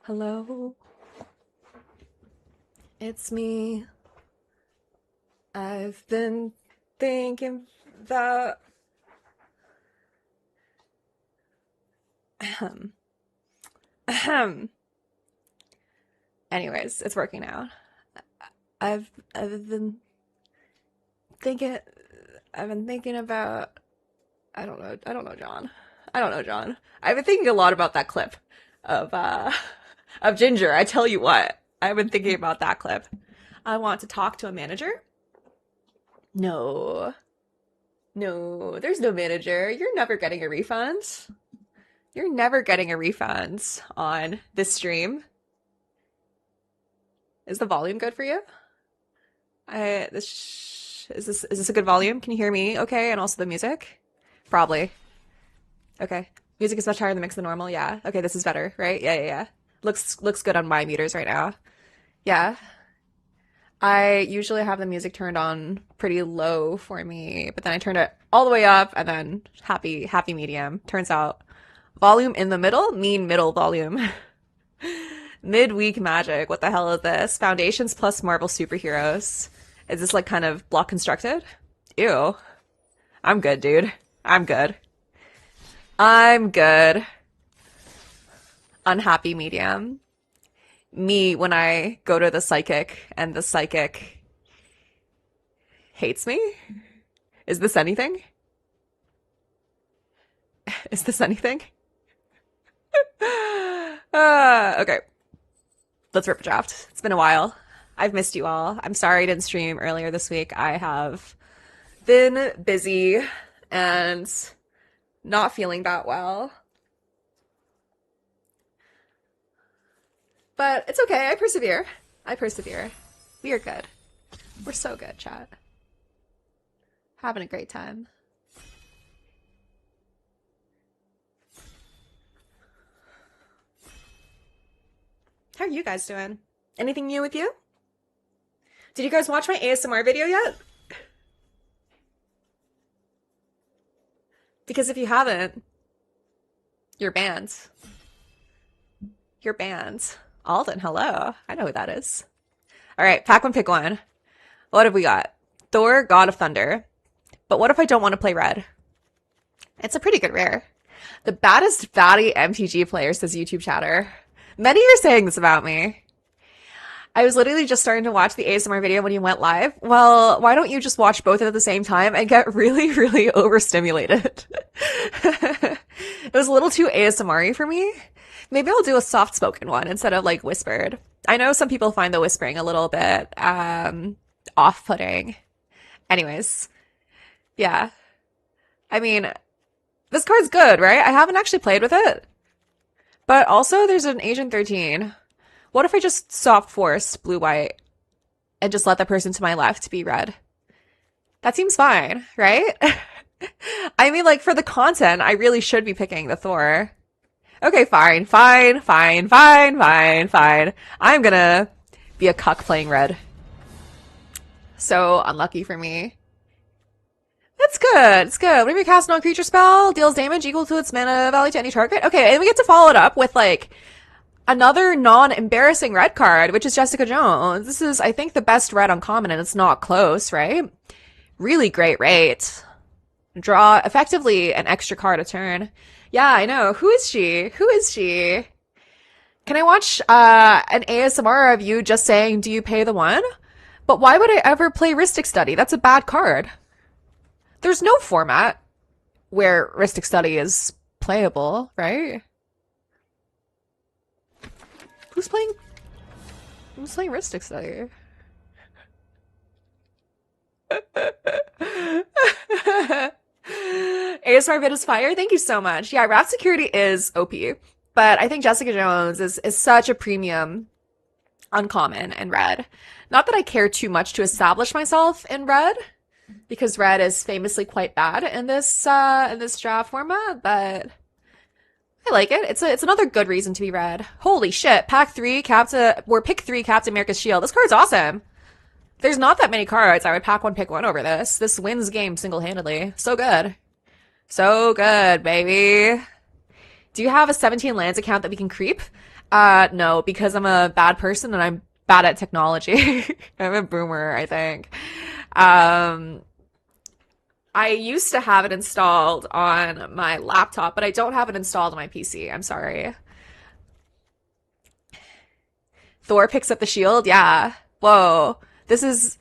Hello, it's me. I've been thinking about ahem, ahem. Anyways, it's working now. I've been thinking I've been thinking about I don't know John. I don't know John. I've been thinking a lot about that clip of of Ginger. I tell you what. I've been thinking about that clip. I want to talk to a manager. No. No, there's no manager. You're never getting a refund. You're never getting a refund on this stream. Is the volume good for you? Is this a good volume? Can you hear me? Okay, and also the music? Probably. Okay. Music is much higher in the mix than normal. Yeah. Okay, this is better, right? Yeah, yeah, yeah. Looks good on my meters right now. Yeah. I usually have the music turned on pretty low for me, but then I turned it all the way up and then happy medium. Turns out volume in the middle, mean middle volume. Midweek magic. What the hell is this? Foundations plus Marvel superheroes. Is this like kind of block constructed? Ew. I'm good, dude. I'm good. I'm good. Unhappy medium. Me when I go to the psychic and the psychic hates me? Is this anything? Is this anything? Okay. Let's rip a draft. It's been a while. I've missed you all. I'm sorry I didn't stream earlier this week. I have been busy and not feeling that well. But it's okay. I persevere. I persevere. We are good. We're so good, chat. Having a great time. How are you guys doing? Anything new with you? Did you guys watch my ASMR video yet? Because if you haven't, you're banned. You're banned. Alden, hello. I know who that is. All right, pack one, pick one. What have we got? Thor, God of Thunder. But what if I don't want to play red? It's a pretty good rare. The baddest baddie MTG player, says YouTube chatter. Many are saying this about me. I was literally just starting to watch the ASMR video when you went live. Well, why don't you just watch both at the same time and get really, really overstimulated? It was a little too ASMR-y for me. Maybe I'll do a soft-spoken one instead of like whispered. I know some people find the whispering a little bit off-putting. Anyways, yeah. I mean, this card's good, right? I haven't actually played with it. But also, there's an Agent 13. What if I just soft forced blue-white and just let the person to my left be red? That seems fine, right? I mean, like, for the content, I really should be picking the Thor. Okay, fine. I'm gonna be a cuck playing red. So unlucky for me. It's good. It's good. Whenever you cast a non-creature spell, deals damage equal to its mana value to any target. Okay, and we get to follow it up with, like, another non-embarrassing red card, which is Jessica Jones. This is, I think, the best red uncommon, and it's not close, right? Really great rate. Draw effectively an extra card a turn. Yeah, I know. Who is she? Who is she? Can I watch an ASMR of you just saying, do you pay the one? But why would I ever play Rhystic Study? That's a bad card. There's no format where Rhystic Study is playable, right? Who's playing Rhystic Study? ASMR vid is fire. Thank you so much. Yeah, Wrath Security is OP, but I think Jessica Jones is such a premium uncommon in red. Not that I care too much to establish myself in red, because red is famously quite bad in this draft format, but I like it. It's another good reason to be red. Holy shit. Pick 3 Captain America's Shield. This card's awesome. There's not that many cards I would pack one, pick one over this. This wins game single-handedly. So good. So good, baby. Do you have a 17 lands account that we can creep? No, because I'm a bad person and I'm bad at technology. I'm a boomer, I think. Um, I used to have it installed on my laptop, but I don't have it installed on my PC. I'm sorry. Thor picks up the shield. Yeah. Whoa. This is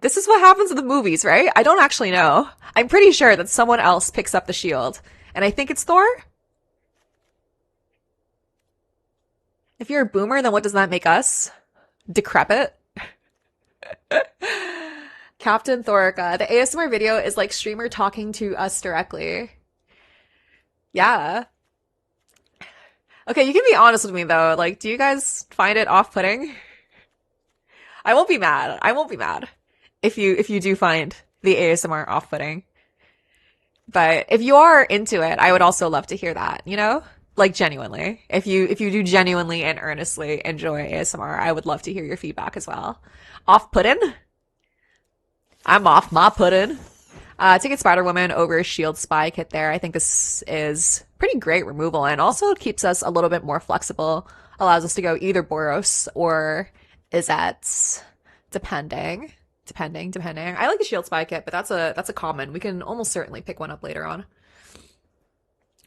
what happens in the movies, right? I don't actually know. I'm pretty sure that someone else picks up the shield, and I think it's Thor. If you're a boomer, then what does that make us? Decrepit? Captain Thorica. The ASMR video is like streamer talking to us directly. Yeah. Okay, you can be honest with me though. Like, do you guys find it off-putting? I won't be mad. I won't be mad if you do find the ASMR off-putting. But if you are into it, I would also love to hear that, you know? Like genuinely. If you do genuinely and earnestly enjoy ASMR, I would love to hear your feedback as well. Off-putting? I'm off my pudding. Ticket Spider Woman over Shield Spy Kit there. I think this is pretty great removal and also keeps us a little bit more flexible. Allows us to go either Boros or Izzets, depending. Depending. I like the Shield Spy Kit, but that's a common. We can almost certainly pick one up later on.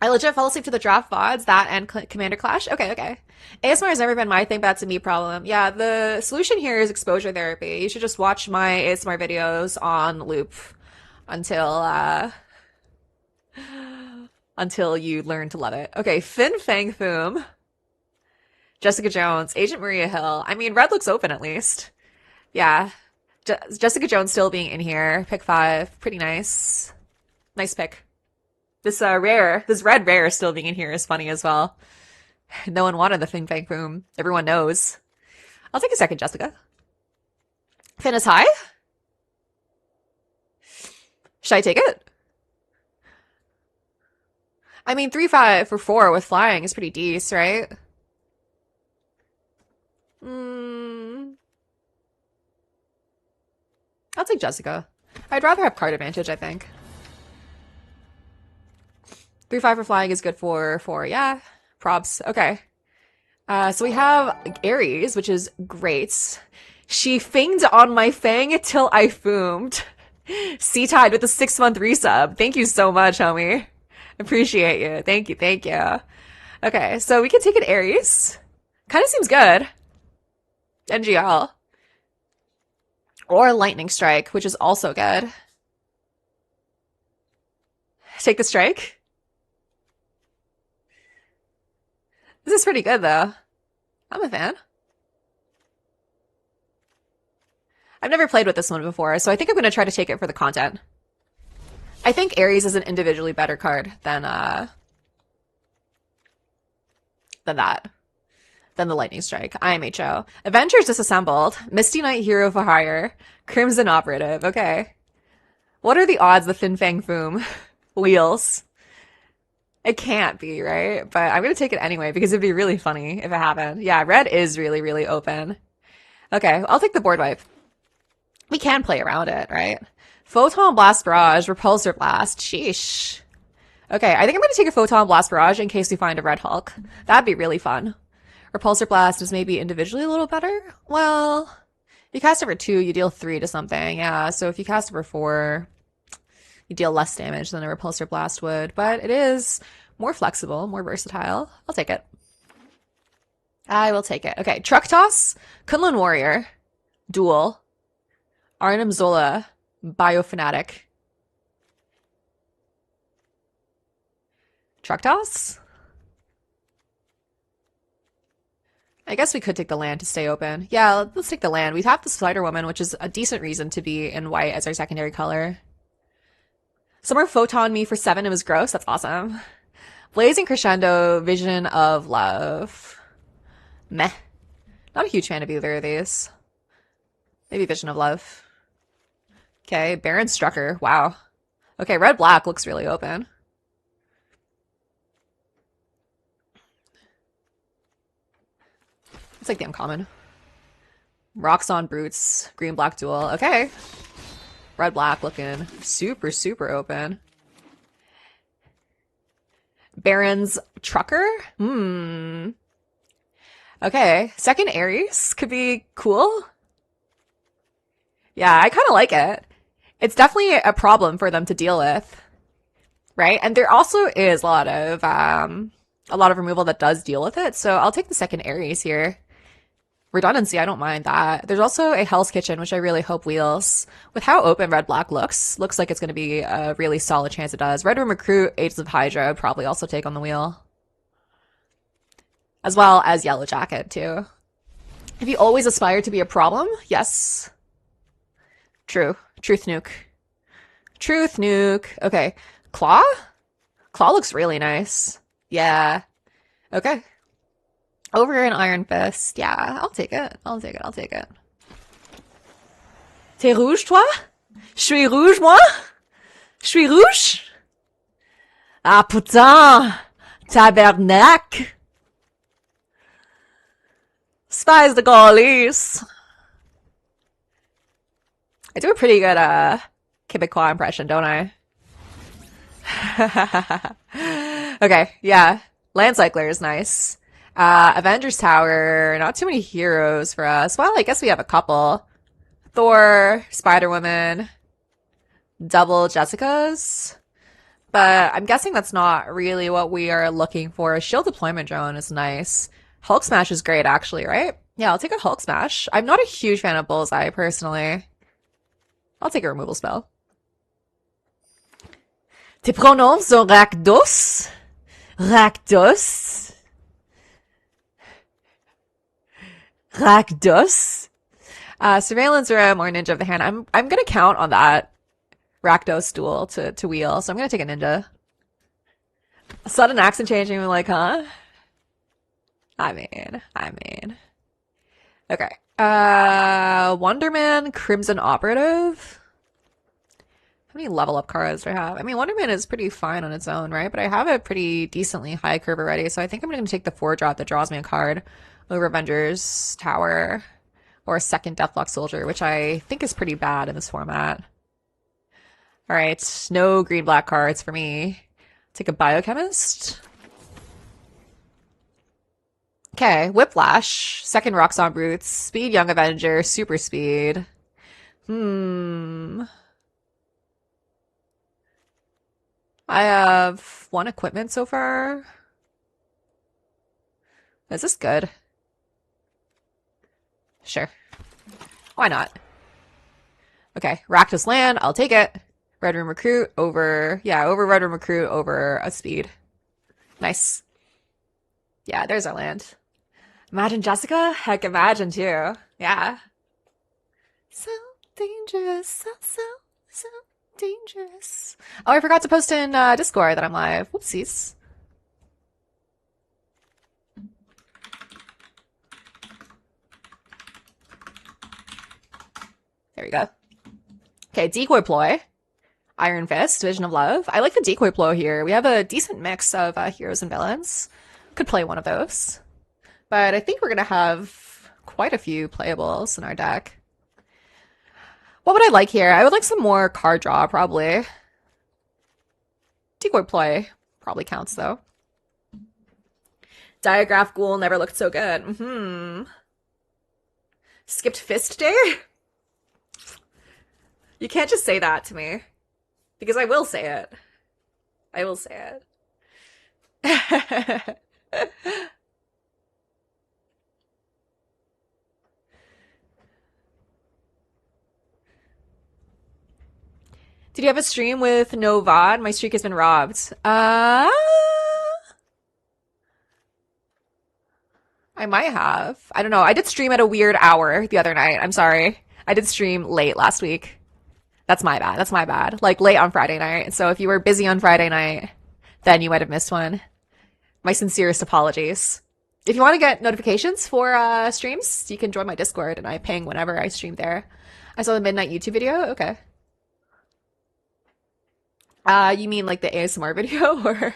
I legit fell asleep to the draft VODs, that and Commander Clash. Okay. ASMR has never been my thing, but that's a me problem. Yeah, the solution here is exposure therapy. You should just watch my ASMR videos on loop until you learn to love it. Okay, Fin Fang Foom, Jessica Jones, Agent Maria Hill. I mean, red looks open at least. Yeah, Jessica Jones still being in here. Pick 5, pretty nice. Nice pick. This red rare still being in here is funny as well. No one wanted the Fin Fang Foom. Everyone knows. I'll take a second, Jessica. Fin is high? Should I take it? I mean, 3-5 for 4 with flying is pretty decent, right? I'll take Jessica. I'd rather have card advantage, I think. 3-5 for flying is good for 4. Yeah. Probs. Okay. So we have Aries, which is great. She finged on my fang till I foomed. C-Tide with a 6-month resub. Thank you so much, homie. Appreciate you. Thank you. Okay, so we can take an Aries. Kind of seems good. NGL. Or Lightning Strike, which is also good. Take the strike. This is pretty good, though. I'm a fan. I've never played with this one before, so I think I'm going to try to take it for the content. I think Aries is an individually better card than the Lightning Strike. IMHO. Avengers Disassembled. Misty Knight Hero for Hire. Crimson Operative. Okay. What are the odds the Fin Fang Foom wheels? It can't be, right? But I'm going to take it anyway because it'd be really funny if it happened. Yeah, red is really, really open. Okay, I'll take the board wipe. We can play around it, right? Photon Blast Barrage, Repulsor Blast. Sheesh. Okay, I think I'm going to take a Photon Blast Barrage in case we find a Red Hulk. That'd be really fun. Repulsor Blast is maybe individually a little better. Well, if you cast over 2, you deal 3 to something. Yeah, so if you cast over 4, you deal less damage than a Repulsor Blast would. But it is more flexible, more versatile. I'll take it. I will take it. Okay, Truck Toss, Kunlun Warrior, Duel, Arnim Zola, Biofanatic. Truck Toss? I guess we could take the land to stay open. Yeah, let's take the land. We have the Spider Woman, which is a decent reason to be in white as our secondary color. Summer Photon me for 7. It was gross. That's awesome. Blazing Crescendo, Vision of Love. Meh. Not a huge fan of either of these. Maybe Vision of Love. Okay, Baron Strucker. Wow. Okay, red-black looks really open. It's like the uncommon. Roxxon Brutes, green-black duel. Okay. Red-black looking super, super open. Baron's Trucker? Hmm. Okay. Second Aries could be cool. Yeah, I kind of like it. It's definitely a problem for them to deal with, right? And there also is a lot of removal that does deal with it. So I'll take the second Aries here. Redundancy, I don't mind that. There's also a Hell's Kitchen, which I really hope wheels. With how open red-black looks like it's going to be a really solid chance it does. Red Room Recruit, Ages of Hydra would probably also take on the wheel. As well as Yellow Jacket, too. Have you always aspired to be a problem? Yes. True. Truth Nuke. Truth Nuke. Okay. Claw? Claw looks really nice. Yeah. Okay. Over an Iron Fist. Yeah, I'll take it. I'll take it. I'll take it. T'es rouge, toi? Je suis rouge, moi? Je suis rouge? Ah, putain! Tabernacle! Spies the Gaulies! I do a pretty good, Quebecois impression, don't I? Okay, yeah. Landcycler is nice. Avengers Tower, not too many heroes for us. Well, I guess we have a couple. Thor, Spider-Woman, double Jessicas. But I'm guessing that's not really what we are looking for. A shield deployment drone is nice. Hulk Smash is great, actually, right? Yeah, I'll take a Hulk Smash. I'm not a huge fan of Bullseye, personally. I'll take a removal spell. Tes pronoms sont Rakdos? Rakdos? Rakdos? Surveillance Room or Ninja of the Hand. I'm gonna count on that Rakdos duel to wheel, so I'm gonna take a Ninja. Sudden accent changing, I'm like, huh? I mean. Okay. Wonderman, Crimson Operative. How many level up cards do I have? I mean, Wonderman is pretty fine on its own, right? But I have a pretty decently high curve already, so I think I'm going to take the 4-drop that draws me a card over Avengers Tower or a second Deathlock Soldier, which I think is pretty bad in this format. All right, no green-black cards for me. Take a Biochemist. Okay, Whiplash, second Roxxon Brutes, Speed Young Avenger, Super Speed. I have one equipment so far. Is this good? Sure. Why not? Okay, Rakdos Land, I'll take it. Red Room Recruit over Red Room Recruit over a Speed. Nice. Yeah, there's our land. Imagine Jessica? Heck, imagine too. Yeah. So dangerous, so dangerous. Oh, I forgot to post in Discord that I'm live. Whoopsies. There we go. Okay, Decoy Ploy. Iron Fist, Vision of Love. I like the Decoy Ploy here. We have a decent mix of heroes and villains. Could play one of those. But I think we're going to have quite a few playables in our deck. What would I like here? I would like some more card draw, probably. Decoy Ploy probably counts, though. Diagraph Ghoul never looked so good. Skipped Fist Day? You can't just say that to me. Because I will say it. I will say it. Did you have a stream with no VOD? My streak has been robbed. I might have. I don't know. I did stream at a weird hour the other night. I'm sorry. I did stream late last week. That's my bad. That's my bad. Like late on Friday night. So if you were busy on Friday night, then you might have missed one. My sincerest apologies. If you want to get notifications for streams, you can join my Discord and I ping whenever I stream there. I saw the midnight YouTube video? Okay. You mean like the ASMR video or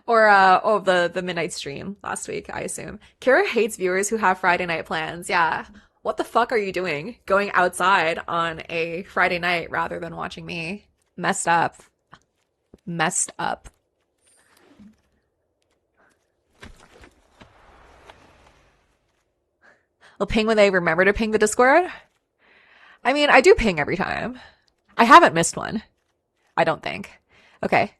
or the midnight stream last week, I assume. Kara hates viewers who have Friday night plans. Yeah. What the fuck are you doing? Going outside on a Friday night rather than watching me? Messed up. Messed up. They'll ping when they remember to ping the Discord. I mean, I do ping every time. I haven't missed one. I don't think. Okay.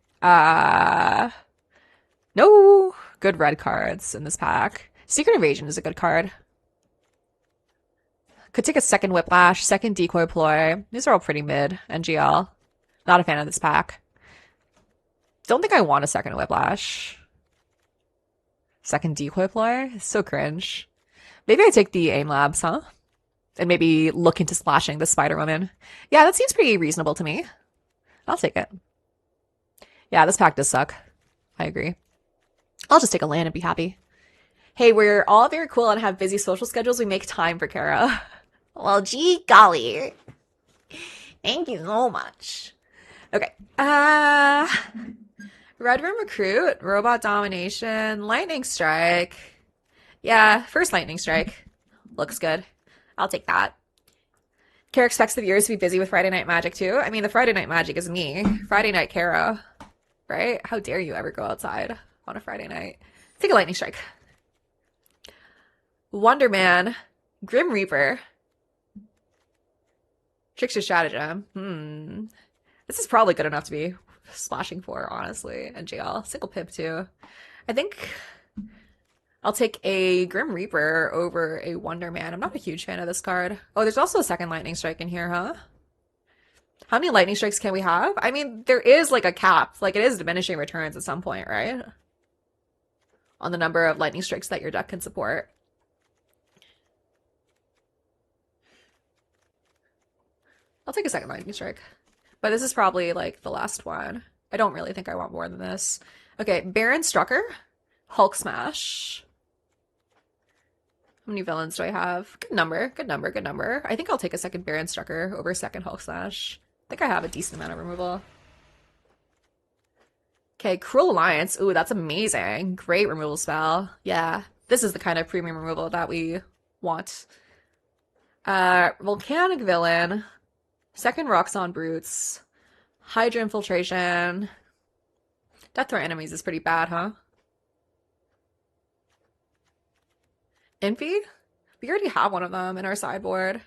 No good red cards in this pack. Secret Invasion is a good card. Could take a second Whiplash, second Decoy Ploy. These are all pretty mid. NGL. Not a fan of this pack. Don't think I want a second Whiplash. Second Decoy Ploy? So cringe. Maybe I take the Aim Labs, huh? And maybe look into splashing the Spider Woman. Yeah, that seems pretty reasonable to me. I'll take it. Yeah, this pack does suck. I agree. I'll just take a land and be happy. Hey, we're all very cool and have busy social schedules. We make time for Kara. Well, gee golly. Thank you so much. Okay. Red Room Recruit, Robot Domination, Lightning Strike. Yeah, first Lightning Strike. Looks good. I'll take that. Kara expects the viewers to be busy with Friday Night Magic too. I mean, the Friday Night Magic is me. Friday Night Kara. Right? How dare you ever go outside on a Friday night? Take a Lightning Strike. Wonder Man, Grim Reaper, Trickster Stratagem. This is probably good enough to be splashing for, honestly. And JL. Single Pip, too. I think I'll take a Grim Reaper over a Wonder Man. I'm not a huge fan of this card. Oh, there's also a second Lightning Strike in here, huh? How many Lightning Strikes can we have? I mean, there is like a cap. Like, it is diminishing returns at some point, right? On the number of Lightning Strikes that your deck can support. I'll take a second Lightning Strike. But this is probably, like, the last one. I don't really think I want more than this. Okay, Baron Strucker. Hulk Smash. How many villains do I have? Good number, good number, good number. I think I'll take a second Baron Strucker over a second Hulk Smash. I think I have a decent amount of removal. Okay, Cruel Alliance. Ooh, that's amazing. Great removal spell. Yeah, this is the kind of premium removal that we want. Volcanic Villain. Second Roxanne Brutes. Hydra Infiltration. Death Threat Enemies is pretty bad, huh? Impy? We already have one of them in our sideboard.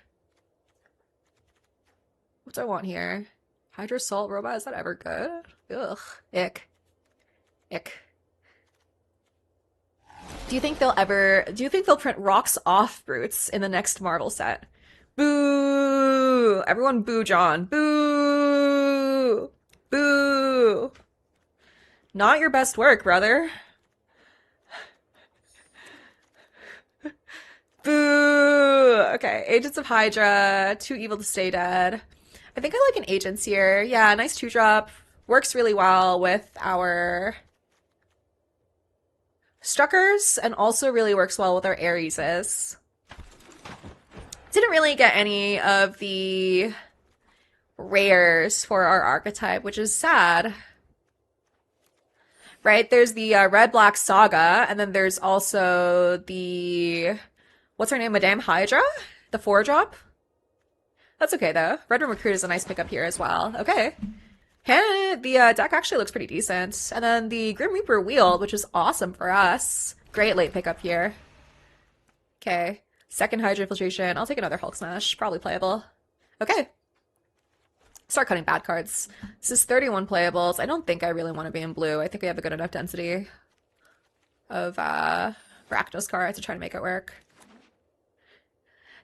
What do I want here? Hydra Assault Robot, is that ever good? Ugh. Ick. Ick. Do you think they'll print Rocks Off Brutes in the next Marvel set? Boo! Everyone boo John. Boo! Boo! Not your best work, brother. Boo! Okay, Agents of Hydra, Too Evil to Stay Dead. I think I like an Agents here. Yeah, nice 2-drop. Works really well with our Struckers, and also really works well with our Arieses. Didn't really get any of the rares for our archetype, which is sad. Right? There's the Red-Black Saga, and then there's also the... What's her name? Madame Hydra? The 4-drop? That's okay, though. Red Room Recruit is a nice pickup here as well. Okay. The deck actually looks pretty decent. And then the Grim Reaper Wield, which is awesome for us. Great late pickup here. Okay. Second Hydra Infiltration. I'll take another Hulk Smash. Probably playable. Okay. Start cutting bad cards. This is 31 playables. I don't think I really want to be in blue. I think we have a good enough density of Rakdos cards to try to make it work.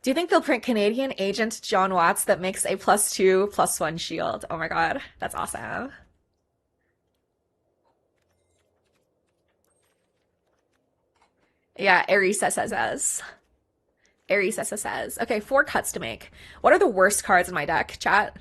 Do you think they'll print Canadian Agent John Watts that makes a +2/+1 shield? Oh my god, that's awesome. Yeah, Aries says. Aries says. Okay, 4 cuts to make. What are the worst cards in my deck, chat?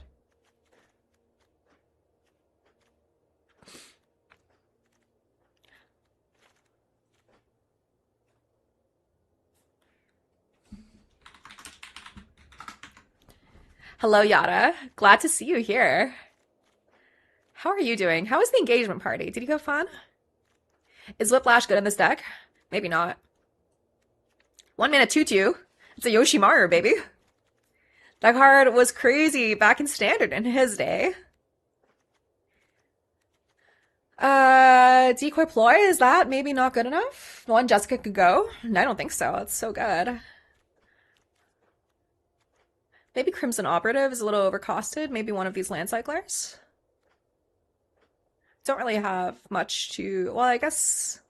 Hello, Yada. Glad to see you here. How are you doing? How was the engagement party? Did you have fun? Is Whiplash good in this deck? Maybe not. 1 mana 2/2. It's a Yoshimaru, baby. That card was crazy back in Standard in his day. Decoy Ploy, is that maybe not good enough? One Jessica could go? No, I don't think so. It's so good. Maybe Crimson Operative is a little overcosted. Maybe one of these land cyclers. Don't really have much to... Well, I guess...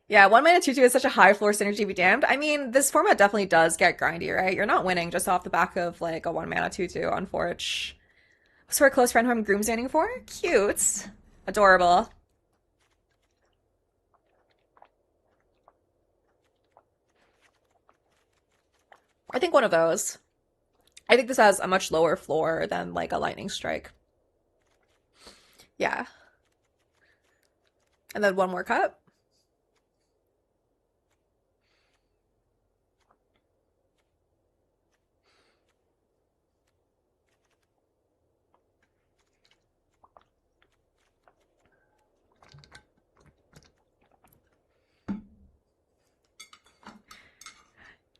Yeah, 1 mana 2/2 is such a high floor synergy, be damned. I mean, this format definitely does get grindy, right? You're not winning just off the back of like a 1 mana 2/2 on Forge. So, a close friend who I'm groom standing for? Cute. Adorable. I think one of those. I think this has a much lower floor than like a lightning strike. Yeah. And then one more cut.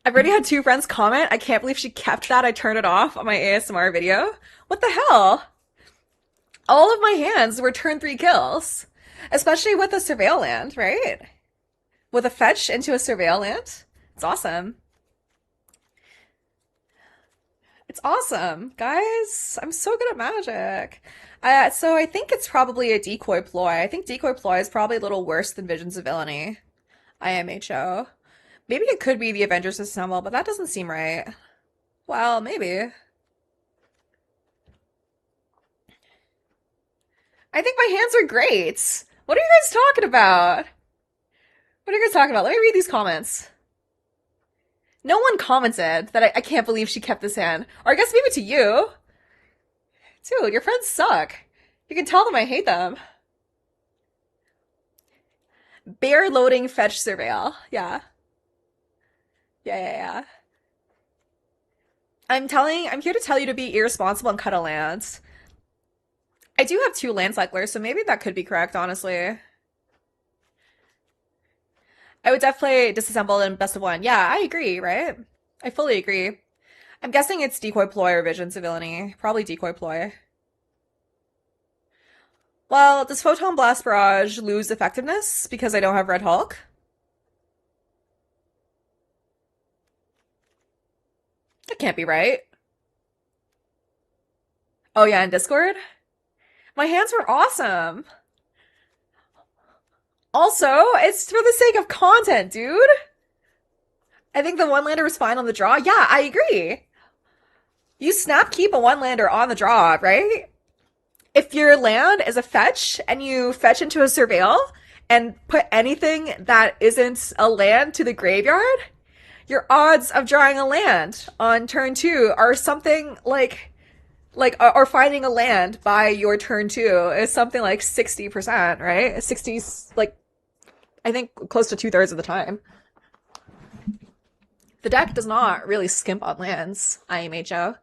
I've already had two friends comment. I can't believe she kept that. I turned it off on my ASMR video. What the hell? All of my hands were turn 3 kills. Especially with a surveil land, right? With a fetch into a surveil land. It's awesome. It's awesome, guys. I'm so good at Magic. So I think it's probably a Decoy Ploy. I think Decoy Ploy is probably a little worse than Visions of Villainy. IMHO. Maybe it could be the Avengers Assemble, but that doesn't seem right. Well, maybe. I think my hands are great. What are you guys talking about? What are you guys talking about? Let me read these comments. No one commented that I can't believe she kept this hand. Or I guess maybe to you. Dude, your friends suck. You can tell them I hate them. Bear loading fetch surveil. Yeah. Yeah. I'm here to tell you to be irresponsible and cut a land. I do have two land cyclers, so maybe that could be correct, honestly. I would definitely disassemble in best of one. Yeah, I agree, right? I fully agree. I'm guessing it's Decoy Ploy or Visions of Villainy. Probably Decoy Ploy. Well, does Photon Blast Barrage lose effectiveness because I don't have Red Hulk? That can't be right. Oh yeah, in Discord? My hands were awesome. Also, it's for the sake of content, dude. I think the one-lander was fine on the draw. Yeah, I agree. You snap keep a one-lander on the draw, right? If your land is a fetch and you fetch into a surveil and put anything that isn't a land to the graveyard, your odds of drawing a land on turn 2 are something or finding a land by your turn 2 is something like 60%, right? 60's like, I think close to 2/3 of the time. The deck does not really skimp on lands, IMHO.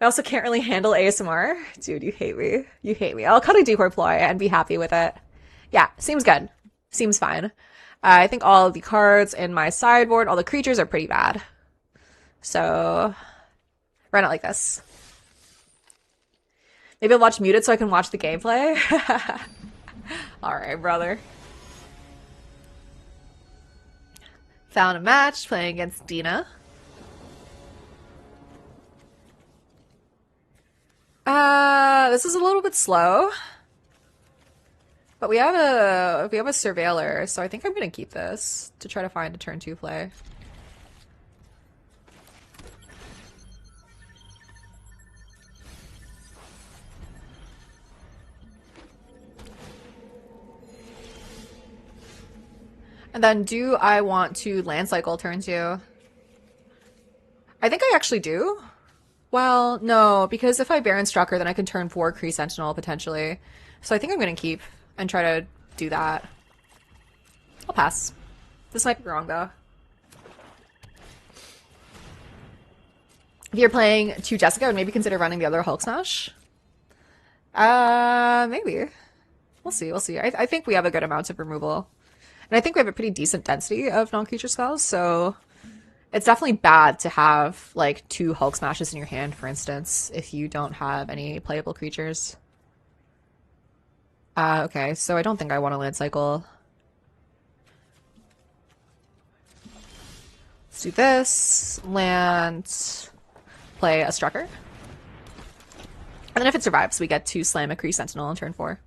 I also can't really handle ASMR. Dude, you hate me. You hate me. I'll cut a Decoy Ploy and be happy with it. Yeah, seems good. Seems fine. I think all of the cards in my sideboard, all the creatures are pretty bad. So, run it like this. Maybe I'll watch Muted so I can watch the gameplay. Alright, brother. Found a match playing against Dina. This is a little bit slow. But we have a surveiller, so I think I'm gonna keep this to try to find a turn 2 play. And then do I want to land cycle turn 2? I think I actually do. Well, no, because if I Baron Strucker, then I can turn 4 Kree Sentinel potentially. So I think I'm gonna keep and try to do that. I'll pass. This might be wrong though. If you're playing 2 Jessica, I would maybe consider running the other Hulk Smash. Maybe. We'll see. I think we have a good amount of removal. And I think we have a pretty decent density of non-creature spells, so It's definitely bad to have like 2 Hulk Smashes in your hand, for instance, if you don't have any playable creatures. Okay, so I don't think I want to land cycle. Let's do this. Land, play a Strucker. And then if it survives, we get to slam a Kree Sentinel on turn 4.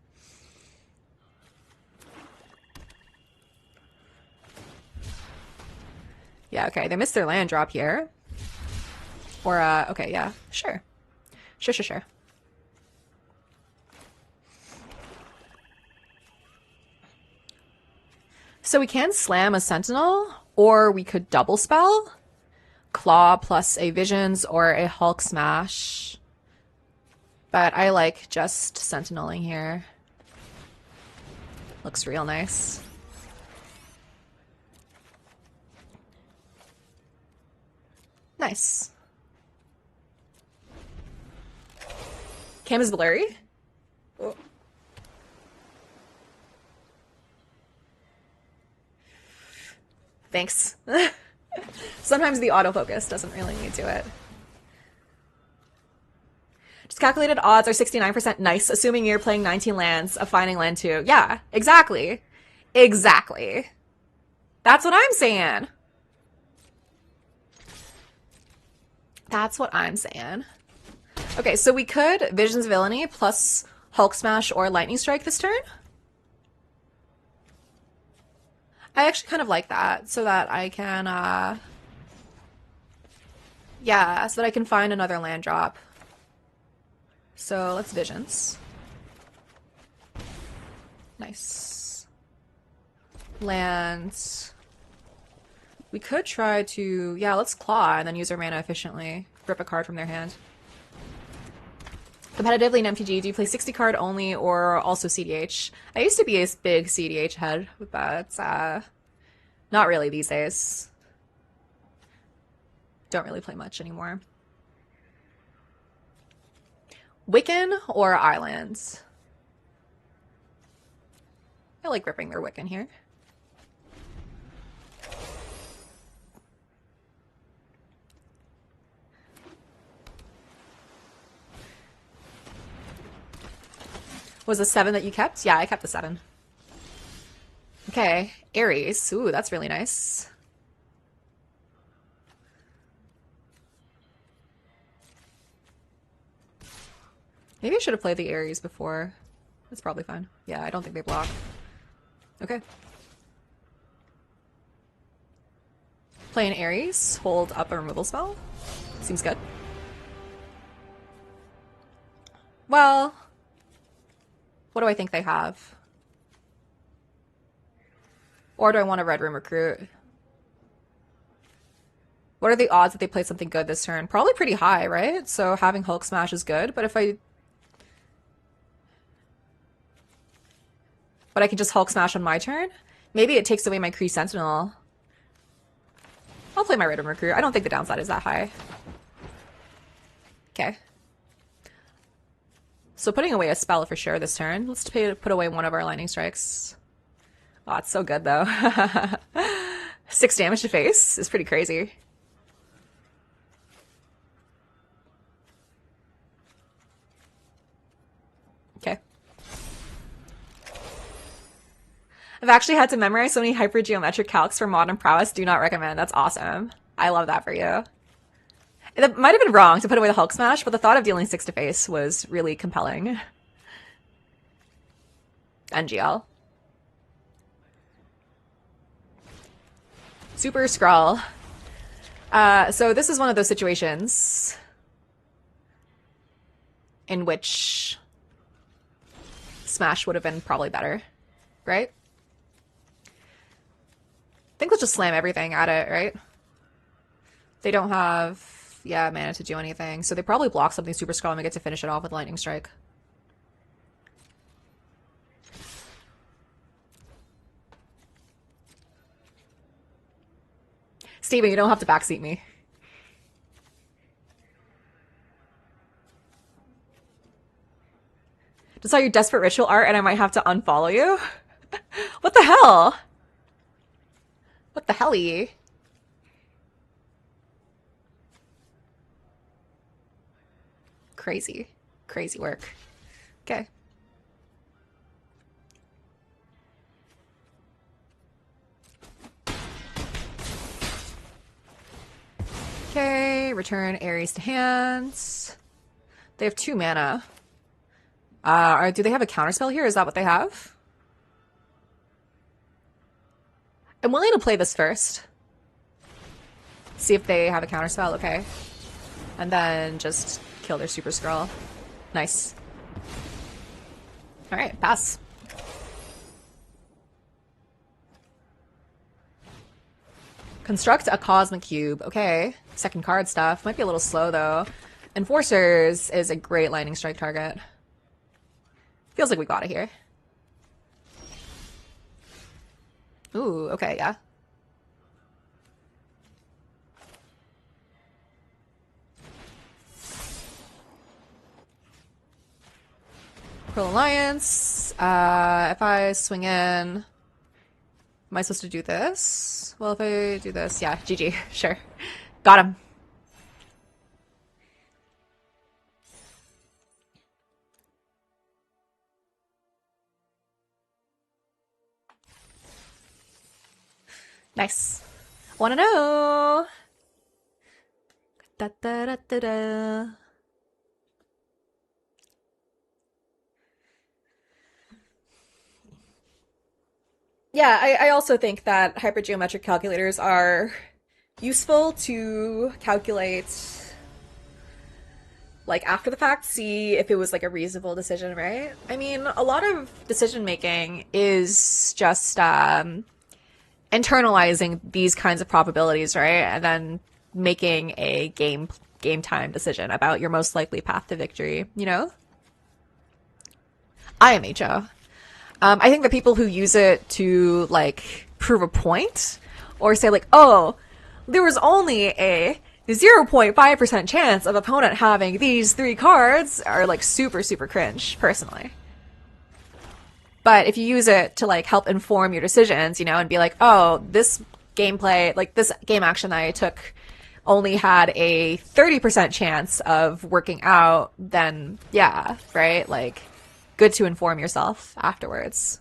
Yeah, okay, they missed their land drop here. Or, okay, yeah, sure. Sure. So we can slam a Sentinel, or we could double spell. Claw plus a Visions or a Hulk Smash. But I like just Sentineling here. Looks real nice. Nice. Cam is blurry. Oh. Thanks. Sometimes the autofocus doesn't really need to it. Just calculated odds are 69% nice, assuming you're playing 19 lands, of finding land 2. Yeah, exactly. Exactly. That's what I'm saying. That's what I'm saying. Okay, so we could Vision's Villainy plus Hulk Smash or Lightning Strike this turn. I actually kind of like that, so that I can, yeah, so that I can find another land drop. So let's Visions. Nice. Lands. We could try to, yeah, let's Claw and then use our mana efficiently. Rip a card from their hand. Competitively in MTG, do you play 60 card only or also CDH? I used to be a big CDH head, but not really these days. Don't really play much anymore. Wiccan or Islands? I like ripping their Wiccan here. Was the 7 that you kept? Yeah, I kept the 7. Okay, Ares. Ooh, that's really nice. Maybe I should have played the Ares before. That's probably fine. Yeah, I don't think they block. Okay. Play an Ares, hold up a removal spell. Seems good. Well, what do I think they have? Or do I want a Red Room Recruit? What are the odds that they play something good this turn? Probably pretty high, right? So having Hulk Smash is good, but if I... But I can just Hulk Smash on my turn? Maybe it takes away my Kree Sentinel. I'll play my Red Room Recruit. I don't think the downside is that high. Okay. So putting away a spell for sure this turn. Let's put away one of our Lightning Strikes. Oh, it's so good though. 6 damage to face is pretty crazy. Okay. I've actually had to memorize so many hypergeometric calcs for Modern Prowess. Do not recommend. That's awesome. I love that for you. It might have been wrong to put away the Hulk Smash, but the thought of dealing 6 to face was really compelling. NGL. Super Skrull. So this is one of those situations in which Smash would have been probably better, right? I think let's just slam everything at it, right? They don't have, yeah, mana to do anything, so they probably block something Super Skrull and we get to finish it off with Lightning Strike. Steven, you don't have to backseat me. Just saw your Desperate Ritual art and I might have to unfollow you? What the hell? What the helly? Crazy. Crazy work. Okay. Okay, return Ares to hands. They have 2 mana. Do they have a counterspell here? Is that what they have? I'm willing to play this first. See if they have a counterspell, okay. And then just kill their Super Skrull. Nice. Alright, pass. Construct a Cosmic Cube. Okay. Second card stuff. Might be a little slow, though. Enforcers is a great lightning strike target. Feels like we got it here. Ooh, okay, yeah. Cruel Alliance. If I swing in, am I supposed to do this? Well, if I do this, yeah, GG, sure. Got him. Nice. Wanna know? Da da da da da. Yeah, I also think that hypergeometric calculators are useful to calculate, like, after the fact, see if it was, like, a reasonable decision, right? I mean, a lot of decision making is just internalizing these kinds of probabilities, right? And then making a game time decision about your most likely path to victory, you know? IMHO. I think the people who use it to, like, prove a point or say, like, oh, there was only a 0.5% chance of opponent having these 3 cards are, like, super, super cringe, personally. But if you use it to, like, help inform your decisions, you know, and be like, oh, this gameplay, like, this game action that I took only had a 30% chance of working out, then, yeah, right? Like, good to inform yourself afterwards.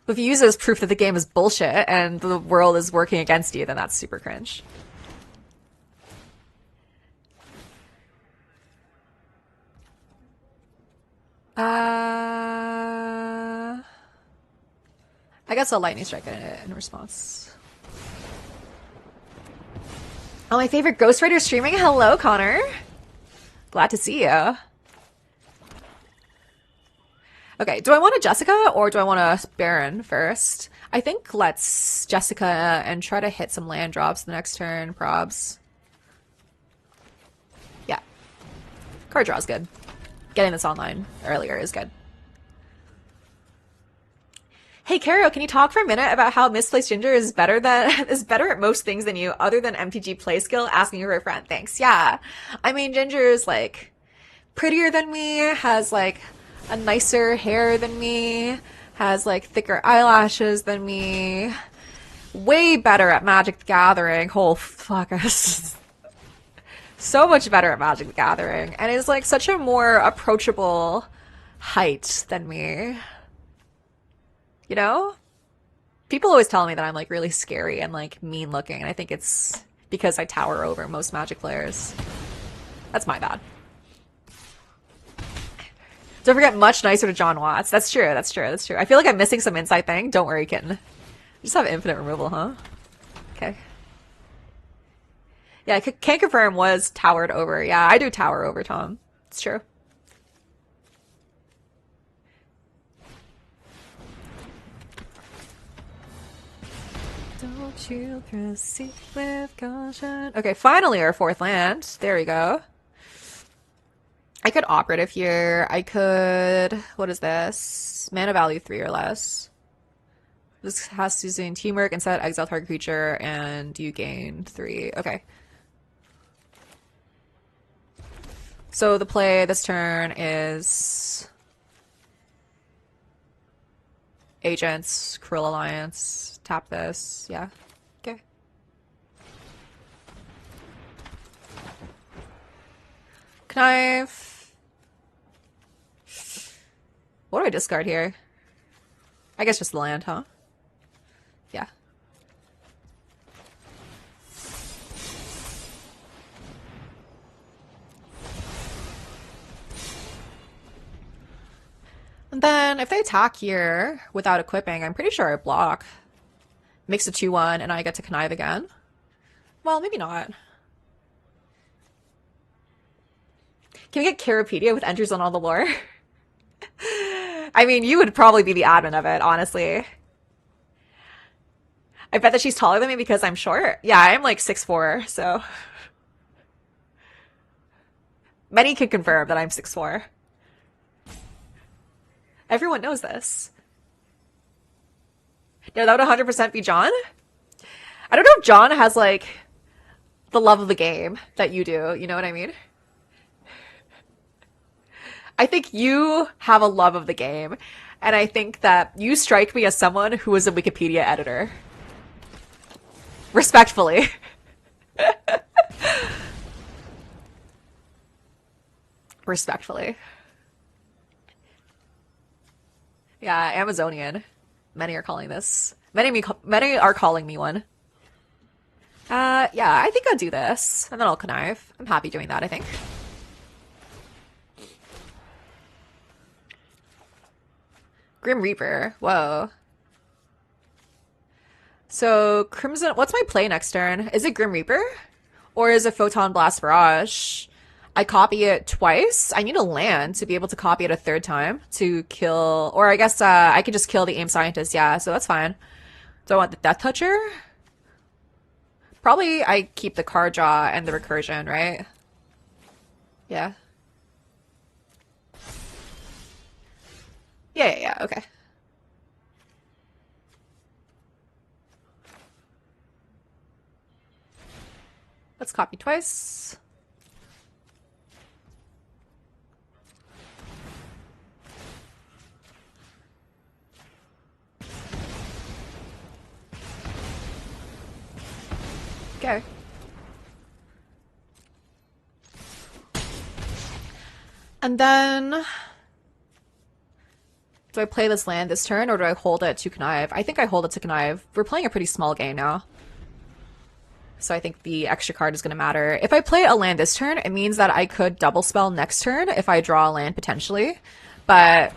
But if you use it as proof that the game is bullshit and the world is working against you, then that's super cringe. I guess I'll lightning strike it in response. Oh, my favorite Ghost Rider streaming. Hello, Connor. Glad to see you. Okay, do I want a Jessica or do I want a Baron first? I think let's Jessica and try to hit some land drops the next turn, probs. Yeah. Card draw is good. Getting this online earlier is good. Hey, Caro, can you talk for a minute about how Misplaced Ginger is better at most things than you, other than MTG play skill? Asking you for a friend. Thanks. Yeah. I mean, Ginger is, like, prettier than me, has, like, a nicer hair than me, has, like, thicker eyelashes than me, way better at Magic the Gathering. Oh, fuck us. So much better at Magic the Gathering, and is, like, such a more approachable height than me. You know? People always tell me that I'm, like, really scary and, like, mean looking, and I think it's because I tower over most Magic players. That's my bad. Don't forget, much nicer to John Watts. That's true, that's true, that's true. I feel like I'm missing some insight thing. Don't worry, kitten. You just have infinite removal, huh? Okay. Yeah, can't confirm was towered over. Yeah, I do tower over, Tom. It's true. Don't you proceed with caution. Okay, finally our 4th land. There we go. I could operative here. I could... What is this? Mana value 3 or less. This has to use teamwork and set exile target creature, and you gain 3. Okay. So the play this turn is... Agents, Cruel Alliance, tap this. Yeah. Okay. Connive. What do I discard here? I guess just the land, huh? Yeah. And then if they attack here without equipping, I'm pretty sure I block. Makes a 2-1 and I get to connive again. Well, maybe not. Can we get Carapedia with entries on all the lore? I mean, you would probably be the admin of it, honestly. I bet that she's taller than me because I'm short. Yeah, I'm like 6'4", so. Many can confirm that I'm 6'4". Everyone knows this. No, that would 100% be John. I don't know if John has like the love of the game that you do. You know what I mean? I think you have a love of the game, and I think that you strike me as someone who is a Wikipedia editor. Respectfully. Respectfully. Yeah, Amazonian. Many are calling this. Many are calling me one. Yeah, I think I'll do this, and then I'll connive. I'm happy doing that, I think. Grim Reaper. Whoa. So, Crimson... What's my play next turn? Is it Grim Reaper? Or is it Photon Blast Barrage? I copy it twice. I need a land to be able to copy it a third time to kill... Or I guess I could just kill the Aim Scientist. Yeah, so that's fine. Do I want the Death Toucher? Probably I keep the card draw and the recursion, right? Yeah. Yeah, okay. Let's copy twice. Okay. And then... Do I play this land this turn, or do I hold it to connive? I think I hold it to connive. We're playing a pretty small game now. So I think the extra card is going to matter. If I play a land this turn, it means that I could double spell next turn if I draw a land potentially. But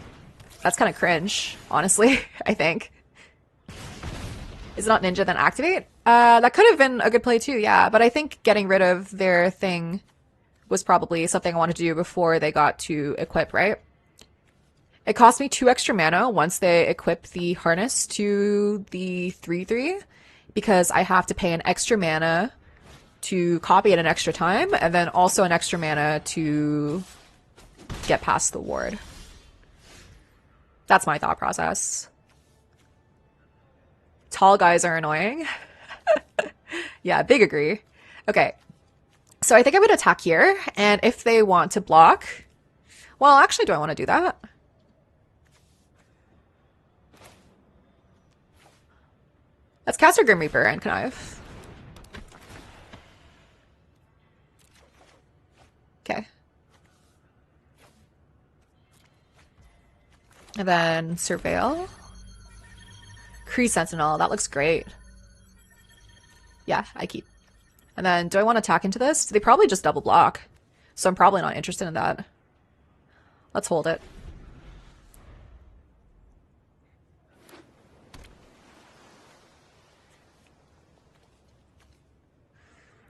that's kind of cringe, honestly, I think. Is it not ninja then activate? That could have been a good play too, yeah. But I think getting rid of their thing was probably something I wanted to do before they got to equip, right? It cost me 2 extra mana once they equip the harness to the 3/3 because I have to pay an extra mana to copy it an extra time and then also an extra mana to get past the ward. That's my thought process. Tall guys are annoying. Yeah, big agree. Okay, so I think I'm going to attack here, and if they want to block... Well, actually, do I want to do that? Let's cast our Grim Reaper and connive. Okay. And then Surveil. Kree Sentinel, that looks great. Yeah, I keep. And then, do I want to attack into this? They probably just double block. So I'm probably not interested in that. Let's hold it.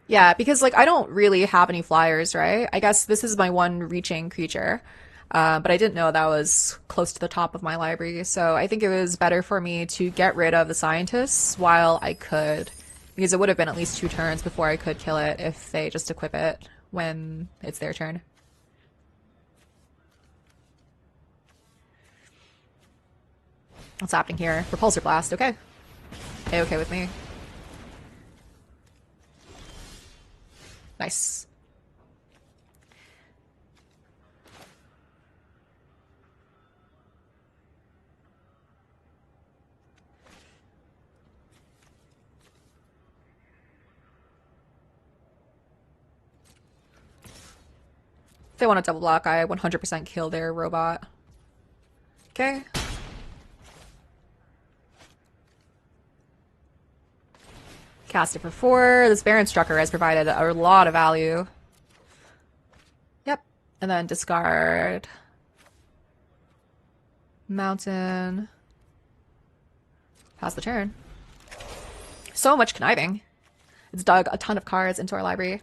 Yeah, because like I don't really have any flyers, right? I guess this is my one reaching creature. But I didn't know that was close to the top of my library, so I think it was better for me to get rid of the scientists while I could, because it would have been at least 2 turns before I could kill it if they just equip it when it's their turn. What's happening here? Repulsor Blast, okay. Okay with me. Nice. they want to double block, I 100% kill their robot. Okay. Cast it for 4. This Baron Strucker has provided a lot of value. Yep. And then discard. Mountain. Pass the turn. So much conniving. It's dug a ton of cards into our library.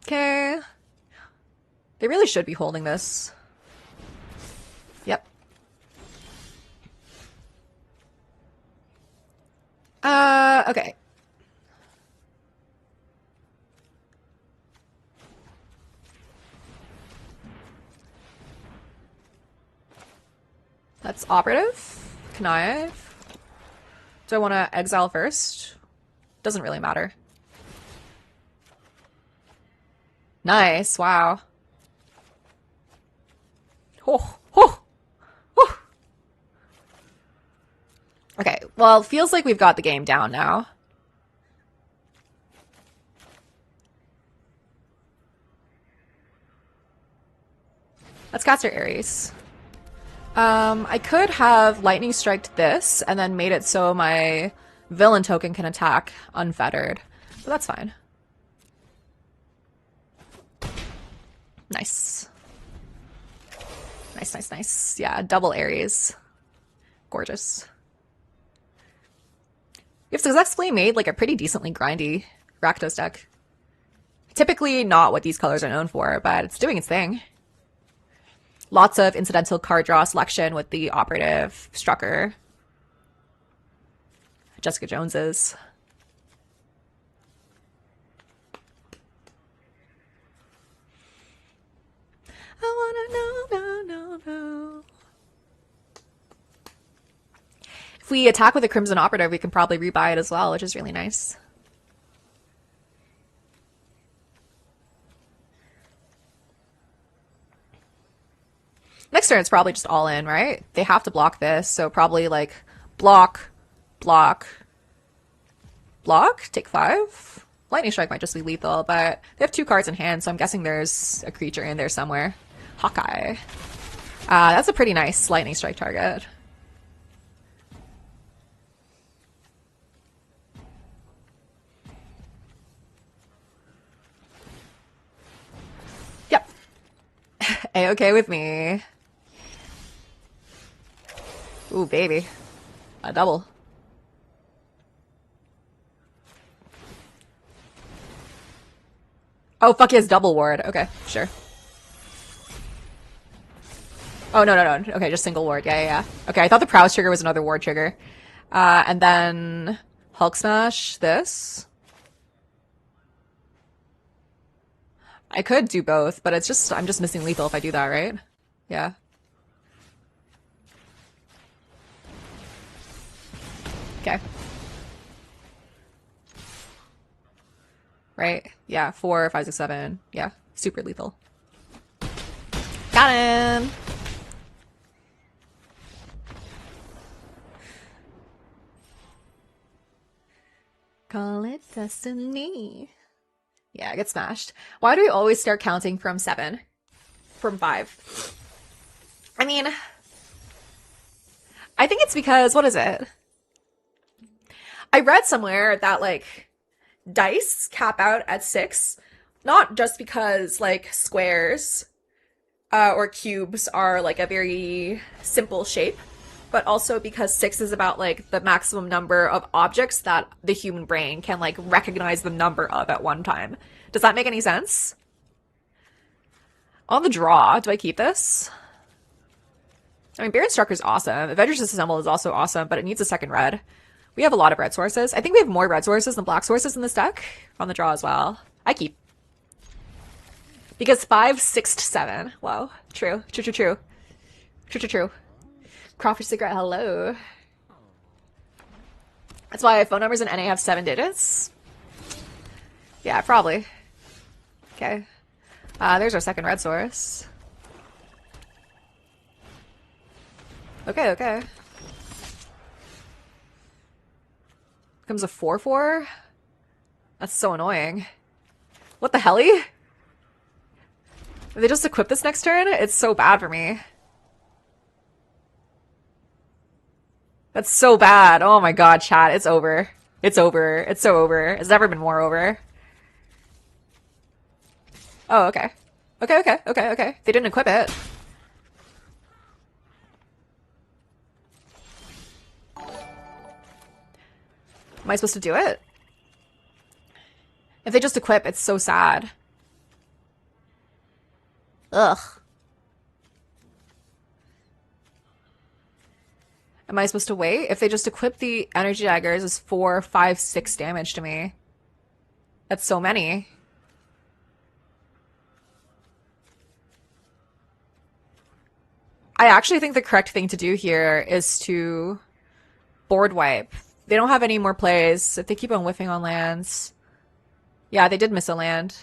Okay. They really should be holding this. Yep. Okay. That's operative. Connive. Do I want to exile first? Doesn't really matter. Nice. Wow. Oh, oh, oh. Okay, well, feels like we've got the game down now. Let's cast our Ares. I could have lightning striked this and then made it so my villain token can attack unfettered, but that's fine. Nice. Nice, nice, nice. Yeah, double Ares. Gorgeous. We've successfully made like a pretty decently grindy Rakdos deck. Typically not what these colors are known for, but it's doing its thing. Lots of incidental card draw selection with the operative Strucker. Jessica Jones's. I wanna know. If we attack with a Crimson Operative, we can probably rebuy it as well, which is really nice. Next turn, it's probably just all in, right? They have to block this, so probably like block, block, block, take 5. Lightning Strike might just be lethal, but they have 2 cards in hand, so I'm guessing there's a creature in there somewhere. Hawkeye. That's a pretty nice Lightning Strike target. Yep. A-okay with me. Ooh, baby. A double. Oh, fuck, he has double ward. Okay, sure. Oh, no, no, no. Okay, just single ward. Yeah, yeah, yeah. Okay, I thought the prowess trigger was another ward trigger. And then Hulk Smash this. I could do both, but it's just, I'm just missing lethal if I do that, right? Yeah. Okay. Right? Yeah, 4, 5, 6, 7. Yeah, super lethal. Got him! Call it destiny. Yeah, get smashed. Why do we always start counting from 7? From 5? I mean, I think it's because, what is it? I read somewhere that, like, dice cap out at 6, not just because, like, squares or cubes are, like, a very simple shape, but also because 6 is about, like, the maximum number of objects that the human brain can, like, recognize the number of at one time. Does that make any sense? On the draw, do I keep this? I mean, Baron Strucker's awesome. Avengers Assemble is also awesome, but it needs a second red. We have a lot of red sources. I think we have more red sources than black sources in this deck. On the draw as well. I keep. Because 5, 6, 7. Wow. True. True, true, true. True, true, true. Crawfish Cigarette, hello. That's why phone numbers in NA have 7 digits? Yeah, probably. Okay. There's our second red source. Okay, okay. Becomes a 4/4? That's so annoying. What the helly? Did they just equip this next turn? It's so bad for me. That's so bad. Oh my god, chat. It's over. It's over. It's so over. It's never been more over. Oh, okay. Okay, okay, okay, okay. They didn't equip it. Am I supposed to do it? If they just equip, it's so sad. Ugh. Am I supposed to wait? If they just equip the energy daggers, it's 4, 5, 6 damage to me. That's so many. I actually think the correct thing to do here is to board wipe. They don't have any more plays. If they keep on whiffing on lands. Yeah, they did miss a land.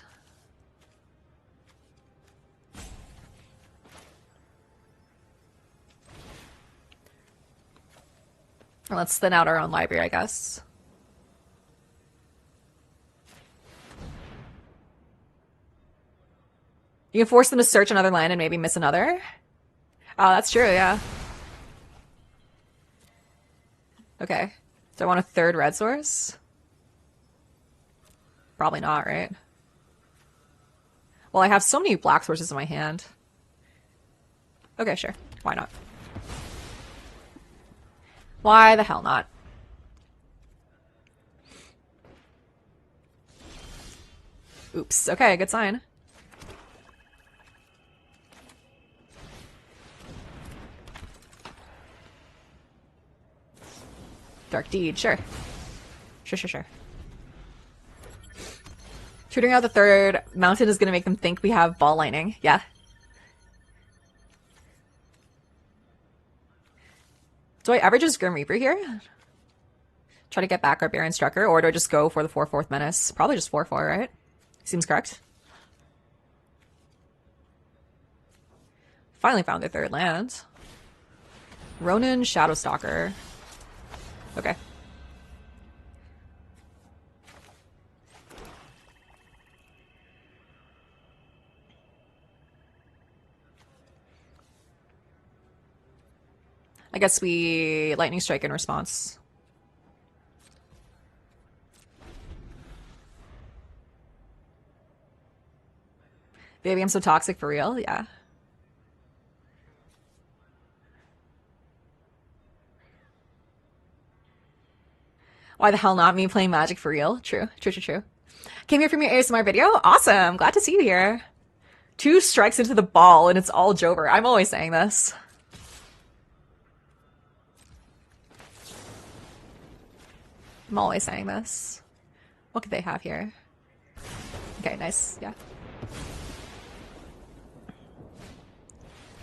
Let's thin out our own library, I guess. You can force them to search another land and maybe miss another. Oh, that's true, yeah. Okay. Do I want a third red source? Probably not, right? Well, I have so many black sources in my hand. Okay, sure. Why not? Why the hell not? Oops. Okay, good sign. Dark Deed, sure. Sure. Shooting out the third mountain is going to make them think we have ball lightning. Yeah. Do I ever just Grim Reaper here? Try to get back our Baron Strucker, or do I just go for the 4/4 Menace? Probably just 4/4, right? Seems correct. Finally found their third land. Ronin Shadowstalker. Okay. I guess we Lightning Strike in response. Baby, I'm so toxic for real? Yeah. Why the hell not? Me playing Magic for real? True. Came here from your ASMR video? Awesome. Glad to see you here. 2 strikes into the ball and it's all Jover. I'm always saying this. I'm always saying this. What could they have here? Okay, nice. Yeah.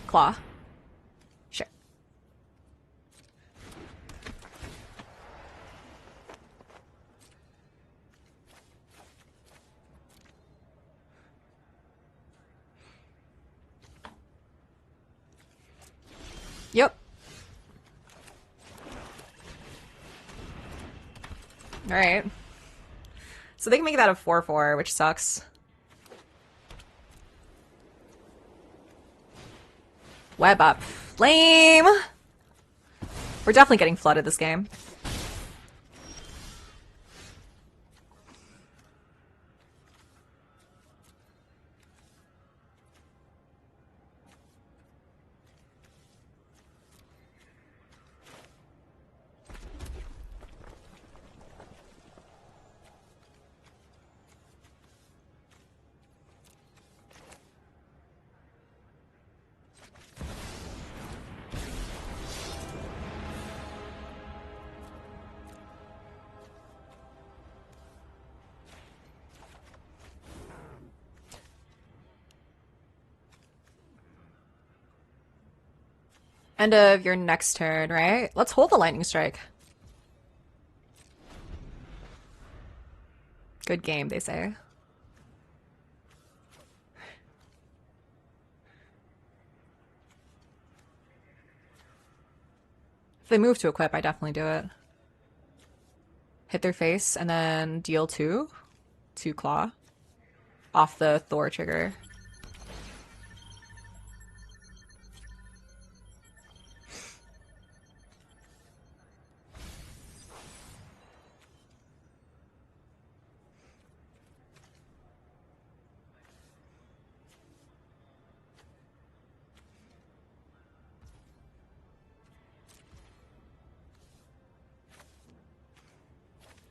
Claw. Sure. Yep. Alright. So they can make that a 4/4, which sucks. Web up. Lame! We're definitely getting flooded this game. End of your next turn, right? Let's hold the Lightning Strike. Good game, they say. they move to equip, I definitely do it. Hit their face and then deal 2 claw off the Thor trigger.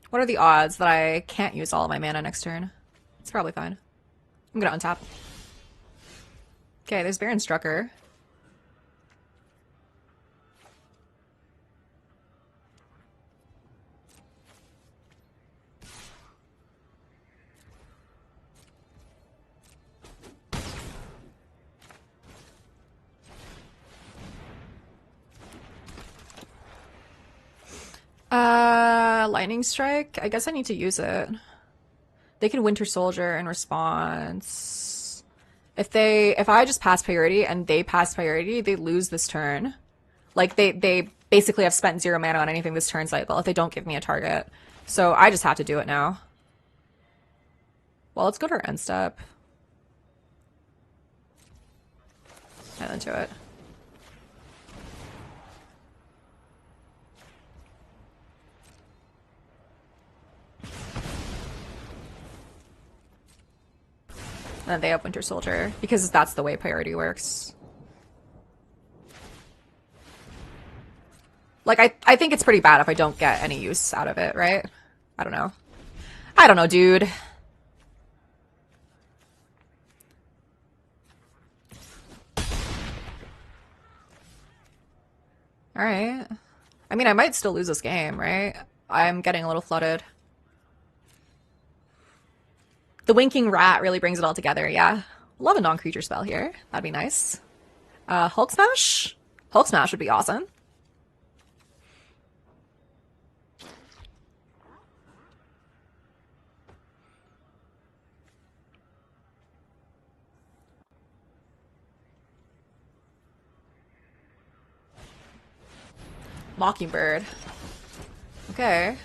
What are the odds that I can't use all of my mana next turn? It's probably fine. I'm gonna untap. Okay, there's Baron Strucker. Lightning Strike? I guess I need to use it. They can Winter Soldier in response. If I just pass priority and they pass priority, they lose this turn. Like, they basically have spent 0 mana on anything this turn cycle if they don't give me a target. So I just have to do it now. Well, let's go to our end step. And then to it. And then they have Winter Soldier, because that's the way priority works. Like, I think it's pretty bad if I don't get any use out of it, right? I don't know. I don't know, dude. Alright. I mean, I might still lose this game, right? I'm getting a little flooded. The Winking Rat really brings it all together, yeah. Love a non-creature spell here. That'd be nice. Hulk Smash? Hulk Smash would be awesome. Mockingbird. Okay.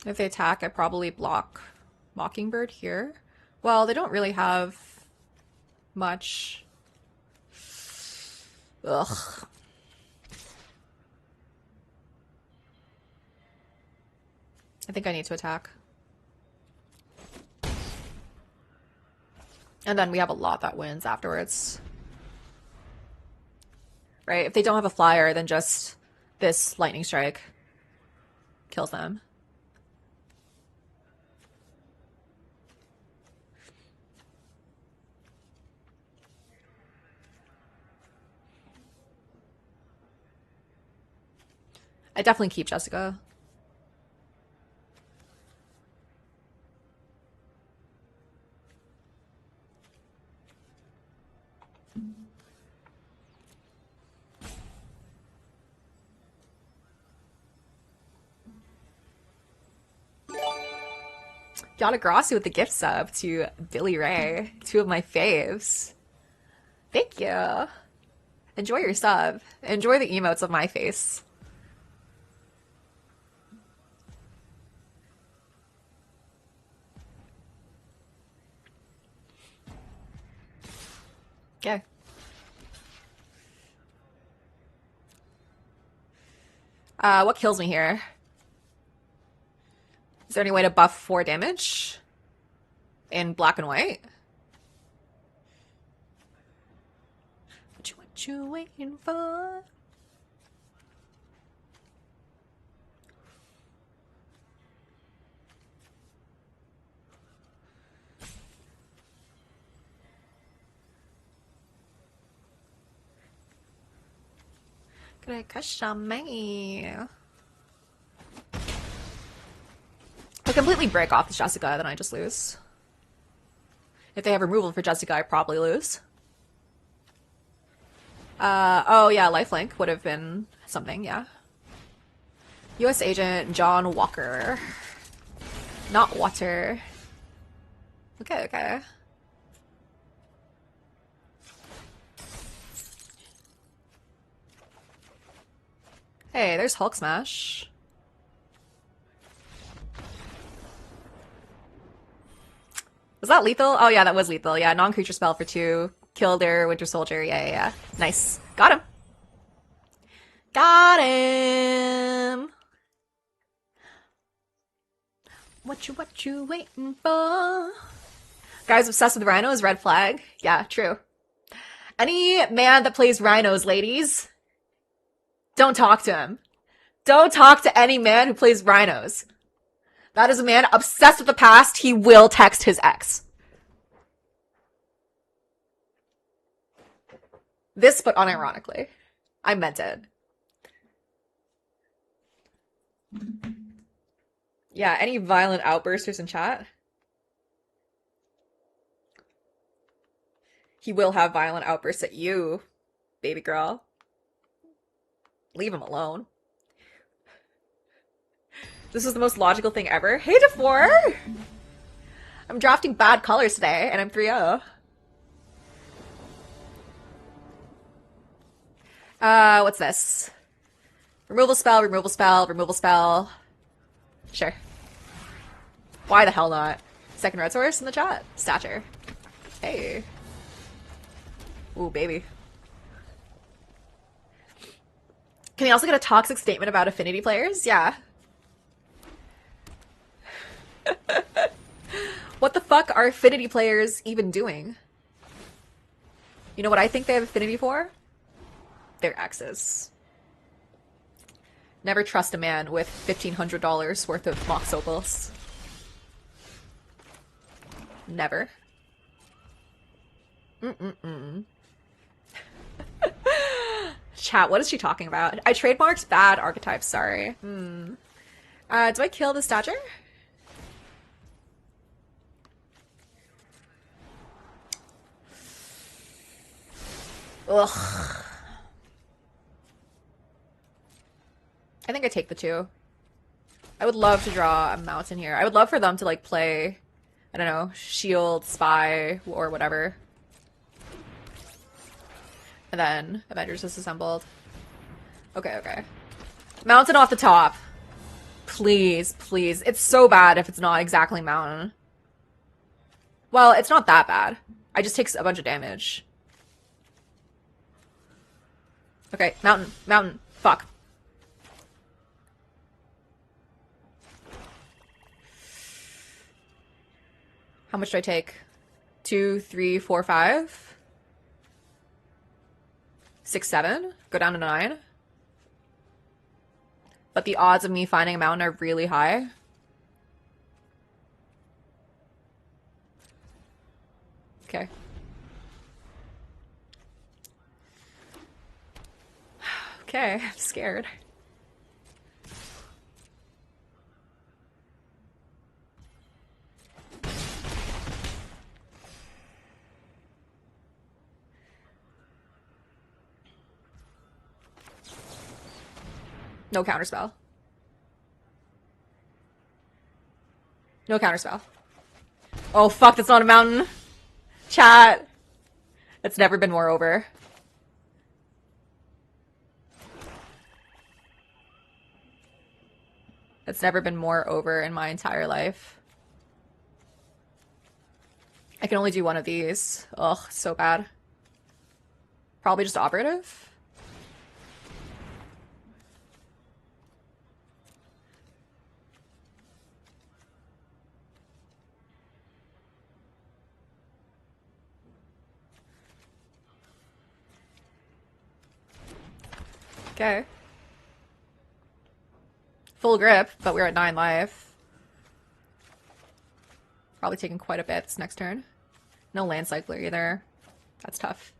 If they attack, I probably block Mockingbird here. Well, they don't really have much. Ugh. I think I need to attack. And then we have a lot that wins afterwards. Right? If they don't have a flyer, then just this Lightning Strike kills them. I definitely keep Jessica. Yana Grassi with the gift sub to Billy Ray. 2 of my faves. Thank you. Enjoy your sub. Enjoy the emotes of my face. Okay. What kills me here? Is there any way to buff 4 damage in black and white? What you waiting for? Gonna crush on me. If I completely break off this Jessica, then I just lose. If they have removal for Jessica, I probably lose. Oh yeah, lifelink would have been something, yeah. US Agent John Walker. Not water. Okay, okay. Hey, there's Hulk Smash. Was that lethal? Oh yeah, that was lethal. Yeah, non-creature spell for 2. Kill their Winter Soldier. Yeah, yeah, yeah. Nice. Got him. Got him. What you waiting for? Guys obsessed with rhinos, red flag. Yeah, true. Any man that plays rhinos, ladies, don't talk to him. Don't talk to any man who plays rhinos. That is a man obsessed with the past. He will text his ex. This, but unironically. I meant it. Yeah, any violent outbursters in chat? He will have violent outbursts at you, baby girl. Leave him alone. This is the most logical thing ever. Hey, DeFore! I'm drafting bad colors today, and I'm 3-0. What's this? Removal spell, removal spell, removal spell. Sure. Why the hell not? Second red source in the chat. Stature. Hey. Ooh, baby. Can we also get a toxic statement about affinity players? Yeah. What the fuck are affinity players even doing? You know what I think they have affinity for? Their exes. Never trust a man with $1,500 worth of Mox Opals. Never. Chat, what is she talking about? I trademarked bad archetypes, sorry. Do I kill the Stature? Ugh. I think I take the 2. I would love to draw a mountain here. I would love for them to, like, play, I don't know, Shield, Spy, or whatever. And then Avengers Disassembled. Okay, okay. Mountain off the top. Please, please. It's so bad if it's not exactly mountain. Well, it's not that bad. I just take a bunch of damage. Okay, mountain, mountain. Fuck. How much do I take? 2, 3, 4, 5? 6, 7? Go down to 9? But the odds of me finding a mountain are really high. Okay. Okay, I'm scared. No counterspell. No counterspell. Oh fuck, that's not a mountain. Chat. It's never been more over. It's never been more over in my entire life. I can only do one of these. Ugh, so bad. Probably just operative. Okay. Full grip, but we're at 9 life. Probably taking quite a bit this next turn. No land cycler either. That's tough.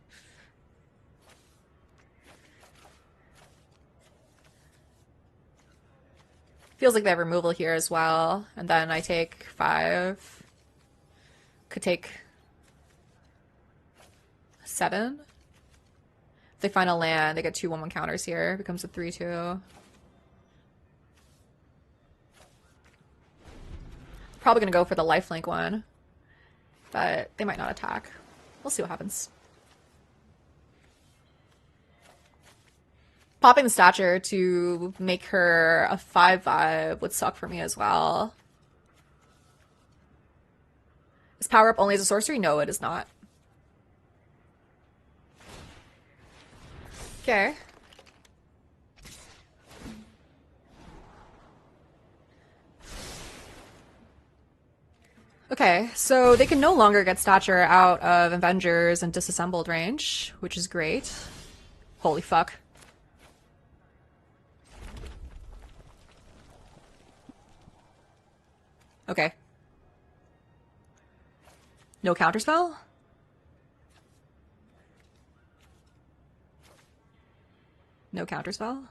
Feels like they have removal here as well. And then I take 5. Could take 7. If they find a land, they get 2 1/1 counters here. It becomes a 3/2. Probably gonna go for the lifelink one, but they might not attack. We'll see what happens. Popping the stature to make her a 5/5 would suck for me as well. Is power up only as a sorcery? No, it is not. Okay. Okay, so they can no longer get stature out of Avengers and disassembled range, which is great. Holy fuck. Okay. No counterspell? No counterspell?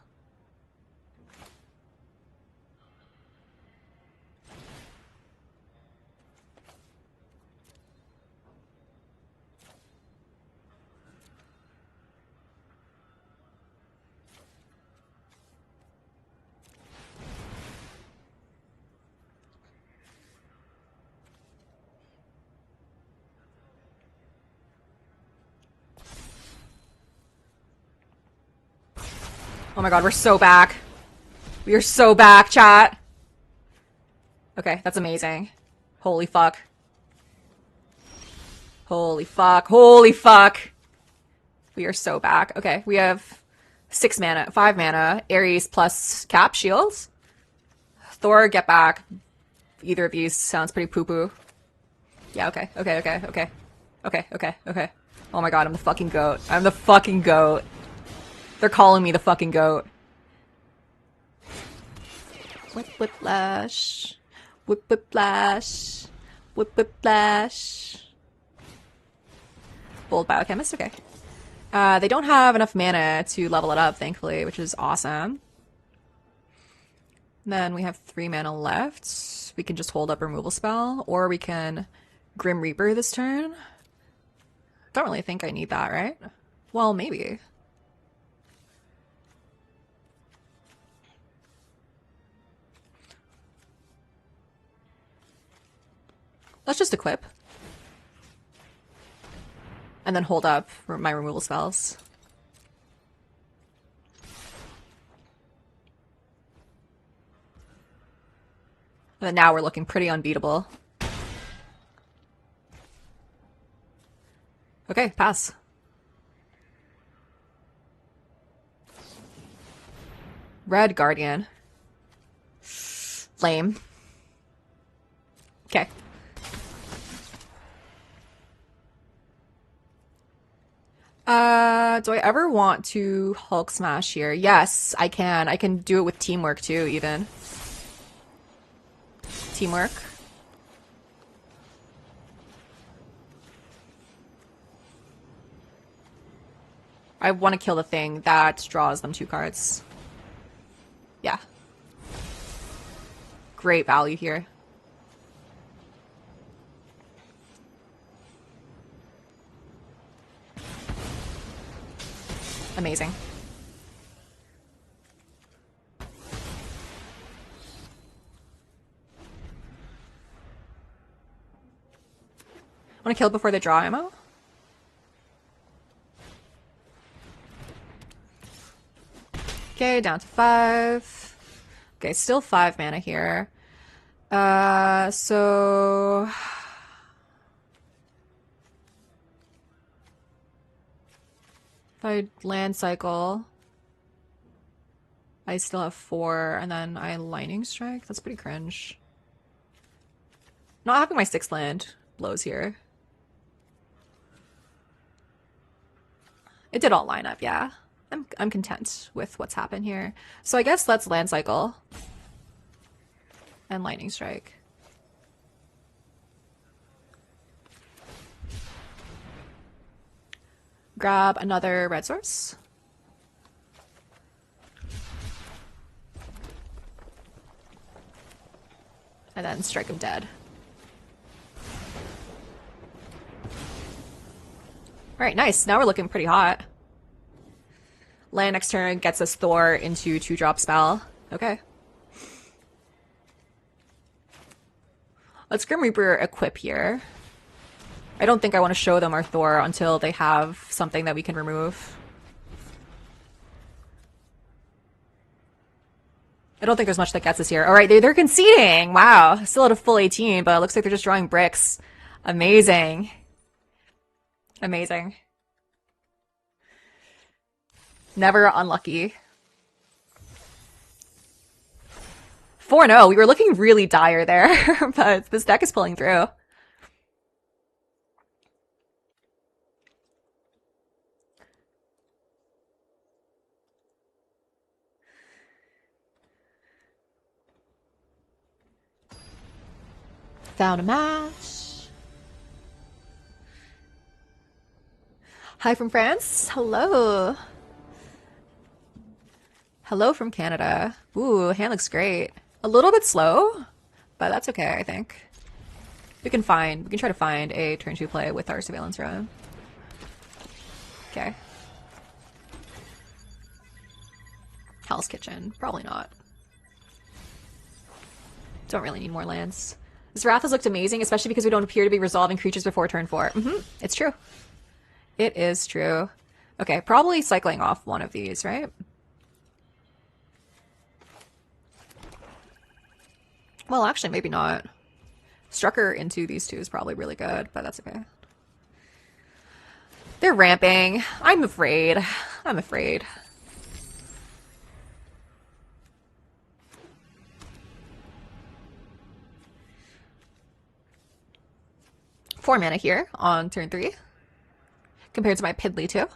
Oh my god, we're so back. We are so back, chat. Okay, that's amazing. Holy fuck. Holy fuck. Holy fuck. We are so back. Okay, we have 6 mana, 5 mana, Ares plus cap shields. Thor, get back. Either of these sounds pretty poo-poo. Yeah, okay, okay, okay, okay. Okay, okay, okay. Oh my god, I'm the fucking goat. I'm the fucking goat. They're calling me the fucking goat. Whip whiplash. Whip whiplash. Whip whiplash. Bold biochemist, okay. They don't have enough mana to level it up, thankfully, which is awesome. Then we have 3 mana left. We can just hold up removal spell, or we can Grim Reaper this turn. Don't really think I need that, right? Well, maybe. Let's just equip. And then hold up my removal spells. And then now we're looking pretty unbeatable. Okay, pass. Red Guardian. Lame. Okay. Do I ever want to Hulk Smash here? Yes, I can. I can do it with teamwork too, even. Teamwork. I want to kill the thing that draws them 2 cards. Yeah. Great value here. Amazing. Want to kill before they draw ammo? Okay, down to 5. Okay, still 5 mana here. So... if I land cycle, I still have 4, and then I lightning strike? That's pretty cringe. Not having my 6th land blows here. It did all line up, yeah. I'm content with what's happened here. So I guess let's land cycle. And lightning strike. Grab another red source. And then strike him dead. Alright, nice. Now we're looking pretty hot. Land next turn gets us Thor into 2-drop spell. Okay. Let's Grim Reaper equip here. I don't think I want to show them our Thor until they have something that we can remove. I don't think there's much that gets us here. All right, they're conceding. Wow, still at a full 18, but it looks like they're just drawing bricks. Amazing. Amazing. Never unlucky. 4-0. We were looking really dire there, but this deck is pulling through. Found a match. Hi from France. Hello. Hello from Canada. Ooh, hand looks great. A little bit slow, but that's okay, I think. We can try to find a turn 2 play with our surveillance run. Okay. Hell's Kitchen. Probably not. Don't really need more lands. This Wrath has looked amazing, especially because we don't appear to be resolving creatures before turn 4. It's true. It is true. Okay, probably cycling off one of these, right? Well, actually, maybe not. Strucker into these two is probably really good, but that's okay. They're ramping. I'm afraid. I'm afraid. Four mana here on turn 3, compared to my Piddly 2.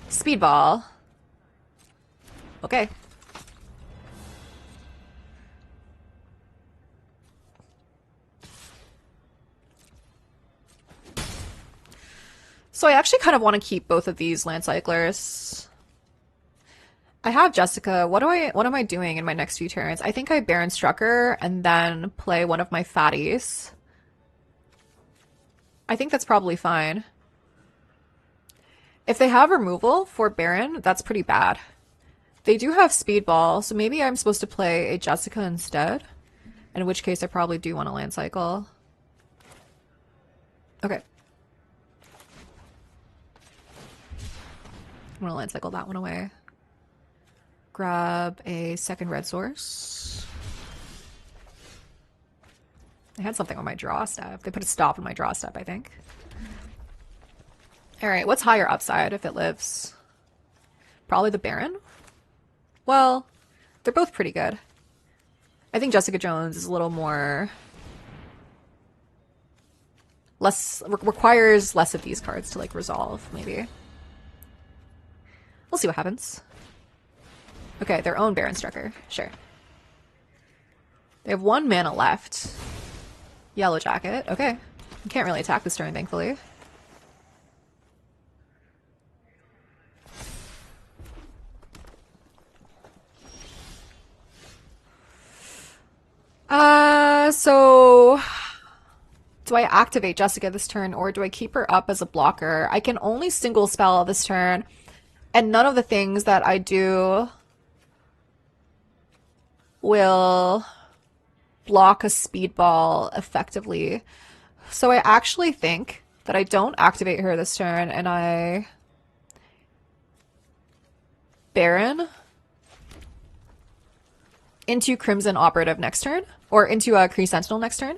Speedball. Okay. So I actually kind of want to keep both of these land cyclers. I have Jessica. What am I doing in my next few turns? I think I Baron Strucker and then play one of my fatties. I think that's probably fine. If they have removal for Baron, that's pretty bad. They do have Speedball, so maybe I'm supposed to play a Jessica instead. In which case I probably do want to land cycle. Okay. I'm going to land cycle that one away. Grab a second red source. I had something on my draw step. They put a stop on my draw step, I think. Alright, what's higher upside if it lives? Probably the Baron? Well, they're both pretty good. I think Jessica Jones is a little more... requires less of these cards to, like, resolve, maybe. We'll see what happens. Okay, their own Baron Strucker. Sure. They have 1 mana left. Yellow Jacket. Okay. You can't really attack this turn, thankfully. So... do I activate Jessica this turn, or do I keep her up as a blocker? I can only single spell this turn, and none of the things that I do will block a Speedball effectively. So I actually think that I don't activate her this turn, and I Baron into Crimson Operative next turn, or into a Kree Sentinel next turn.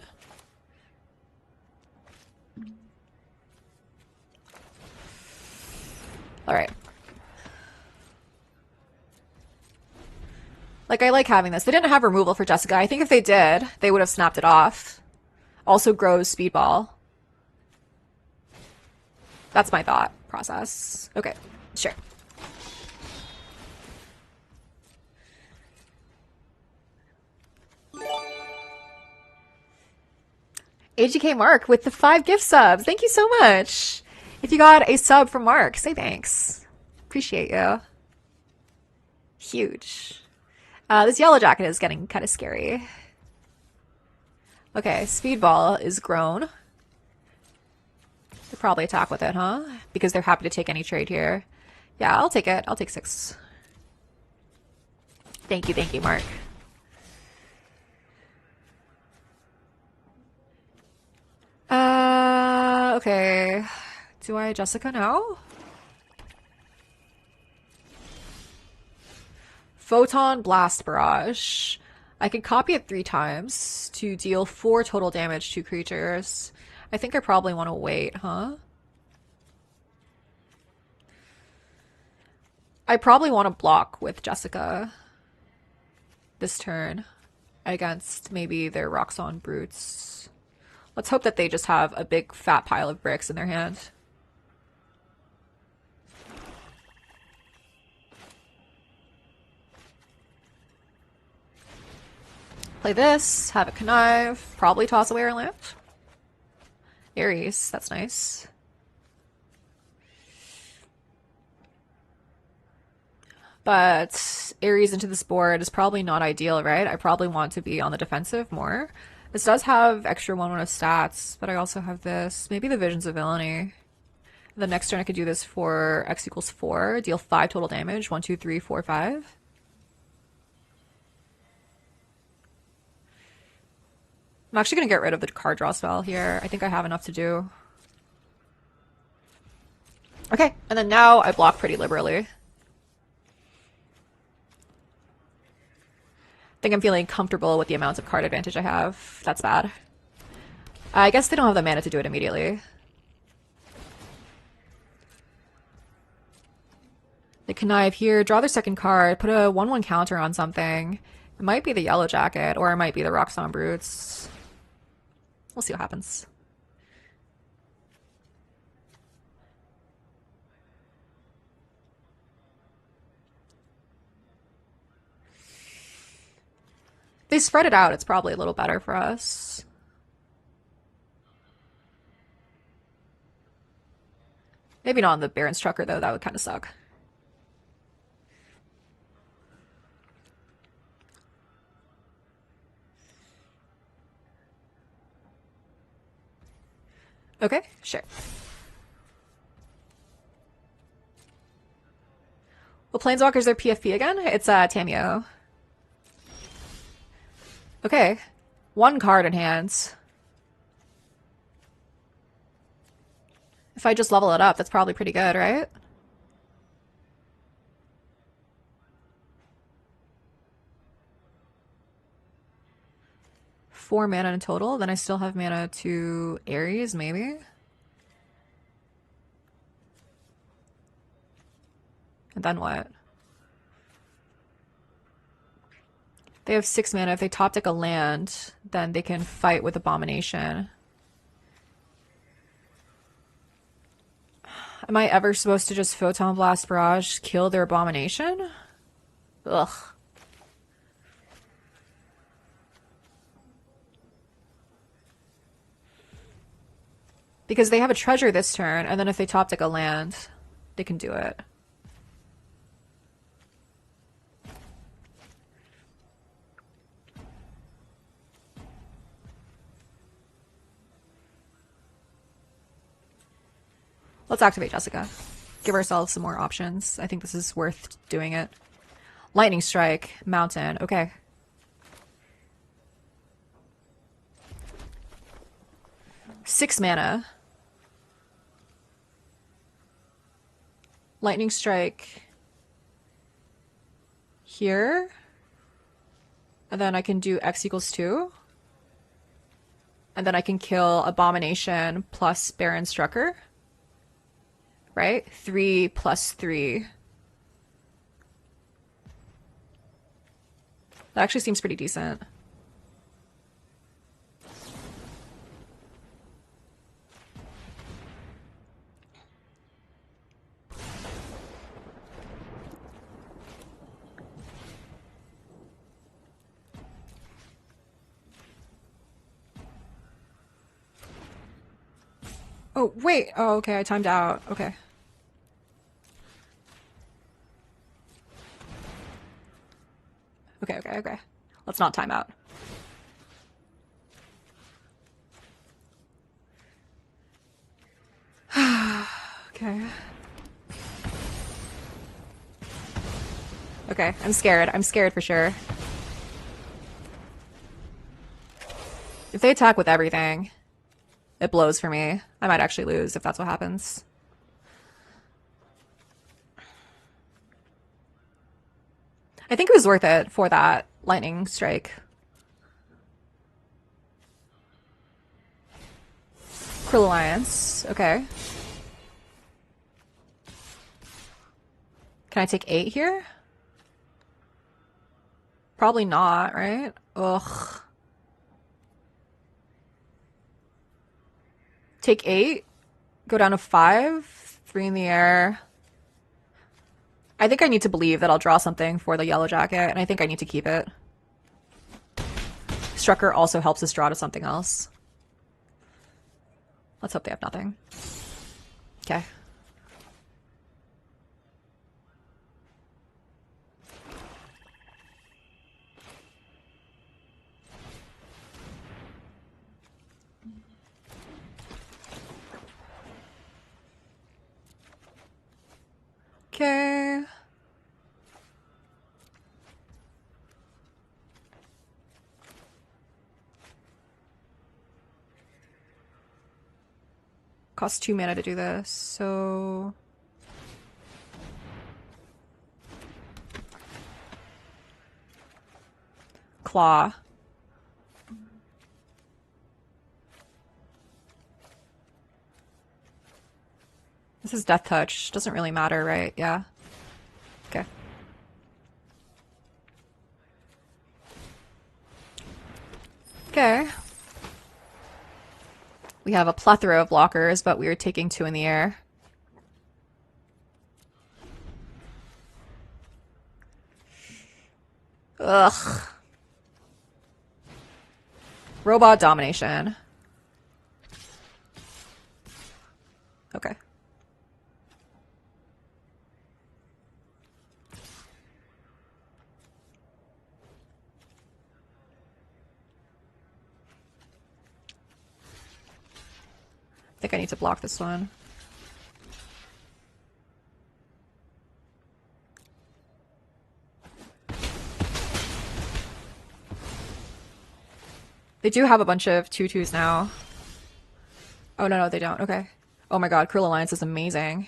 Alright. Like, I like having this. They didn't have removal for Jessica. I think if they did, they would have snapped it off. Also grows Speedball. That's my thought process. Okay, sure. AGK Mark with the 5 gift subs. Thank you so much. If you got a sub from Mark, say thanks. Appreciate you. Huge. This Yellow Jacket is getting kind of scary. Okay, Speedball is grown. They'll probably attack with it, huh? Because they're happy to take any trade here. Yeah, I'll take it. I'll take 6. Thank you, Mark. Okay. Do I Jessica now? Photon Blast Barrage. I can copy it 3 times to deal 4 total damage to creatures. I think I probably want to wait, huh? I probably want to block with Jessica this turn against maybe their Roxanne Brutes. Let's hope that they just have a big fat pile of bricks in their hand. Play this, have a connive, probably toss away our lamp. Ares, that's nice. But Ares into this board is probably not ideal, right? I probably want to be on the defensive more. This does have extra 1/1 of stats, but I also have this. Maybe the Visions of Villainy. The next turn I could do this for X equals 4, deal 5 total damage. 1, 2, 3, 4, 5. I'm actually going to get rid of the card draw spell here. I think I have enough to do. Okay, and then now I block pretty liberally. I think I'm feeling comfortable with the amount of card advantage I have. That's bad. I guess they don't have the mana to do it immediately. They connive here, draw their second card, put a 1/1 counter on something. It might be the Yellow Jacket, or it might be the Roxanne Brutes. We'll see what happens. They spread it out, it's probably a little better for us. Maybe not on the Baron's Trucker, though. That would kind of suck. Okay, sure. Well, Planeswalkers are PFP again? It's Tamio. Okay. 1 card in hands. If I just level it up, that's probably pretty good, right? Four mana in total, then I still have mana to Ares, maybe? And then what? They have 6 mana. If they top deck a land, then they can fight with Abomination. Am I ever supposed to just Photon Blast Barrage, kill their Abomination? Ugh. Because they have a treasure this turn, and then if they top deck a land, they can do it. Let's activate Jessica. Give ourselves some more options. I think this is worth doing it. Lightning Strike, Mountain, okay. Six mana. Lightning Strike here. And then I can do X equals 2. And then I can kill Abomination plus Baron's Trucker. Right? 3 plus 3. That actually seems pretty decent. Oh, wait. Oh, okay. I timed out. Okay. Okay. Let's not time out. Okay. Okay, I'm scared. I'm scared for sure. If they attack with everything, It blows for me. I might actually lose if that's what happens. I think it was worth it for that lightning strike. Krill Alliance. Okay. Can I take 8 here? Probably not, right? Ugh. Take 8. Go down to 5. 3 in the air. I think I need to believe that I'll draw something for the yellow jacket, and I think I need to keep it. Strucker also helps us draw to something else. Let's hope they have nothing. Okay. Okay. Costs 2 mana to do this, so... Claw. This is Death Touch. Doesn't really matter, right? Yeah. Okay. Okay. We have a plethora of blockers, but we are taking 2 in the air. Ugh. Robot domination. Okay. I think I need to block this one. They do have a bunch of 2/2s now. Oh, no, they don't. Okay. Oh my god, Krill Alliance is amazing.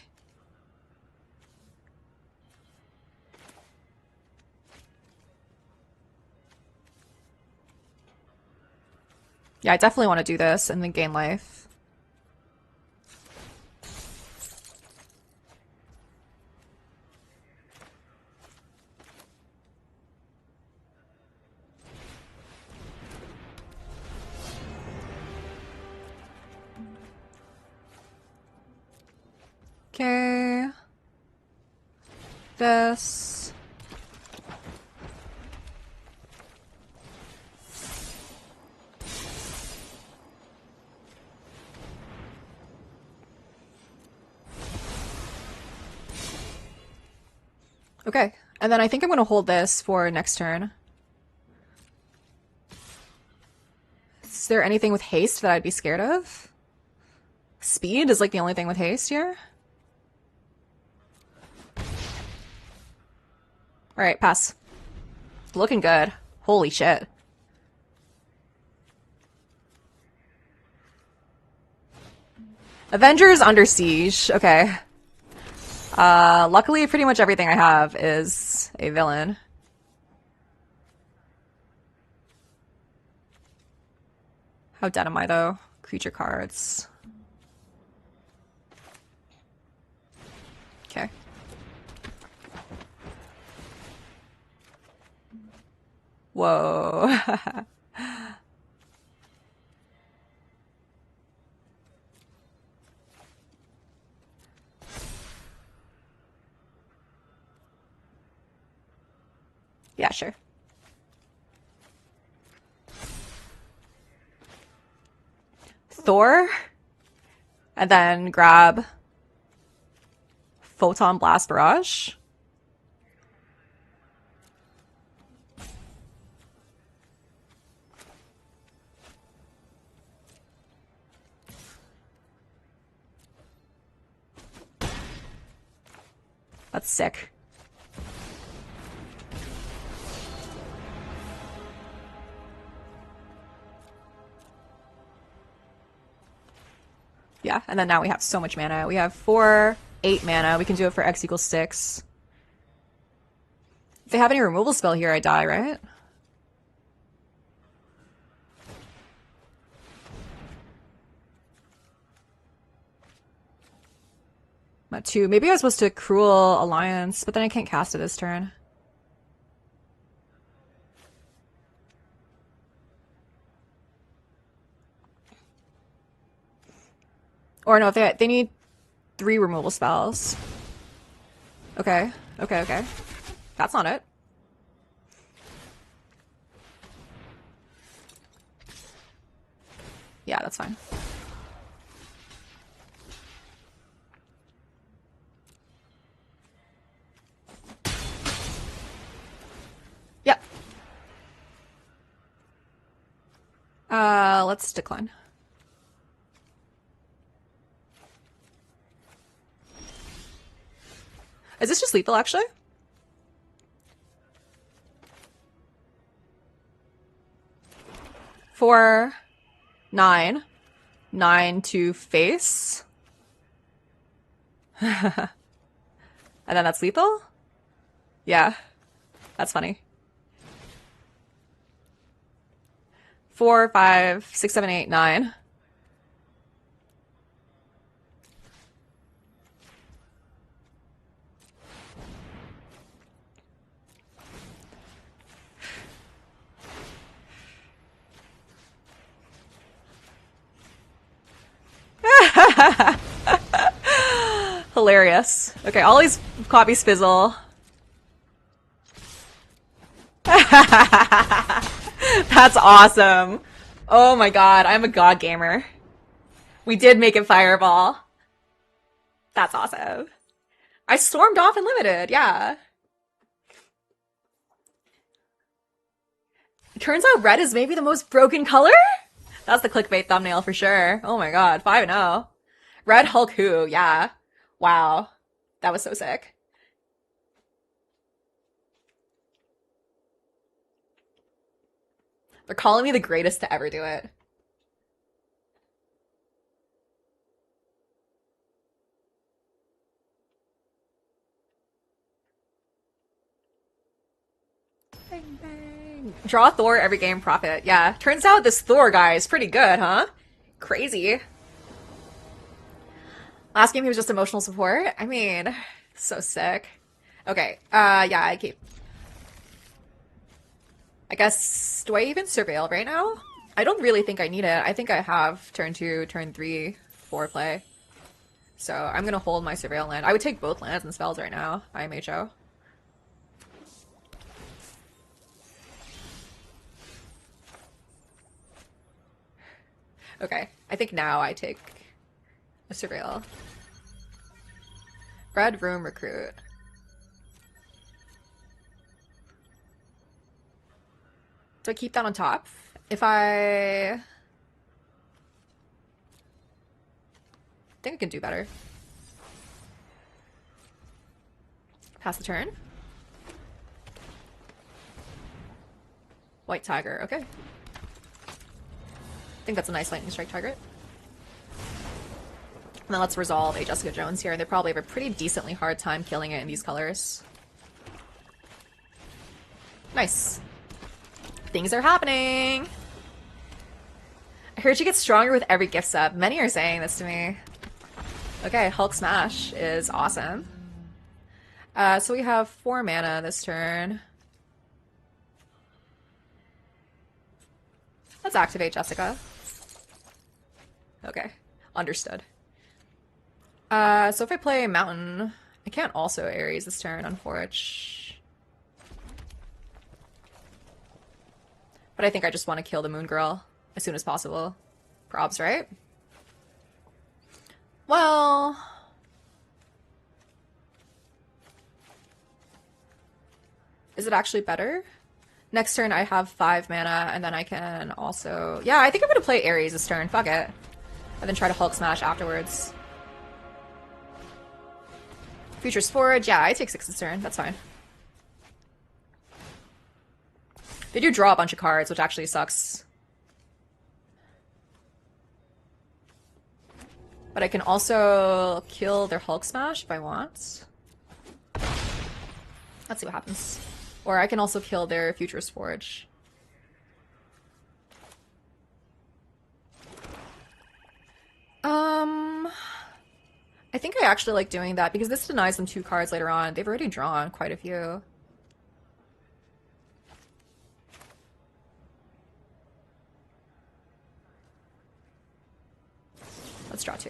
Yeah, I definitely want to do this and then gain life. Okay. This. Okay. And then I think I'm going to hold this for next turn. Is there anything with haste that I'd be scared of? Speed is like the only thing with haste here. Alright, pass. Looking good. Holy shit. Avengers Under Siege. Okay. Luckily, pretty much everything I have is a villain. How dead am I, though? Creature cards. Okay. Whoa. Yeah, sure. Thor? And then grab Photon Blast Barrage? That's sick. yeah. And then now we have so much mana. We have 4, 8 mana. We can do it for X equals 6. If they have any removal spell here, I die, right? I'm at 2. Maybe I was supposed to Cruel Alliance, but then I can't cast it this turn. Or no, if they need 3 removal spells. Okay, okay, okay. That's not it. Yeah, that's fine. Yep. Let's decline. Is this just lethal, actually? Four, 9. 9 to face. And then that's lethal? Yeah. That's funny. 4, 5, 6, 7, 8, 9. Hilarious. Okay, Ollie's copies fizzle. That's awesome. Oh my god, I'm a god gamer. We did make it fireball. That's awesome. I stormed off in limited, yeah. Turns out red is maybe the most broken color? That's the clickbait thumbnail for sure. Oh my god, 5-0. Red Hulk who, yeah. Wow. That was so sick. They're calling me the greatest to ever do it. Bang, bang. Draw Thor every game, profit. Yeah. Turns out this Thor guy is pretty good, huh? Crazy. Last game he was just emotional support. I mean, so sick. Okay. Yeah, I keep. I guess, do I even surveil right now? I don't really think I need it. I think I have turn 2, turn 3, 4 play. So I'm gonna hold my surveil land. I would take both lands and spells right now, IMHO. Okay, I think now I take a surveil. Red room recruit. Do I keep that on top? If I think I can do better. Pass the turn. White tiger, okay. I think that's a nice lightning strike target. And then let's resolve a Jessica Jones here. They probably have a pretty decently hard time killing it in these colors. Nice. Things are happening. I heard you get stronger with every gift sub. Many are saying this to me. Okay, Hulk Smash is awesome. So we have 4 mana this turn. Let's activate Jessica. Okay, understood. So if I play Mountain, I can't also Ares this turn, unfortunately. But I think I just want to kill the Moon Girl as soon as possible. Probs, right? Well... is it actually better? Next turn I have 5 mana, and then I can also... yeah, I think I'm gonna play Ares this turn. Fuck it. And then try to Hulk Smash afterwards. Futures Forge. Yeah, I take 6 this turn. That's fine. They do draw a bunch of cards, which actually sucks. But But I can also kill their Hulk Smash if I want. Let's see what happens. Or I can also kill their Futurist Forge. I think I actually like doing that because this denies them 2 cards later on. They've already drawn quite a few. Let's draw 2.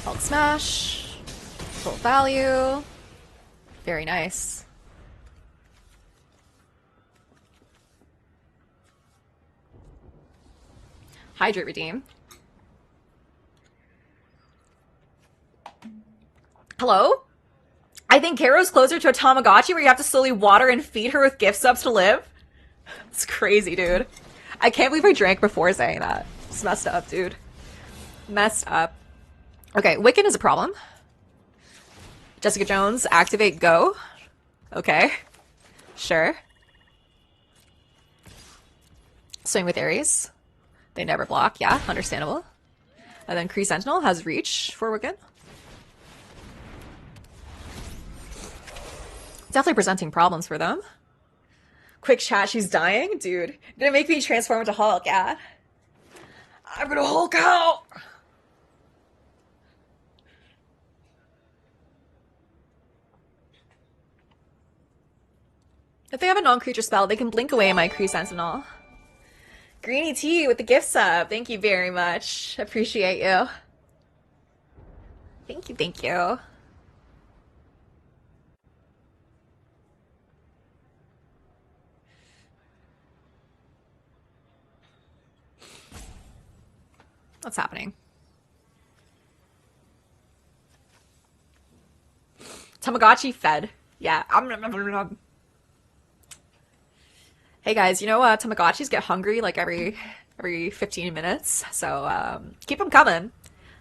Hulk Smash. Full value. Very nice. Hydrate Redeem. Hello? I think Karo's closer to a Tamagotchi where you have to slowly water and feed her with gift subs to live. It's crazy, dude. I can't believe I drank before saying that. It's messed up, dude. Messed up. Okay, Wiccan is a problem. Jessica Jones, activate, go. Okay. Sure. Swing with Ares. They never block. Yeah, understandable. And then Kree Sentinel has reach for Wiccan. Definitely presenting problems for them. Quick chat, she's dying? Dude, did it make me transform into Hulk? Yeah. I'm gonna Hulk out! If they have a non-creature spell, they can blink away my Kree Sentinel. Greeny Tea with the gift sub. Thank you very much. Appreciate you. Thank you, thank you. What's happening? Tamagotchi fed. Yeah. Hey guys, you know Tamagotchis get hungry like every 15 minutes. So keep them coming.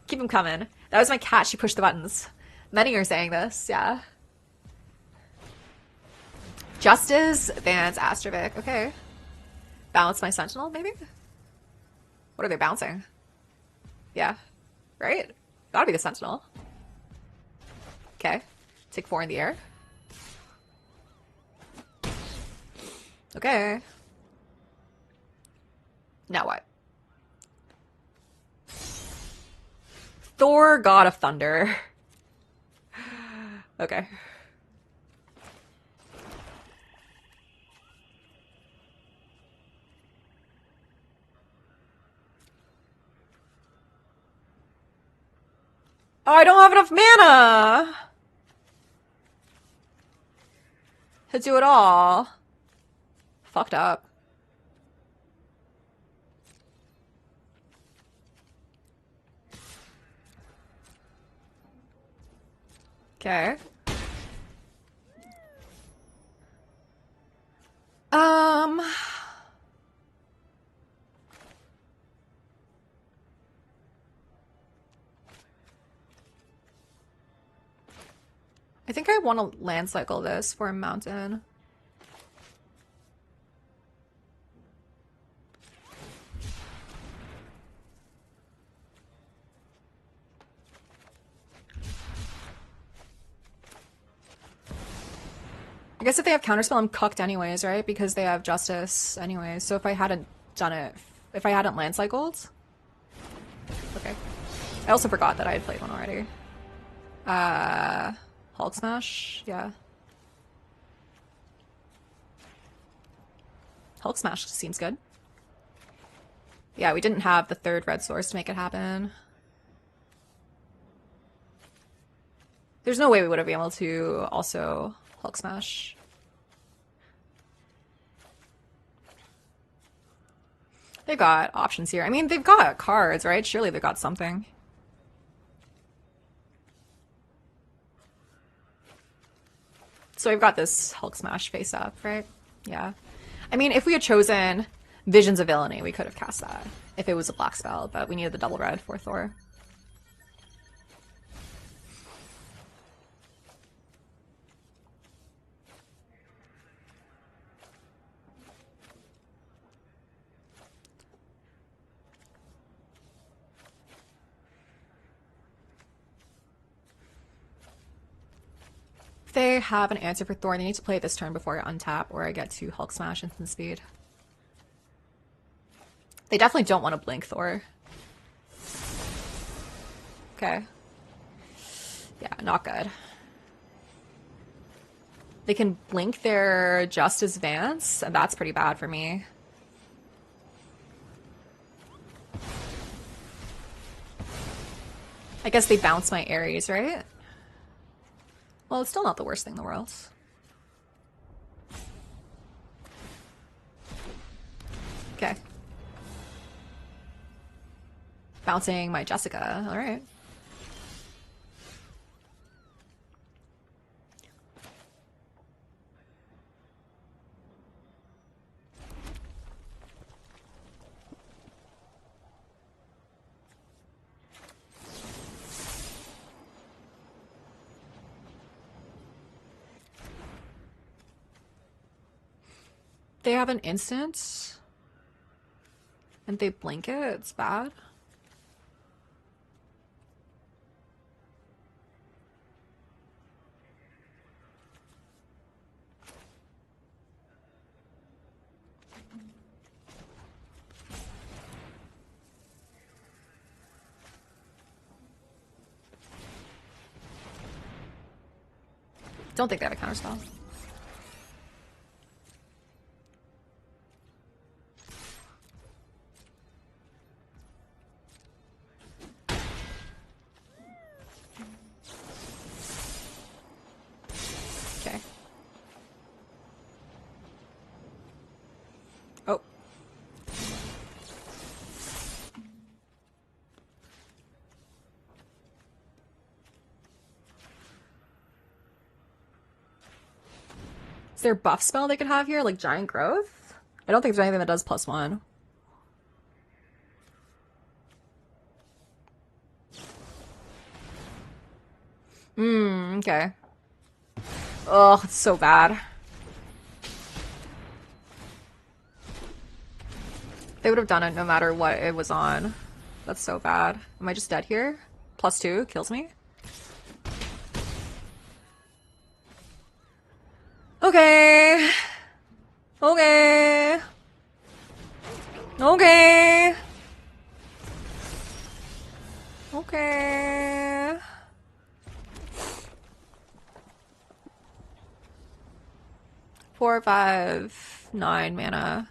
Keep them coming. That was my cat. She pushed the buttons. Many are saying this. Yeah. Justice, Vance, Astrovic. Okay. Balance my Sentinel, maybe? What are they bouncing? Yeah. Right? Gotta be the Sentinel. Okay. Take 4 in the air. Okay. Now what? Thor, God of Thunder. Okay. Oh, I don't have enough mana to do it all. Fucked up. Okay. I think I want to land cycle this for a mountain. I guess if they have counterspell, I'm cucked anyways, right? Because they have justice anyways. So if I hadn't done it, if I hadn't land cycled, okay. I also forgot that I had played one already. Hulk Smash, yeah. Hulk Smash seems good. Yeah, we didn't have the 3rd red source to make it happen. There's no way we would have been able to also Hulk Smash. They've got options here. I mean, they've got cards, right? Surely they've got something. So we've got this Hulk Smash face up, right? Yeah. I mean, if we had chosen Visions of Villainy, we could have cast that if it was a black spell, but we needed the double red for Thor. If they have an answer for Thor, they need to play it this turn before I untap or I get to Hulk Smash instant speed. They definitely don't want to blink Thor. Okay. Yeah, not good. They can blink their Justice Vance, and that's pretty bad for me. I guess they bounce my Ares, right? Well, it's still not the worst thing in the world. Okay. Bouncing my Jessica. All right. They have an instant and they blink it. It's bad. Don't think they have a counterspell. Okay. Oh. Is there a buff spell they could have here, like Giant Growth? I don't think there's anything that does +1. Okay. Ugh, it's so bad. They would have done it no matter what it was on. That's so bad. Am I just dead here? +2 kills me? Okay. Okay. Okay. Okay. Four, 5, 9 mana.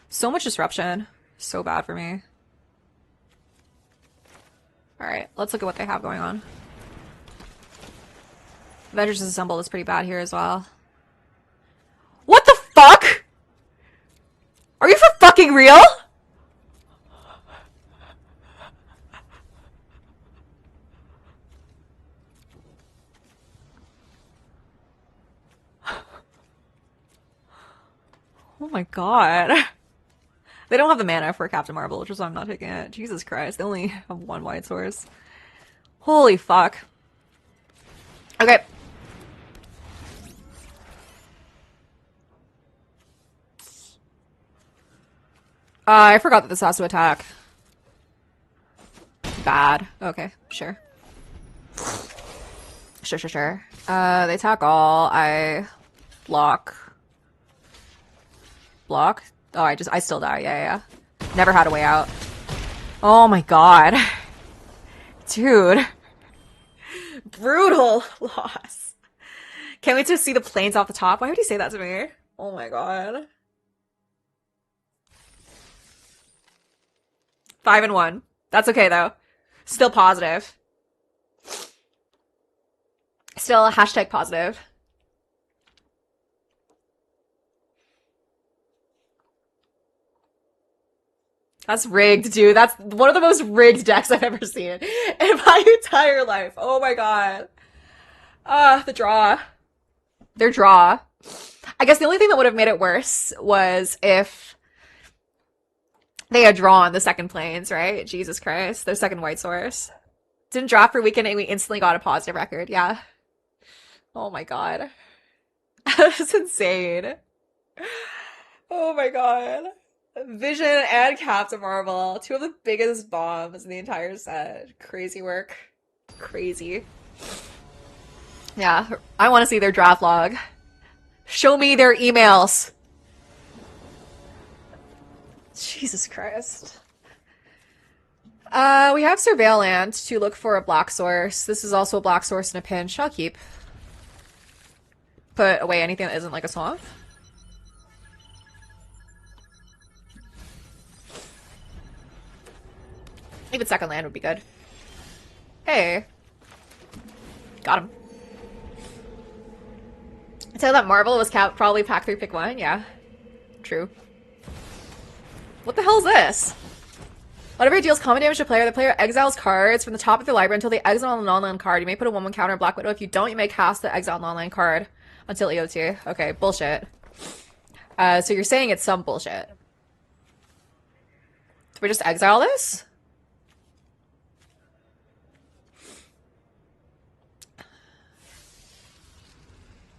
So much disruption. So bad for me. Alright, let's look at what they have going on. Avengers Assemble is pretty bad here as well. What the fuck? Are you for fucking real? Oh my god. They don't have the mana for Captain Marvel, which is why I'm not taking it. Jesus Christ, they only have one white source. Holy fuck. Okay. I forgot that this has to attack. Bad. Okay, sure. Sure. They attack all. I block. Block? Oh, I still die. Yeah. Never had a way out. Oh my god. Dude. Brutal loss. Can't wait to see the planes off the top. Why would you say that to me? Oh my god. 5-1. That's okay though. Still positive. Still a hashtag positive. That's rigged, dude. That's one of the most rigged decks I've ever seen in my entire life. Oh my god. The draw. Their draw. I guess the only thing that would have made it worse was if They had drawn the second planes, right? Jesus Christ. Their second white source. Didn't draft for weekend and we instantly got a positive record. Yeah. Oh my god. That's insane. Oh my god. Vision and Captain Marvel. Two of the biggest bombs in the entire set. Crazy work. Crazy. Yeah. I want to see their draft log. Show me their emails. Jesus Christ. We have Surveillant to look for a black source. This is also a black source in a pinch. I'll keep. Put away anything that isn't like a swamp. Even second land would be good. Hey. Got him. I'd say that Marvel was probably pack 3, pick 1. Yeah. True. What the hell is this? Whenever it deals common damage to a player, the player exiles cards from the top of the library until they exile a non-land card. You may put a 1/1 counter on Black Widow. If you don't, you may cast the exile non-land card until EOT. Okay, bullshit. So you're saying it's some bullshit. Do we just exile this?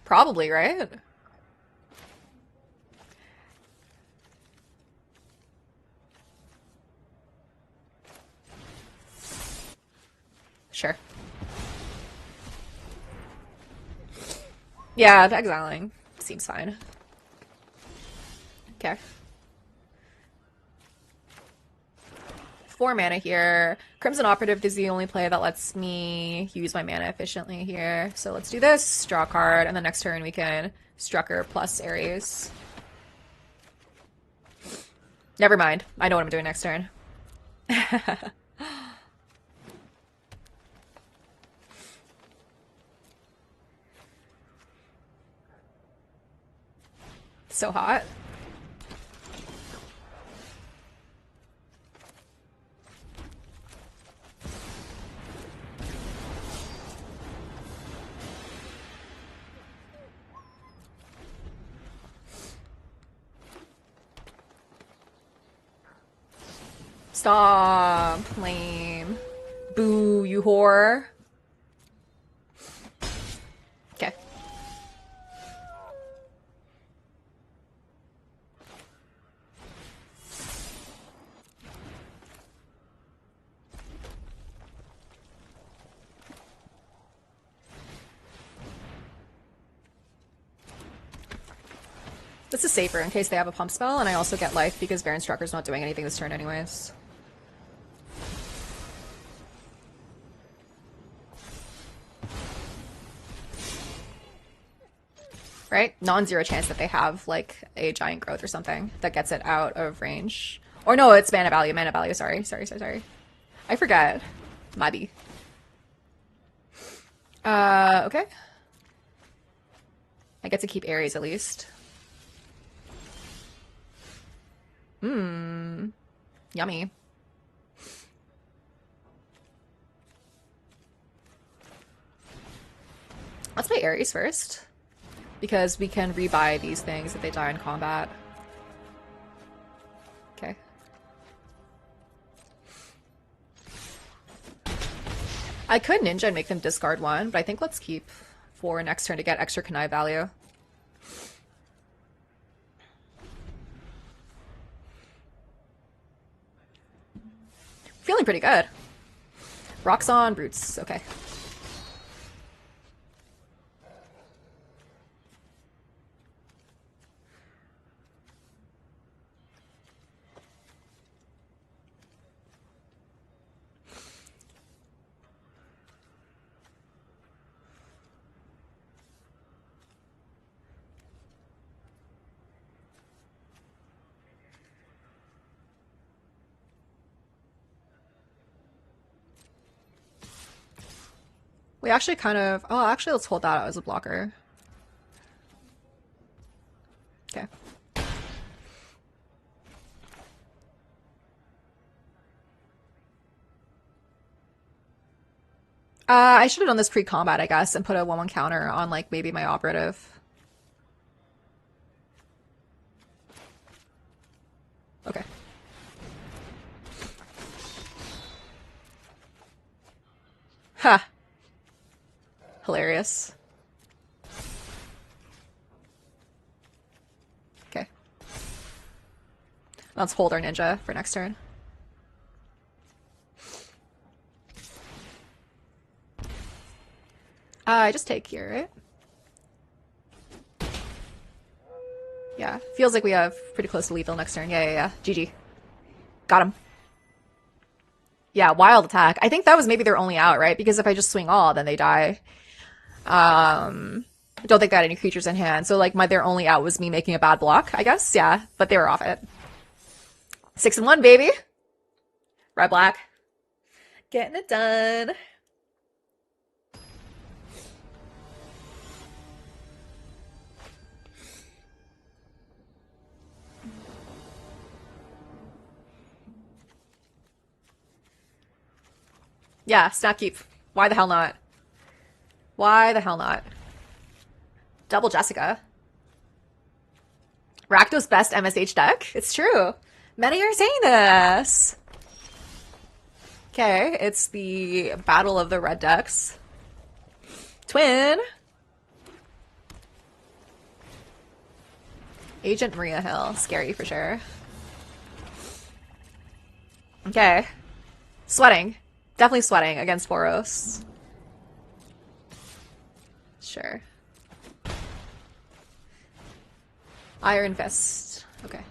Probably, right? Sure. Yeah, exiling seems fine. Okay. 4 mana here. Crimson Operative is the only play that lets me use my mana efficiently here. So let's do this, draw a card, and then next turn we can Strucker plus Ares. Never mind. I know what I'm doing next turn. So hot. Stop. Lame. Boo, you whore. Okay. This is safer in case they have a pump spell, and I also get life because Baron Strucker's not doing anything this turn anyways. Right? Non-zero chance that they have, like, a giant growth or something that gets it out of range. Or no, it's mana value, sorry. I forget. Maybe. Okay. I get to keep Ares at least. Yummy. Let's play Ares first. Because we can rebuy these things if they die in combat. Okay. I could ninja and make them discard 1, but I think let's keep 4 next turn to get extra connive value. Feeling pretty good. Roxanne, Brutes, okay. We actually kind of... Oh, actually, let's hold that out as a blocker. Okay. I should have done this pre-combat, I guess, and put a 1/1 counter on, like, maybe my operative. Okay. Ha! Hilarious. Okay. Let's hold our ninja for next turn. I just take here, right? Yeah, feels like we have pretty close to lethal next turn. Yeah. GG. Got him. Yeah, wild attack. I think that was maybe their only out, right? Because if I just swing all, then they die. I don't think they had any creatures in hand. So like their only out was me making a bad block, I guess. Yeah, but they were off it. 6-1, baby. Red black. Getting it done. Yeah, snap keep. Why the hell not? Why the hell not? Double Jessica. Rakdos best MSH deck? It's true. Many are saying this. Okay, it's the battle of the red decks. Twin. Agent Maria Hill. Scary for sure. Okay. Sweating. Definitely sweating against Boros. Sure. Iron Fist. Okay.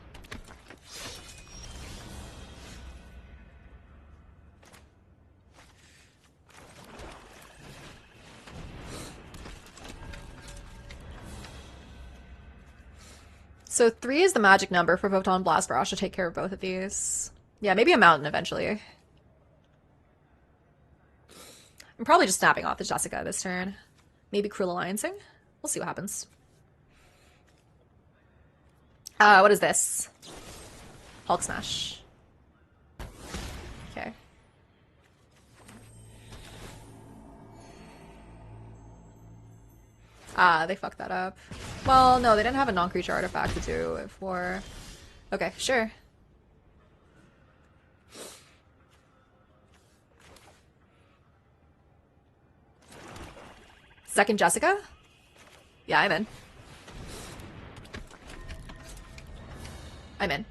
So 3 is the magic number for Photon Blast Barrage to take care of both of these. Yeah, maybe a mountain eventually. I'm probably just snapping off the Jessica this turn. Maybe Cruel Alliancing. We'll see what happens. What is this? Hulk Smash. Okay. They fucked that up. Well, no, they didn't have a non-creature artifact to do it for. Okay, sure. Second Jessica? Yeah, I'm in. I'm in.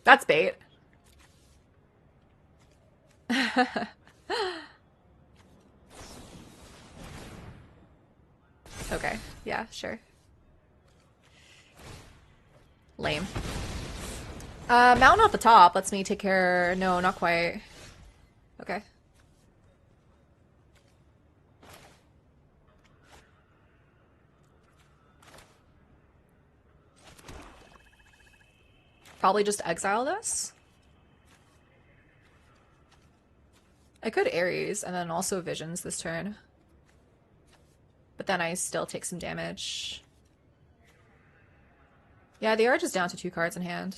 That's bait. Okay, yeah, sure. Lame. Mountain off the top lets me take care. No, not quite. Okay. Probably just exile this. I could Ares and then also Visions this turn. But then I still take some damage. Yeah, they are just down to 2 cards in hand.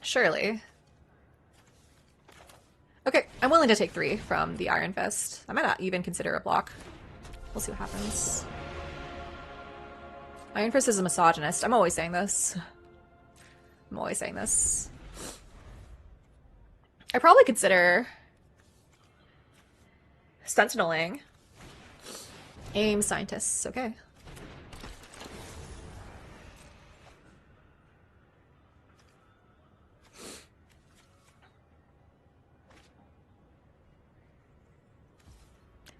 Surely. Okay, I'm willing to take 3 from the Iron Fist. I might not even consider a block. We'll see what happens. Iron Fist is a misogynist. I'm always saying this. I'm always saying this. I probably consider Sentineling. Aim Scientists, okay.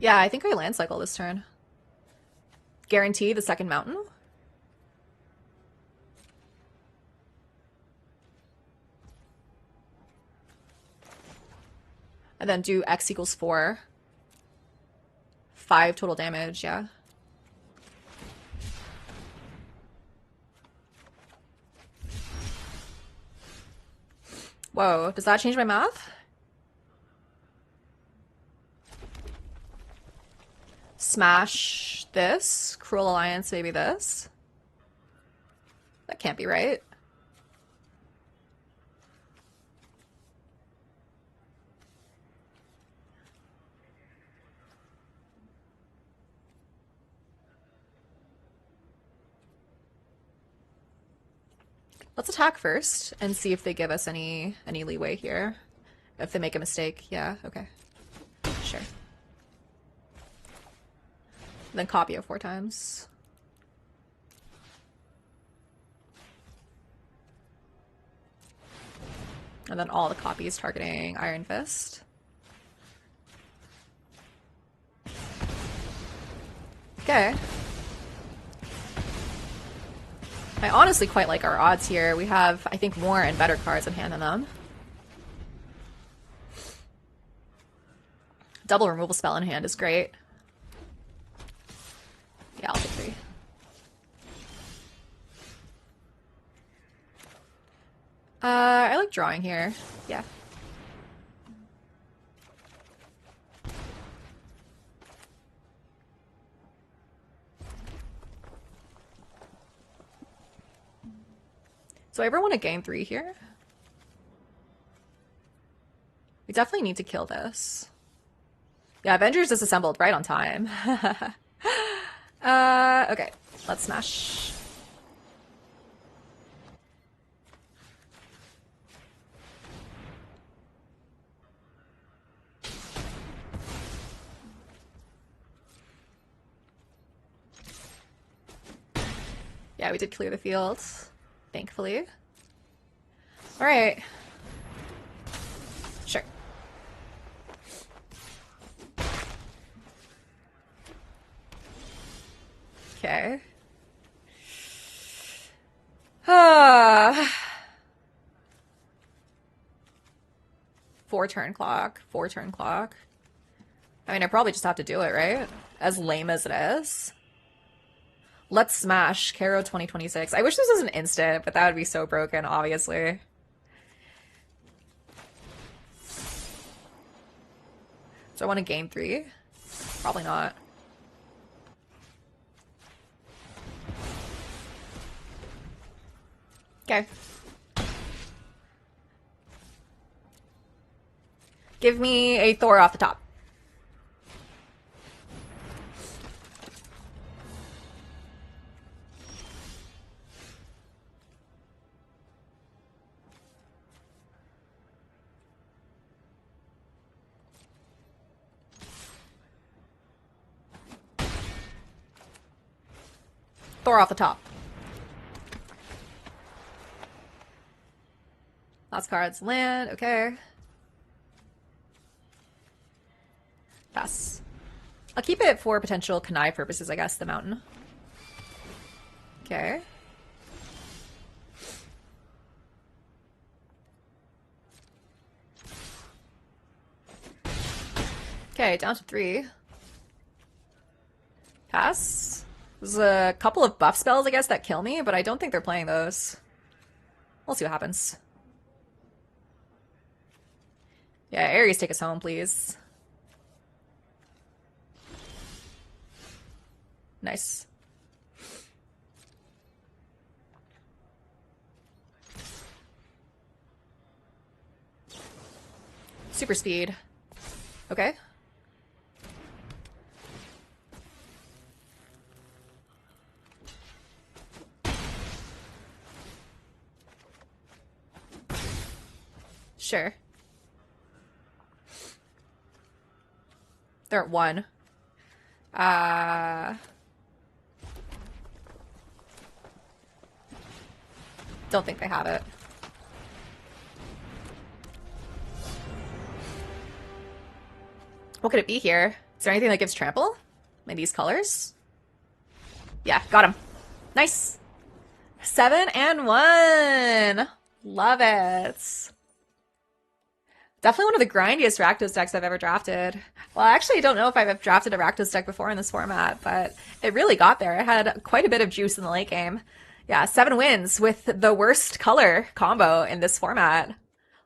Yeah, I think I land cycle this turn. Guarantee the second mountain. And then do X equals 4. 5 total damage, yeah. Whoa, does that change my math? Smash this. Cruel Alliance, maybe this. That can't be right. Let's attack first and see if they give us any leeway here. If they make a mistake, yeah, okay. Sure. Then copy it 4 times. And then all the copies targeting Iron Fist. Okay. I honestly quite like our odds here. We have, I think, more and better cards in hand than them. Double removal spell in hand is great. Yeah, I'll take 3. I like drawing here. Yeah. So I ever want to gain 3 here? We definitely need to kill this. Yeah, Avengers disassembled right on time. Okay, let's smash. Yeah, we did clear the field, thankfully. All right. Sure. Okay. 4 turn clock. 4 turn clock. I mean, I probably just have to do it, right? As lame as it is. Let's smash Caro 2026. I wish this was an instant, but that would be so broken, obviously. So I want to gain 3? Probably not. Okay. Give me a Thor off the top. Thor off the top. Last cards land. Okay. Pass. I'll keep it for potential connive purposes, I guess, the mountain. Okay. Okay, down to 3. Pass. There's a couple of buff spells, I guess, that kill me, but I don't think they're playing those. We'll see what happens. Yeah, Ares, take us home, please. Nice. Super speed. Okay. Sure. They're at 1. Don't think they have it. What could it be here? Is there anything that gives trample? Maybe these colors? Yeah, got him. Nice. 7 and 1. Love it. Definitely one of the grindiest Rakdos decks I've ever drafted. Well, I actually don't know if I've drafted a Rakdos deck before in this format, but it really got there. It had quite a bit of juice in the late game. Yeah, 7 wins with the worst color combo in this format.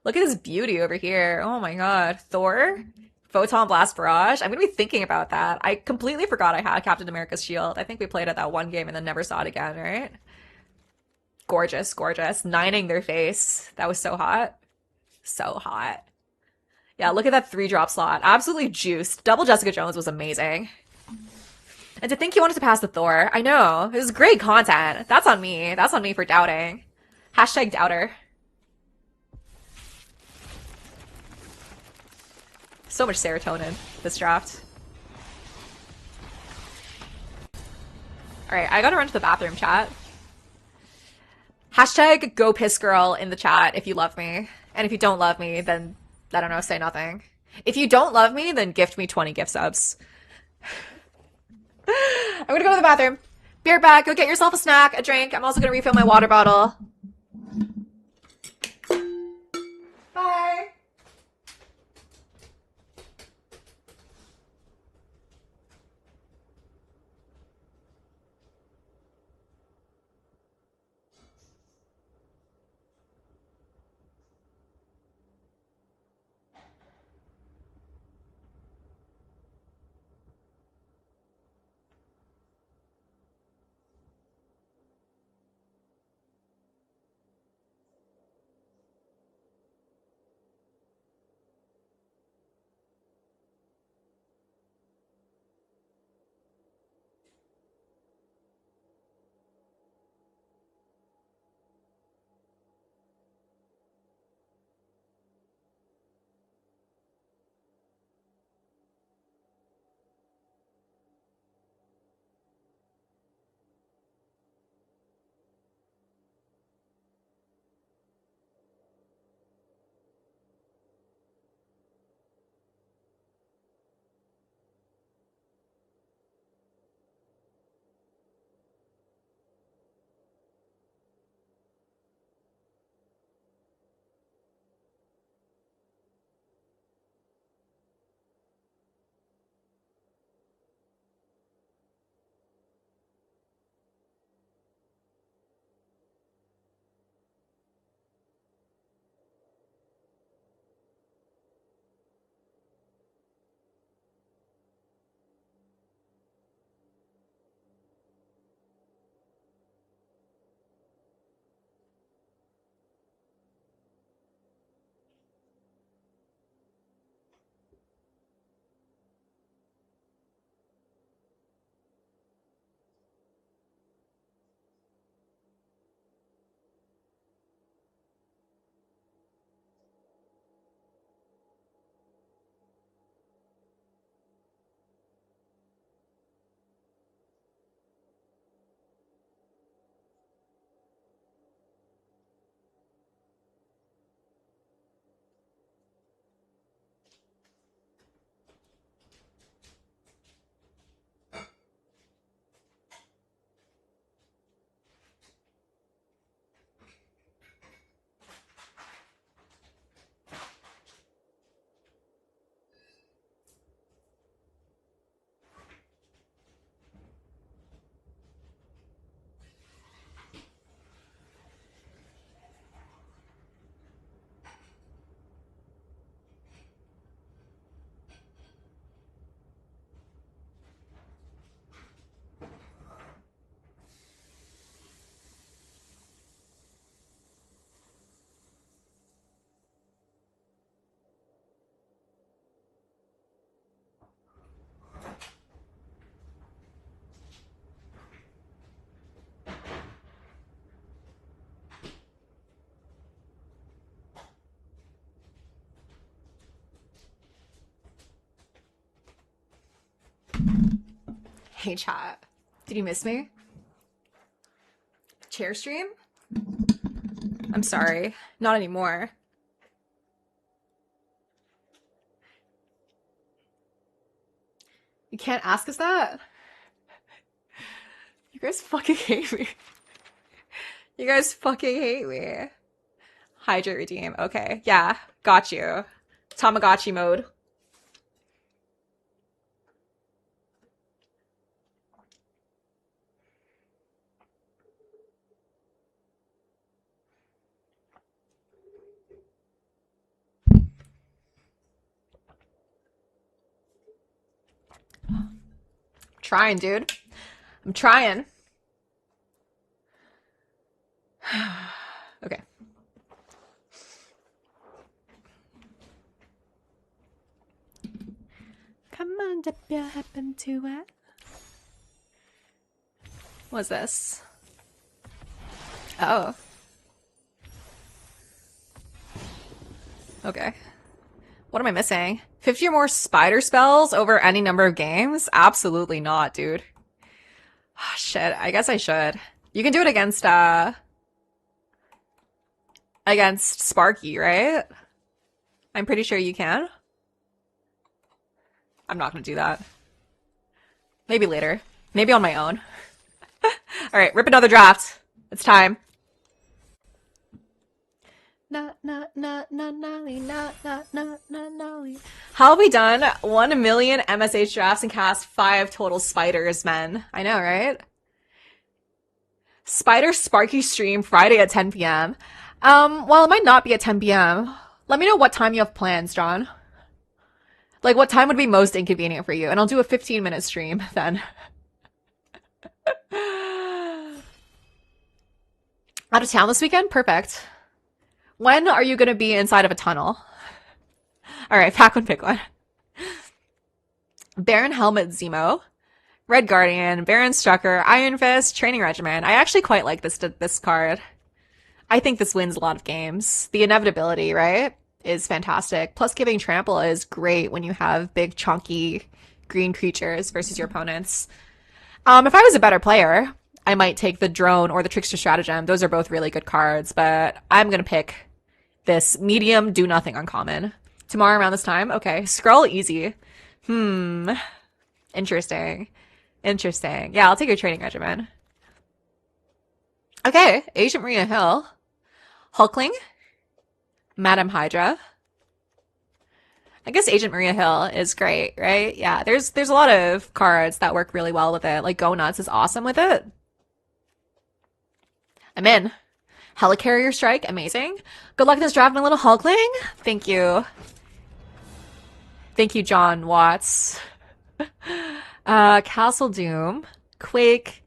Look at this beauty over here. Oh my god. Thor? Photon Blast Barrage? I'm going to be thinking about that. I completely forgot I had Captain America's shield. I think we played it that one game and then never saw it again, right? Gorgeous, gorgeous. Nining their face. That was so hot. So hot. Yeah, look at that 3-drop slot. Absolutely juiced. Double Jessica Jones was amazing. And to think he wanted to pass the Thor. I know. It was great content. That's on me. That's on me for doubting. Hashtag doubter. So much serotonin this draft. Alright, I gotta run to the bathroom, chat. Hashtag go piss girl in the chat if you love me. And if you don't love me, then, I don't know, say nothing. If you don't love me, then gift me 20 gift subs. I'm gonna go to the bathroom. Be right back. Go get yourself a snack, a drink. I'm also gonna refill my water bottle. Bye. Hey chat. Did you miss me? Chair stream? I'm sorry. Not anymore. You can't ask us that? You guys fucking hate me. You guys fucking hate me. Hydrate redeem. Okay. Yeah. Got you. Tamagotchi mode. Trying, dude. I'm trying. Okay. Come on, dip your hip into it. What's this? Oh. Okay. What am I missing? 50 or more spider spells over any number of games? Absolutely not, dude. Oh, shit, I guess I should. You can do it against Sparky, right? I'm pretty sure you can. I'm not gonna do that. Maybe later. Maybe on my own. Alright, rip another draft. It's time. How have we done 1 million MSH drafts and cast 5 total spiders, men? I know, right? Spider Sparky stream Friday at 10 p.m. Well, it might not be at 10 p.m. Let me know what time you have plans, John. Like, what time would be most inconvenient for you? And I'll do a 15-minute stream then. Out of town this weekend? Perfect. When are you going to be inside of a tunnel? All right, pack one, pick one. Baron Helmet Zemo, Red Guardian, Baron Strucker, Iron Fist, Training Regimen. I actually quite like this card. I think this wins a lot of games. The inevitability, right, is fantastic. Plus, giving trample is great when you have big, chunky green creatures versus your opponents. If I was a better player, I might take the Drone or the Trickster Stratagem. Those are both really good cards, but I'm going to pick this medium do nothing uncommon. Tomorrow around this time? Okay. Scroll easy. Interesting. Interesting. Yeah, I'll take your Training Regimen. Okay. Agent Maria Hill. Hulkling. Madam Hydra. I guess Agent Maria Hill is great, right? Yeah, there's a lot of cards that work really well with it. Like Go Nuts is awesome with it. I'm in. Helicarrier Strike, amazing. Good luck in this draft, my little Hulkling. Thank you. Thank you, John Watts. Castle Doom, Quake,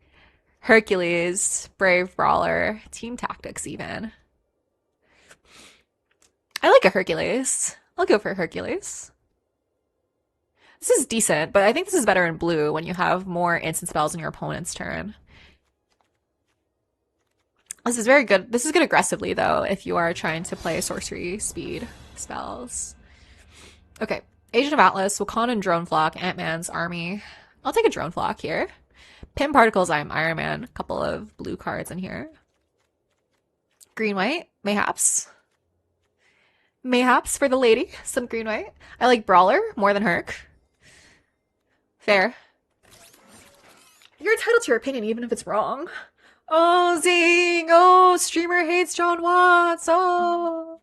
Hercules, Brave Brawler, Team Tactics even. I like a Hercules. I'll go for Hercules. This is decent, but I think this is better in blue when you have more instant spells in your opponent's turn. This is very good. This is good aggressively, though, if you are trying to play sorcery speed spells. Okay. Agent of Atlas, Wakandan Drone Flock, Ant-Man's Army. I'll take a Drone Flock here. Pin Particles, I'm Iron Man. A couple of blue cards in here. Green-white, mayhaps. Mayhaps for the lady. Some green-white. I like Brawler more than Herc. Fair. You're entitled to your opinion even if it's wrong. Oh, zing! Oh, streamer hates John Watts. Oh.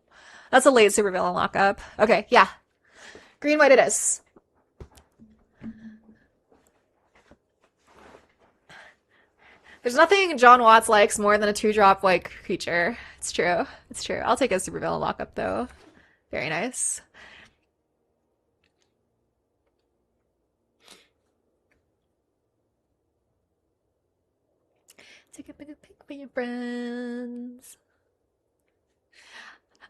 That's a late supervillain lockup. Okay, yeah. Green-white it is. There's nothing John Watts likes more than a 2-drop white creature. It's true. It's true. I'll take a supervillain lockup, though. Very nice. Take a big pic for your friends.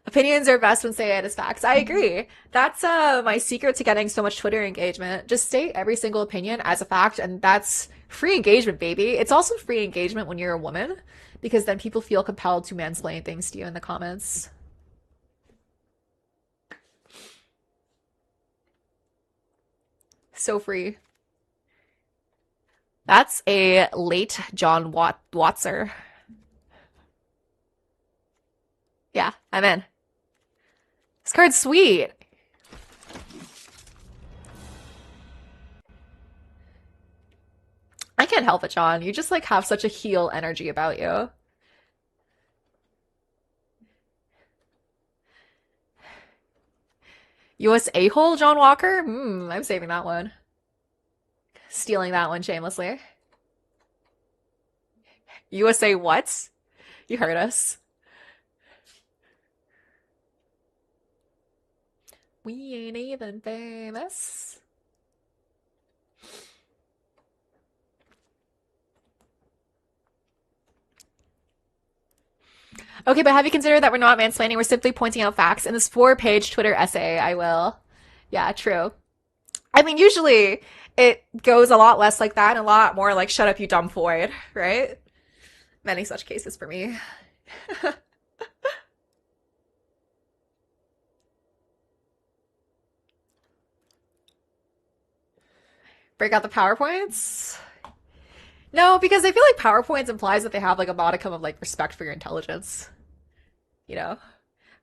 Opinions are best when stated as facts. I agree. That's my secret to getting so much Twitter engagement. Just state every single opinion as a fact, and that's free engagement, baby. It's also free engagement when you're a woman, because then people feel compelled to mansplain things to you in the comments. So free. That's a late John Watser. Yeah, I'm in. This card's sweet. I can't help it, John. You just like have such a heel energy about you. US a-hole, John Walker? I'm saving that one. Stealing that one shamelessly. USA what? You heard us. We ain't even famous. Okay, but have you considered that we're not mansplaining? We're simply pointing out facts. In this 4-page Twitter essay, I will. Yeah, true. I mean, usually it goes a lot less like that and a lot more like, shut up, you dumb Floyd, right? Many such cases for me. Break out the PowerPoints? No, because I feel like PowerPoints implies that they have like a modicum of like respect for your intelligence. You know?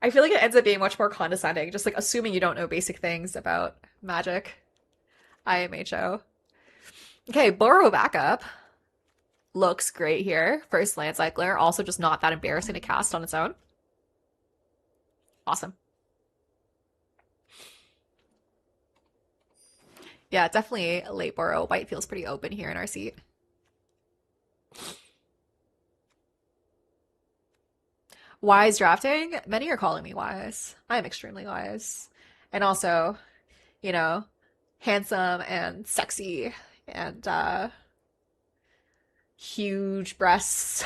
I feel like it ends up being much more condescending, just like assuming you don't know basic things about magic. IMHO. Okay, Burrow backup. Looks great here. First land cycler. Also just not that embarrassing to cast on its own. Awesome. Yeah, definitely late Burrow. White feels pretty open here in our seat. Wise drafting? Many are calling me wise. I am extremely wise. And also, you know, handsome and sexy and huge breasts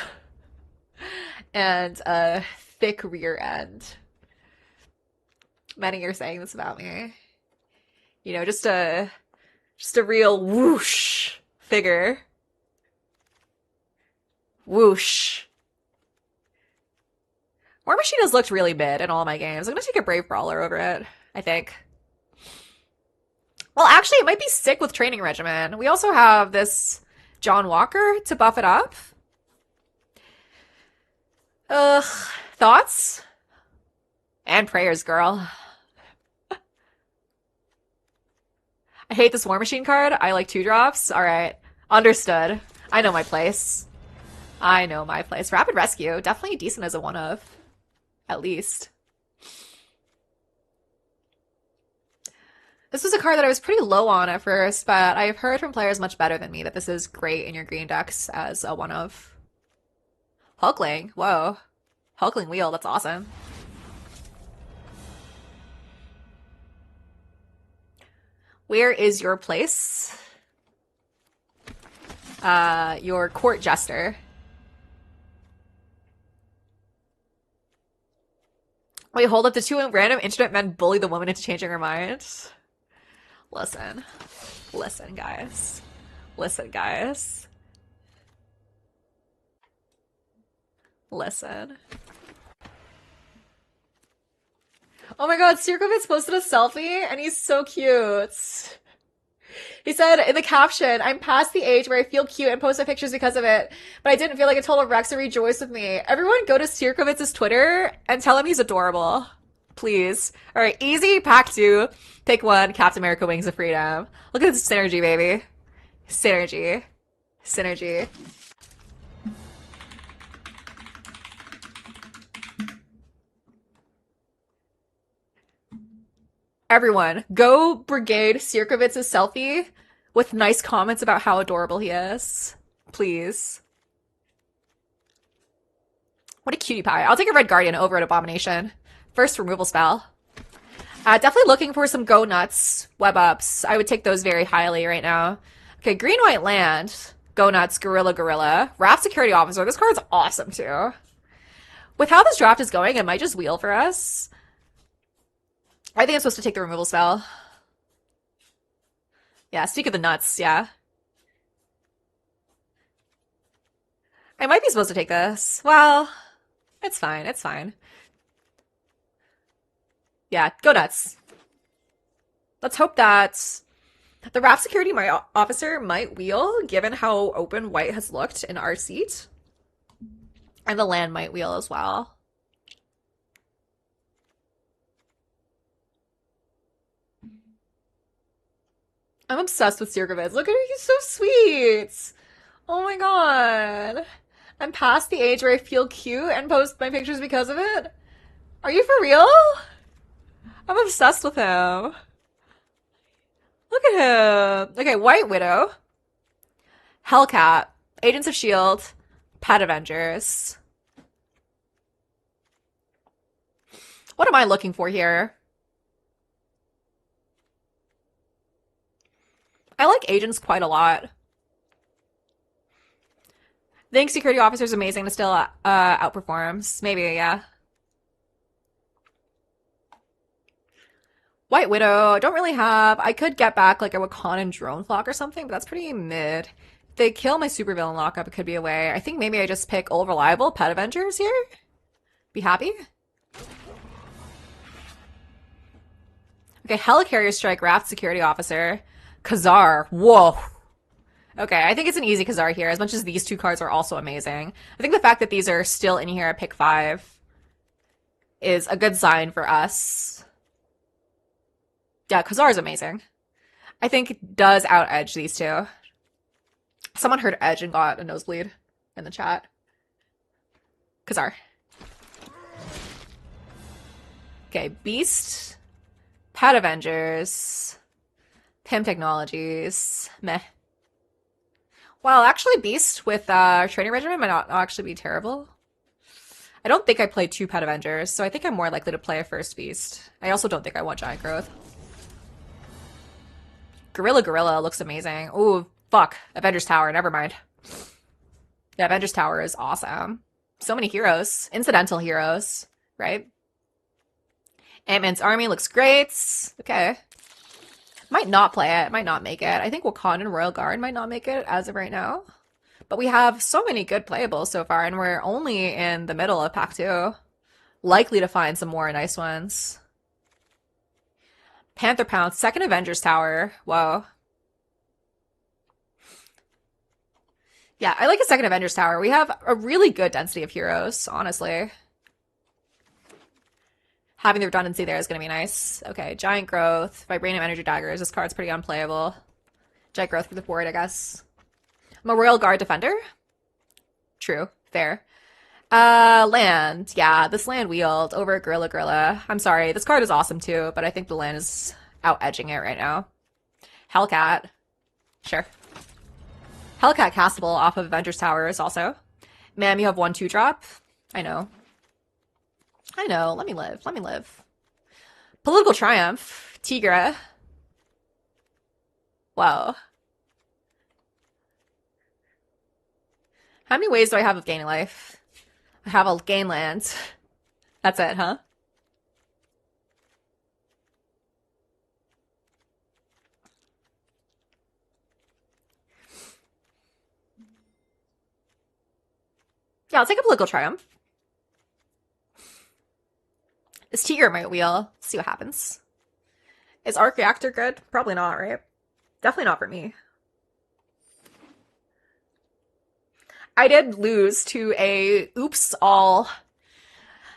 and a thick rear end. Many are saying this about me. You know, just a real whoosh figure. Whoosh. War Machine has looked really mid in all my games. I'm gonna take a Brave Brawler over it, I think. Well, actually, it might be sick with Training Regimen. We also have this John Walker to buff it up. Ugh. Thoughts? And prayers, girl. I hate this War Machine card. I like 2-drops. Alright. Understood. I know my place. I know my place. Rapid Rescue. Definitely decent as a one-of. At least. This was a card that I was pretty low on at first, but I've heard from players much better than me that this is great in your green decks as a one-of. Hulkling. Whoa. Hulkling Wheel. That's awesome. Where is your place? Your Court Jester. Wait, hold up. The two random internet men bully the woman into changing her mind? Listen. Listen, guys. Listen, guys. Listen. Oh my god, Sirkovitz posted a selfie and he's so cute. He said in the caption, I'm past the age where I feel cute and post my pictures because of it, but I didn't feel like a total Rex to rejoice with me. Everyone go to Sirkovitz's Twitter and tell him he's adorable. Please. Alright, easy, pack 2. Pick 1, Captain America Wings of Freedom. Look at this synergy, baby. Synergy. Synergy. Everyone, go brigade Sirkovitz's selfie with nice comments about how adorable he is. Please. What a cutie pie. I'll take a Red Guardian over at Abomination. First removal spell. Definitely looking for some Go Nuts web ups. I would take those very highly right now. Okay, Green White Land. Go Nuts, Gorilla. Raft Security Officer. This card's awesome too. With how this draft is going, it might just wheel for us. I think I'm supposed to take the removal spell. Yeah, speak of the nuts, yeah. I might be supposed to take this. Well, it's fine, it's fine. Yeah, go nuts. Let's hope that the Raft Security Officer might wheel, given how open white has looked in our seat. And the land might wheel as well. I'm obsessed with Sirkovitz. Look at her, he's so sweet. Oh my god. I'm past the age where I feel cute and post my pictures because of it. Are you for real? I'm obsessed with him. Look at him. Okay, White Widow. Hellcat. Agents of S.H.I.E.L.D. Pet Avengers. What am I looking for here? I like agents quite a lot. I think security officer is amazing to still outperforms. Maybe, yeah. White Widow, don't really have. I could get back like a Wakandan drone flock or something, but that's pretty mid. If they kill my supervillain lockup, it could be a way. I think maybe I just pick All Reliable Pet Avengers here. Be happy. Okay, Helicarrier Strike, Raft Security Officer. Khazar. Whoa. Okay, I think it's an easy Khazar here, as much as these two cards are also amazing. I think the fact that these are still in here at pick 5 is a good sign for us. Yeah, Khazar is amazing. I think it does out-edge these two. Someone heard edge and got a nosebleed in the chat. Khazar. Okay, Beast, Pet Avengers, Pim Technologies, meh. Well, actually, Beast with Training Regimen might not actually be terrible. I don't think I played 2 Pet Avengers, so I think I'm more likely to play a first Beast. I also don't think I want Giant Growth. Gorilla looks amazing. Ooh, fuck. Avengers Tower, never mind. Yeah, Avengers Tower is awesome. So many heroes. Incidental heroes, right? Ant-Man's army looks great. Okay. Might not play it. Might not make it. I think Wakandan Royal Guard might not make it as of right now. But we have so many good playables so far, and we're only in the middle of pack 2. Likely to find some more nice ones. Panther Pounce, second Avengers Tower. Whoa. Yeah, I like a second Avengers Tower. We have a really good density of heroes, honestly. Having the redundancy there is going to be nice. Okay, Giant Growth, Vibranium Energy Daggers. This card's pretty unplayable. Giant Growth for the board, I guess. I'm a Royal Guard Defender. True. Fair. Land. Yeah, this land wield over Gorilla. I'm sorry, this card is awesome too, but I think the land is out-edging it right now. Hellcat. Sure. Hellcat castable off of Avengers Towers also. Ma'am, you have 1/2 drop. I know. Let me live. Political Triumph. Tigra. Wow. How many ways do I have of gaining life? I have a gain land. That's it, huh? Yeah, I'll take a Political Triumph. Is Tiger my wheel? Let's see what happens. Is Arc Reactor good? Probably not, right? Definitely not for me. I did lose to a oops all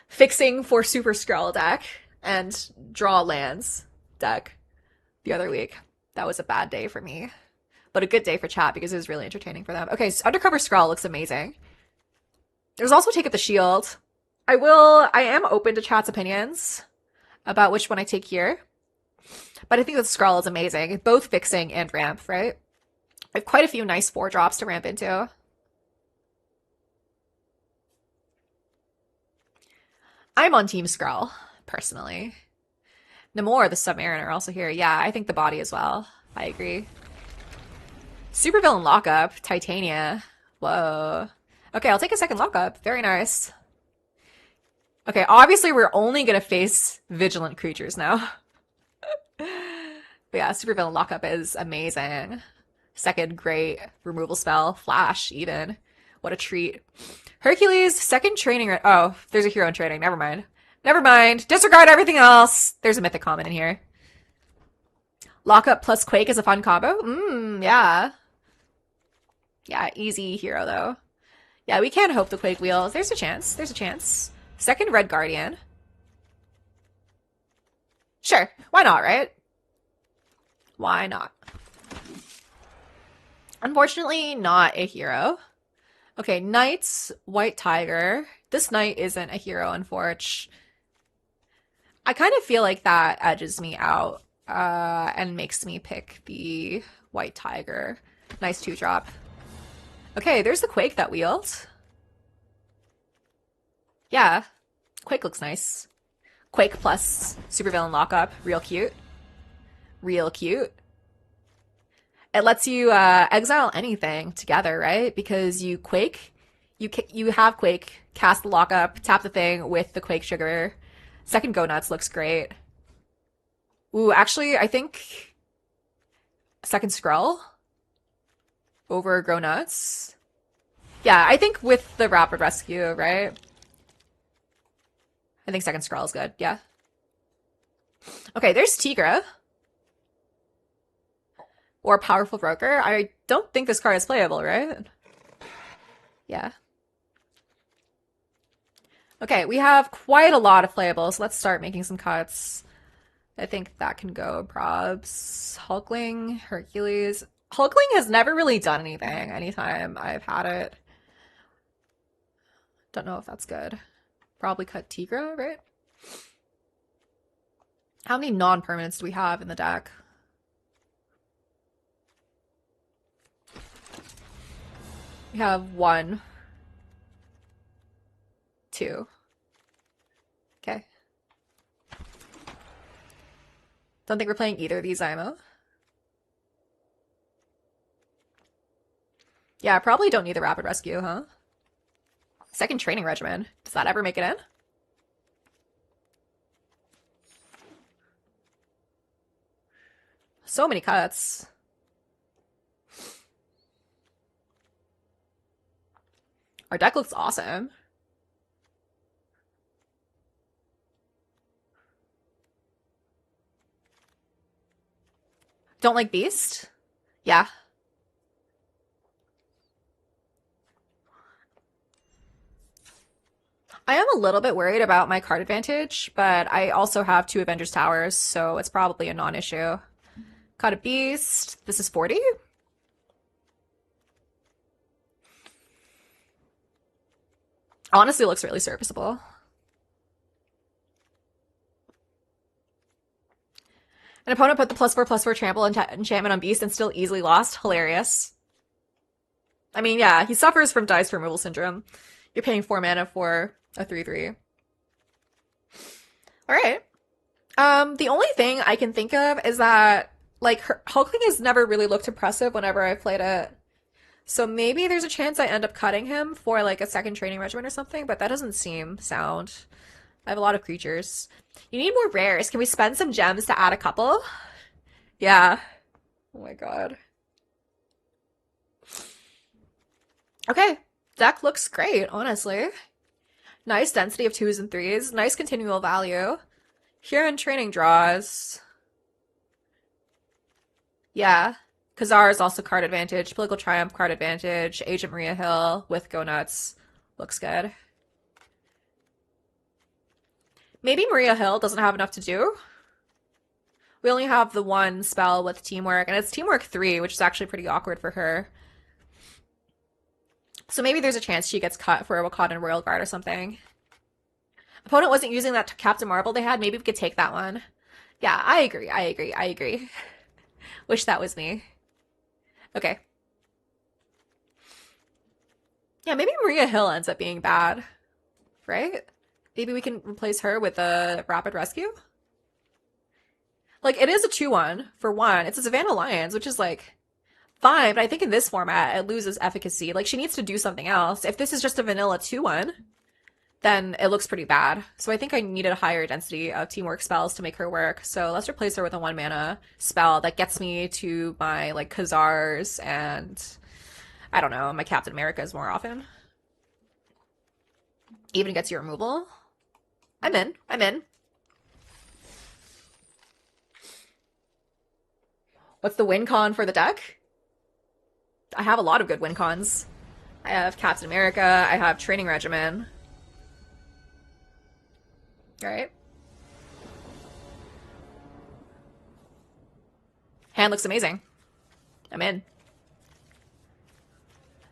fixing for Super Skrull deck and draw lands deck the other week. That was a bad day for me, but a good day for chat because it was really entertaining for them. Okay, so Undercover Skrull looks amazing. There's also Take Up the Shield. I am open to chat's opinions about which one I take here, but I think the Skrull is amazing. Both fixing and ramp, right? I have quite a few nice 4-drops to ramp into. I'm on Team Skrull, personally. Namor, the Submariner, are also here. Yeah, I think the body as well. I agree. Supervillain Lockup, Titania. Whoa. Okay, I'll take a second lockup. Very nice. Okay, obviously we're only gonna face vigilant creatures now. But yeah, Supervillain Lockup is amazing. Second great removal spell. Flash, even. What a treat. Hercules, second training. Oh, there's a hero in training. Never mind. Disregard everything else. There's a mythic common in here. Lockup plus Quake is a fun combo. Yeah. Yeah, easy hero though. Yeah, we can hope the Quake wheels. There's a chance. Second Red Guardian. Sure. Why not, right? Why not? Unfortunately, not a hero. Okay, Knights, White Tiger. This knight isn't a hero, unfortunately. I kind of feel like that edges me out and makes me pick the White Tiger. Nice 2-drop. Okay, there's the Quake that wields. Yeah, Quake looks nice. Quake plus Supervillain Lockup. Real cute. It lets you exile anything together, right? Because you Quake, you have Quake, cast the Lockup, tap the thing with the Quake Sugar. Second Go Nuts looks great. Ooh, actually, I think second Skrull over Go Nuts. Yeah, I think with the Rapid Rescue, right? I think second Skrull is good, yeah. Okay, there's Tigra. or Powerful Broker. I don't think this card is playable, right? Yeah. Okay, we have quite a lot of playables. Let's start making some cuts. I think that can go. Probs, Hulkling, Hercules. Hulkling has never really done anything anytime I've had it. Don't know if that's good. Probably cut Tigra, right? How many non-permanents do we have in the deck? We have 1, 2. Okay. Don't think we're playing either of these IMO. Yeah, I probably don't need the Rapid Rescue, huh? Second Training Regimen. Does that ever make it in? So many cuts. Our deck looks awesome. Don't like Beast? Yeah. I am a little bit worried about my card advantage, but I also have 2 Avengers Towers, so it's probably a non-issue. Caught a Beast. This is 40? Honestly, looks really serviceable. An opponent put the +4/+4 trample enchantment on Beast and still easily lost. Hilarious. I mean, yeah, he suffers from dice removal syndrome. You're paying 4 mana for a 3/3. Alright. The only thing I can think of is that, like, Hulkling has never really looked impressive whenever I've played it. So maybe there's a chance I end up cutting him for, like, a second training regimen or something, but that doesn't seem sound. I have a lot of creatures. You need more rares. Can we spend some gems to add a couple? Yeah. Oh my god. Okay. Deck looks great, honestly. Nice density of 2s and 3s. Nice continual value. Here in training draws. Yeah. Khazar is also card advantage. Political Triumph card advantage. Agent Maria Hill with Go Nuts. Looks good. Maybe Maria Hill doesn't have enough to do. We only have the 1 spell with Teamwork, and it's Teamwork 3, which is actually pretty awkward for her. So maybe there's a chance she gets cut for a Wakandan Royal Guard or something. Opponent wasn't using that Captain Marvel they had. Maybe we could take that one. Yeah, I agree. Wish that was me. Okay. Yeah, maybe Maria Hill ends up being bad. Right? Maybe we can replace her with a Rapid Rescue? Like, it is a 2/1 for 1. It's a Savannah Lions, which is, like, fine, but I think in this format, it loses efficacy. Like, she needs to do something else. If this is just a vanilla 2/1, then it looks pretty bad. So I think I needed a higher density of Teamwork spells to make her work. So let's replace her with a 1 mana spell that gets me to my, like, Khazars and, I don't know, my Captain Americas more often. Even gets your removal. I'm in. What's the win con for the deck? I have a lot of good win cons. I have Captain America, I have Training Regimen. Alright. Hand looks amazing. I'm in.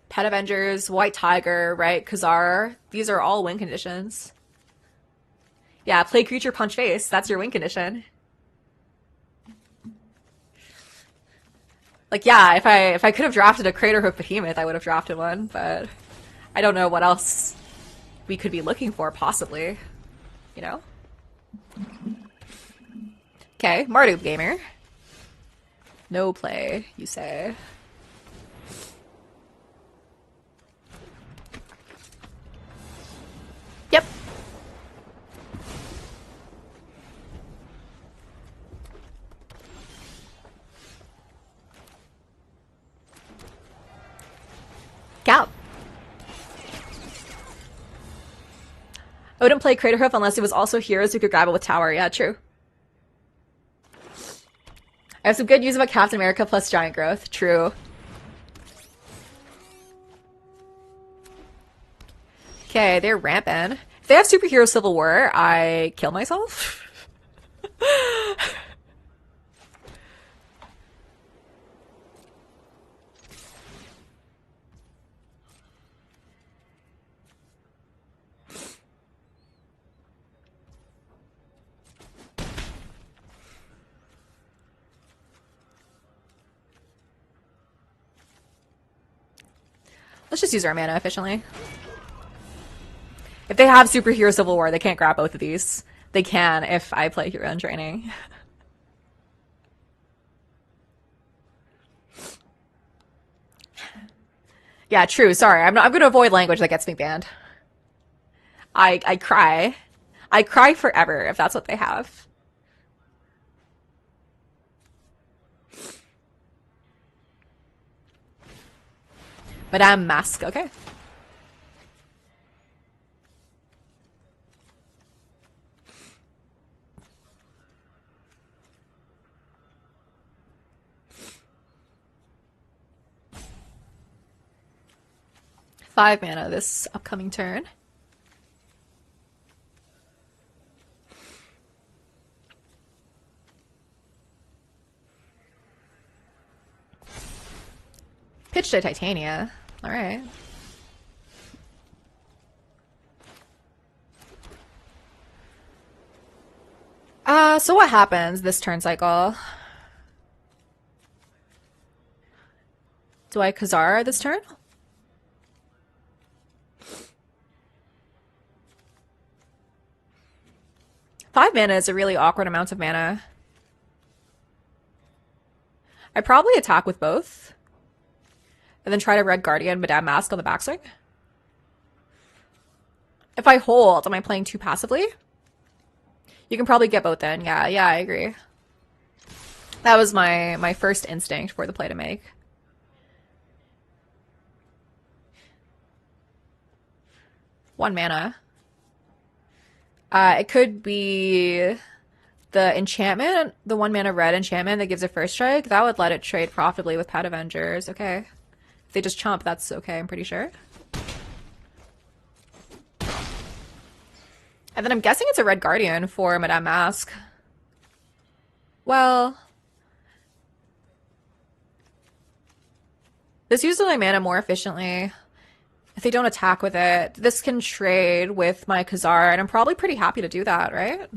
Pet Avengers, White Tiger, right? Khazar. These are all win conditions. Yeah, play creature, punch face. That's your win condition. Like, yeah, if I could have drafted a Craterhoof Behemoth, I would have drafted one, but I don't know what else we could be looking for, possibly. You know? Okay, Marduk Gamer. No play, you say. Yep. Gal. I wouldn't play Craterhoof unless it was also heroes who could grab it with Tower. Yeah, true. I have some good news about Captain America plus giant growth. True. Okay, they're rampant. If they have superhero civil war, I kill myself. Let's just use our mana efficiently. If they have superhero civil war, they can't grab both of these. They can if I play hero in training. Yeah, true. Sorry, I'm going to avoid language that gets me banned. I cry. I cry forever if that's what they have. Madame Mask, okay. Five mana this upcoming turn. Pitch to Titania. Alright. So what happens this turn cycle? Do I Khazar this turn? Five mana is a really awkward amount of mana. I probably attack with both. And then try to Red Guardian Madame Mask on the backswing. If I hold, am I playing too passively? You can probably get both in. Yeah, I agree. That was my first instinct for the play to make. One mana. It could be the enchantment, the one mana red enchantment that gives a first strike. That would let it trade profitably with Pet Avengers. Okay. If they just chomp, that's okay, I'm pretty sure. And then I'm guessing it's a Red Guardian for Madame Mask. Well, this uses my mana more efficiently. If they don't attack with it, this can trade with my Khazar, and I'm probably pretty happy to do that, right?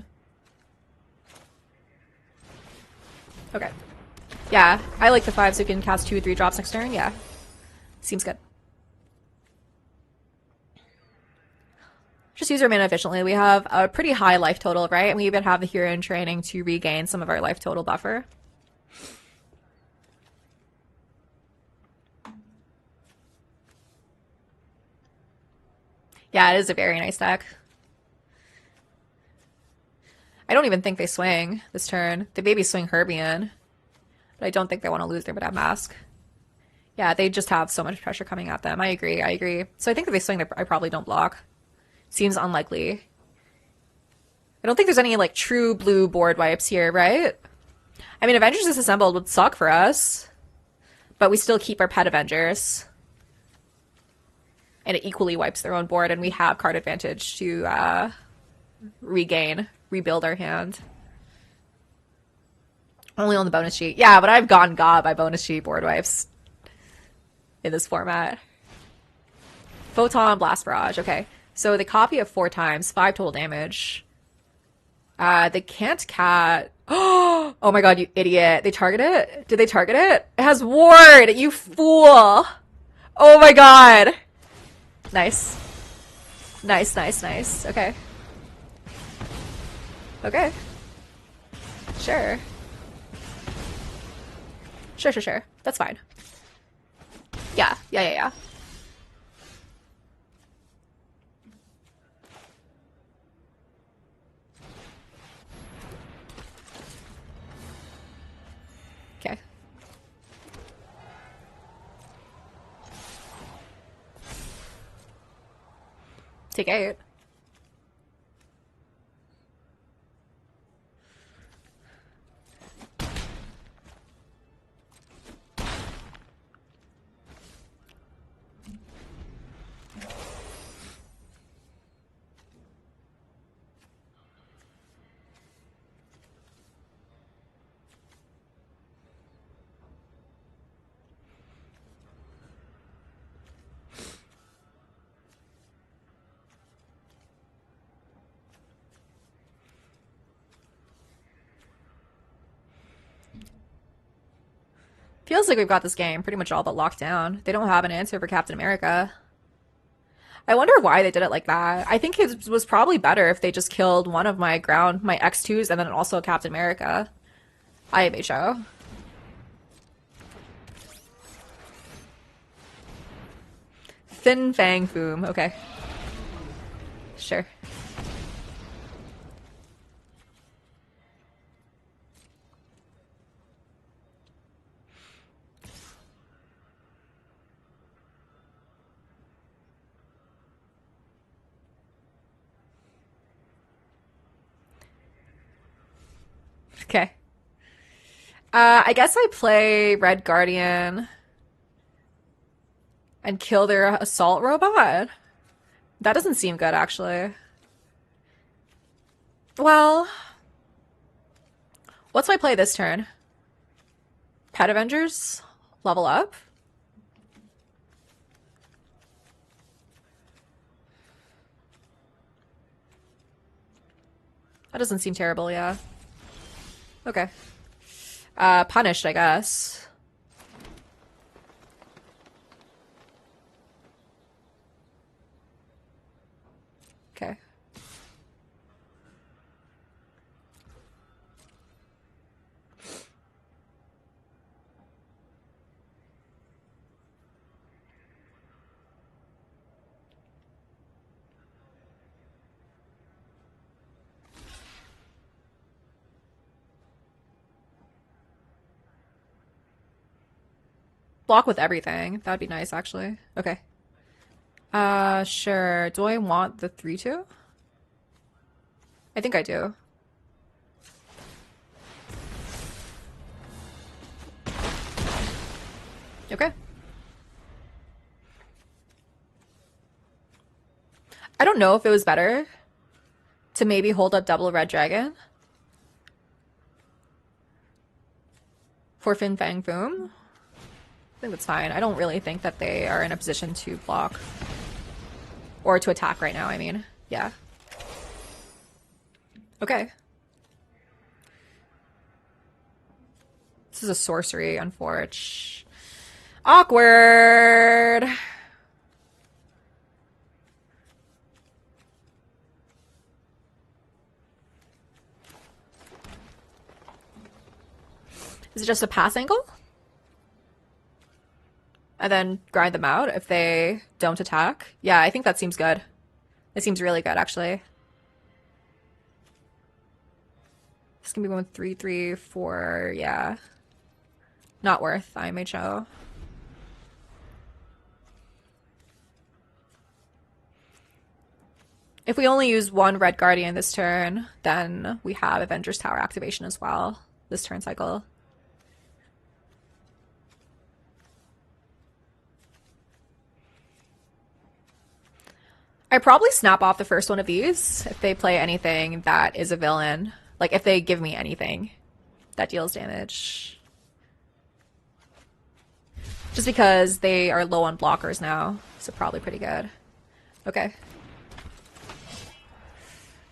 Okay. Yeah, I like the 5 so you can cast 2 or 3 drops next turn. Yeah. Seems good. Just use our mana efficiently. We have a pretty high life total, right? And we even have the hero in training to regain some of our life total buffer. Yeah, it is a very nice deck. I don't even think they swing this turn. They maybe swing Herbian, but I don't think they want to lose their Madame Mask. Yeah, they just have so much pressure coming at them. I agree. So I think if they swing, I probably don't block. Seems unlikely. I don't think there's any, like, true blue board wipes here, right? I mean, Avengers Disassembled would suck for us, but we still keep our Pet Avengers. And it equally wipes their own board, and we have card advantage to rebuild our hand. Only on the bonus sheet. Yeah, but I've gone god by bonus sheet board wipes in this format. Photon Blast Barrage. Okay. So they copy it 4 times, 5 total damage. They can't cat. Oh my god, you idiot. They target it? Did they target it? It has ward! You fool! Oh my god. Nice. Nice. Okay. Okay. Sure. Sure. That's fine. Yeah. Okay. Take 8. Feels like we've got this game pretty much all but locked down. They don't have an answer for Captain America. I wonder why they did it like that. I think it was probably better if they just killed one of my my X2s, and then also Captain America. IMHO. Fin Fang Foom. Okay. Sure. Okay. I guess I play Red Guardian and kill their assault robot. That doesn't seem good, actually. Well, what's my play this turn? Pet Avengers? Level up? That doesn't seem terrible, yeah. Okay. Punished, I guess. Okay. Block with everything. That'd be nice, actually. Okay. Sure. Do I want the 3-2? I think I do. Okay. I don't know if it was better to maybe hold up double Red Dragon for Fin Fang Foom. I think that's fine. I don't really think that they are in a position to block or to attack right now, I mean. Yeah. Okay. This is a sorcery, unfortunately. Awkward. Is it just a pass angle? And then grind them out if they don't attack? Yeah, I think that seems good. It seems really good, actually. This can be 1, 3, 3, 4, yeah. Not worth IMHO. If we only use one Red Guardian this turn, then we have Avengers Tower activation as well this turn cycle. I probably snap off the first one of these if they play anything that is a villain. Like, if they give me anything that deals damage. Just because they are low on blockers now, so probably pretty good. Okay.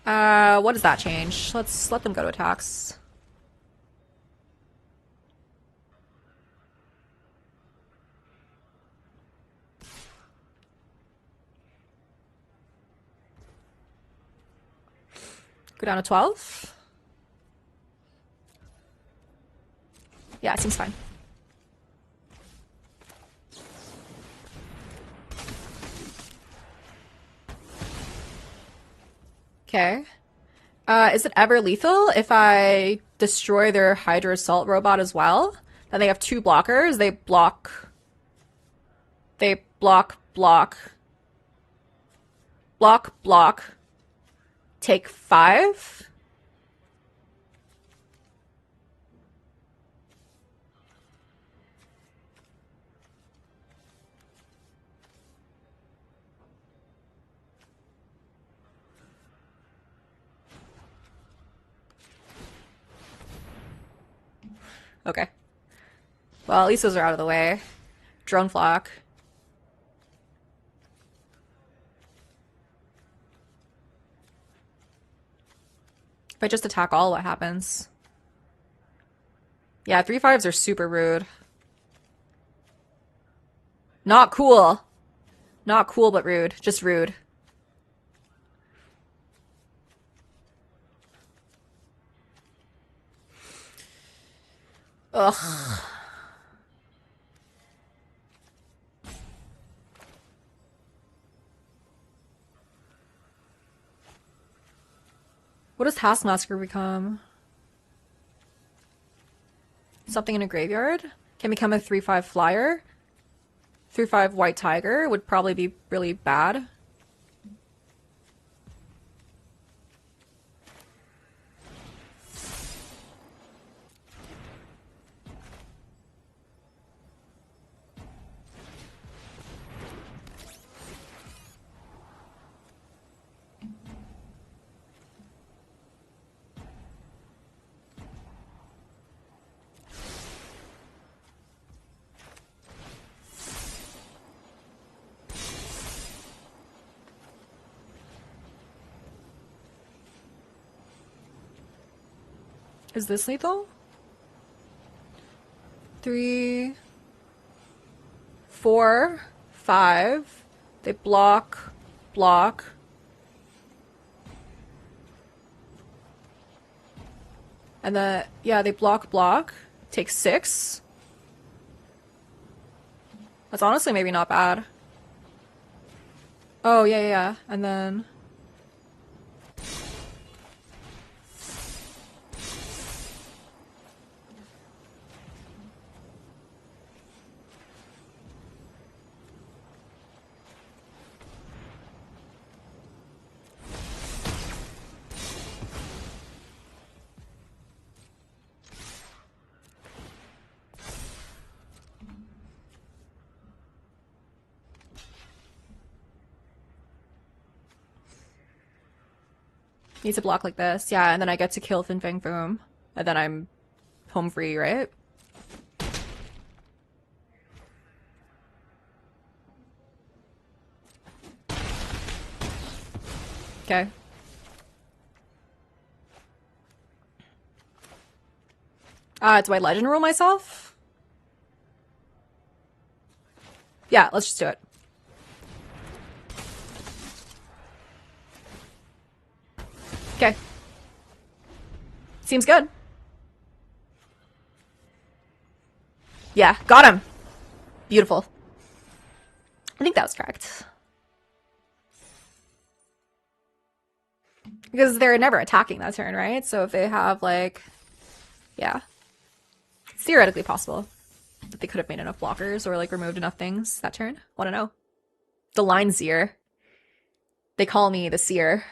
What does that change? Let's let them go to attacks. Go down to 12? Yeah, it seems fine. Okay. Is it ever lethal if I destroy their Hydra Assault robot as well? Then they have 2 blockers. They block, block. Take 5. Okay. Well, at least those are out of the way. Drone flock. If I just attack all, what happens? Yeah, 3/5s are super rude. Not cool. Not cool, but rude. Just rude. Ugh. What does Taskmaster become? Something in a graveyard? Can become a 3/5 flyer? 3/5 white tiger would probably be really bad. Is this lethal? 3, 4, 5. They block, block. And yeah, they block, block. Take 6. That's honestly maybe not bad. Oh, yeah, yeah, yeah. And then... Needs to block like this. Yeah, and then I get to kill Fin Fang Foom. And then I'm home free, right? Okay. Do I legend rule myself? Yeah, let's just do it. Okay. Seems good. Yeah, got him. Beautiful. I think that was correct. Because they're never attacking that turn, right? So if they have, like... Yeah. It's theoretically possible that they could have made enough blockers or, like, removed enough things that turn. Wanna know? The line seer. They call me the seer.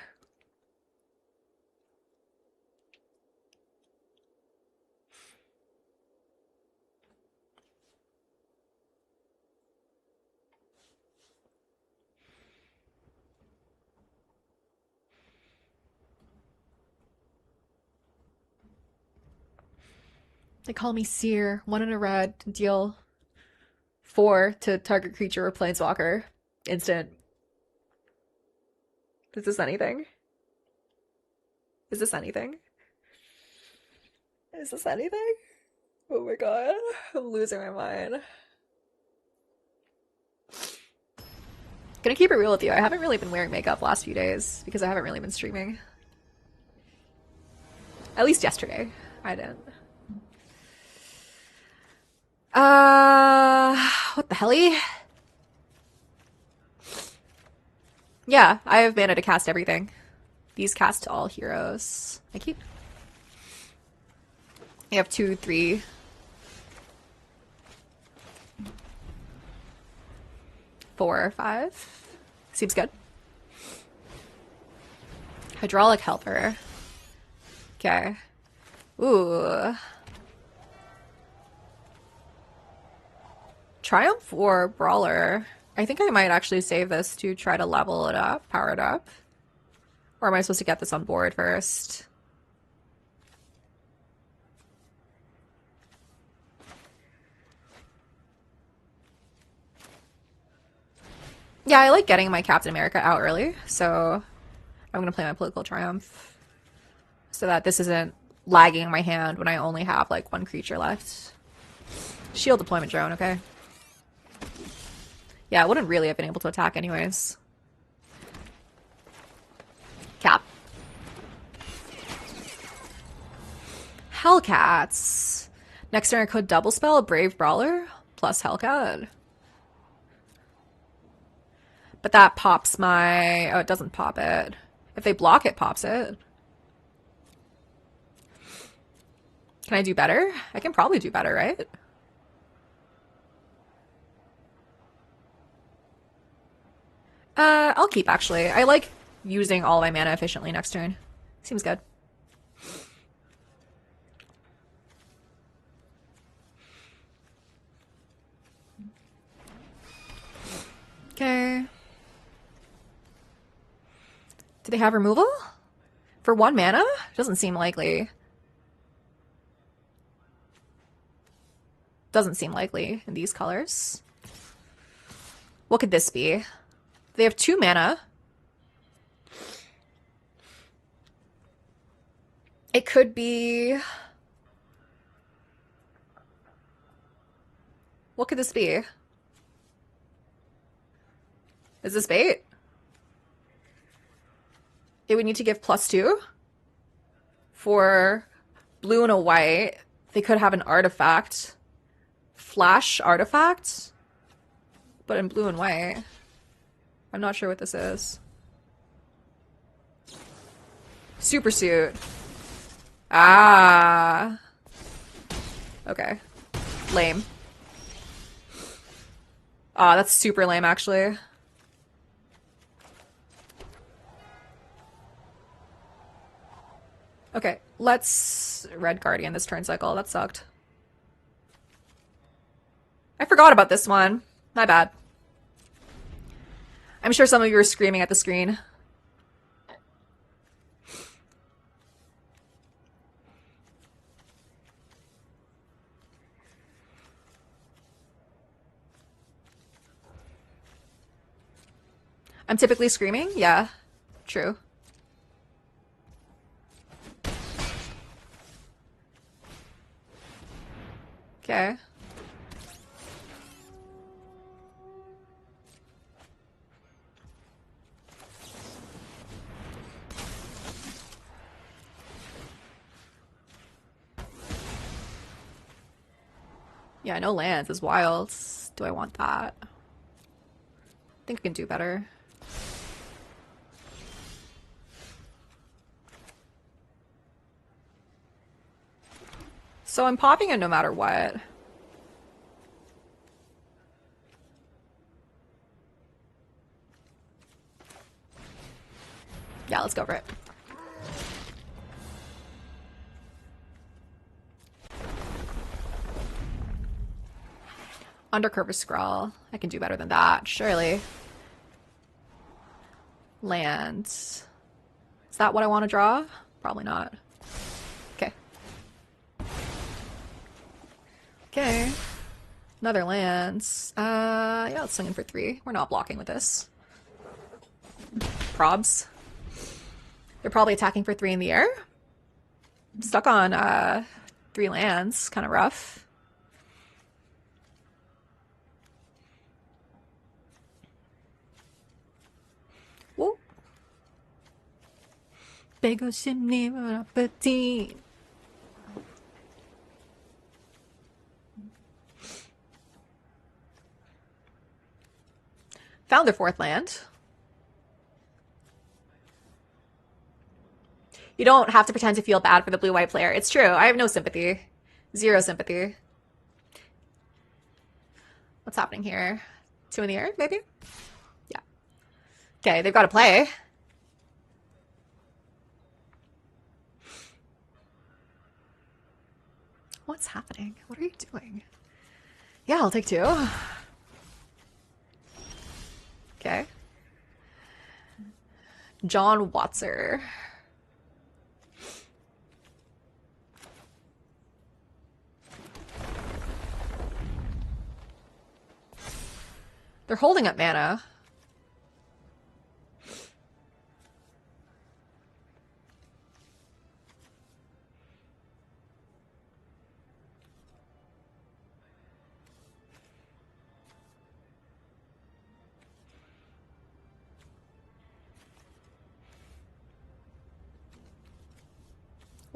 They call me Seer. 1 in a red. Deal 4 to target creature or planeswalker. Instant. Is this anything? Is this anything? Is this anything? Oh my god. I'm losing my mind. Gonna keep it real with you. I haven't really been wearing makeup last few days because I haven't really been streaming. At least yesterday. I didn't. What the helly? Yeah, I have mana to cast everything. These cast all heroes. I keep... I have 2, 3. 4, 5. Seems good. Hydraulic helper. Okay. Ooh. Triumph or Brawler? I think I might actually save this to try to level it up, power it up. Or am I supposed to get this on board first? Yeah, I like getting my Captain America out early, so I'm gonna play my Political Triumph so that this isn't lagging in my hand when I only have like 1 creature left. Shield deployment drone, okay. Yeah, I wouldn't really have been able to attack anyways. Cap. Hellcats. Next turn I could double spell a Brave Brawler plus Hellcat. But that pops my... Oh, it doesn't pop it. If they block it, pops it. Can I do better? I can probably do better, right? I'll keep, actually. I like using all my mana efficiently next turn. Seems good. Okay. Do they have removal? For 1 mana? Doesn't seem likely. Doesn't seem likely in these colors. What could this be? They have 2 mana. It could be... What could this be? Is this bait? It would need to give +2 for blue and a white. They could have an artifact. Flash artifact? But in blue and white. I'm not sure what this is. Super suit. Ah. Okay. Lame. Ah, that's super lame, actually. Okay, let's Red Guardian this turn cycle. That sucked. I forgot about this one. My bad. I'm sure some of you were screaming at the screen. I'm typically screaming? Yeah, true. Okay. Yeah, no lands is wild. Do I want that? I think I can do better. So I'm popping it no matter what. Yeah, let's go for it. Undercover Scrawl. I can do better than that, surely. Land. Is that what I want to draw? Probably not. Okay. Okay. Another lands. Yeah, let's swing in for 3. We're not blocking with this. Probs. They're probably attacking for 3 in the air. Stuck on 3 lands. Kind of rough. Whoa. Bagel chimney appetit. Found their 4th land. You don't have to pretend to feel bad for the blue-white player. It's true. I have no sympathy. 0 sympathy. What's happening here? 2 in the air, maybe? Yeah. Okay, they've got to play. What's happening? What are you doing? Yeah, I'll take 2. Okay. John Watser. They're holding up mana.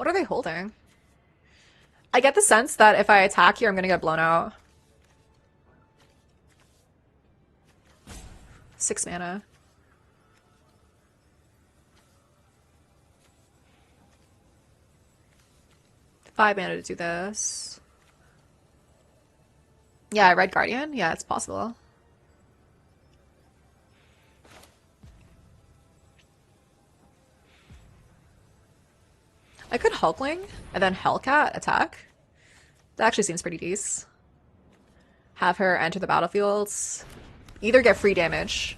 What are they holding? I get the sense that if I attack here, I'm gonna get blown out. 6 mana. Five mana to do this. Yeah, Red Guardian? Yeah, it's possible. I could Hulkling and then Hellcat attack. That actually seems pretty decent. Have her enter the battlefields. Either get free damage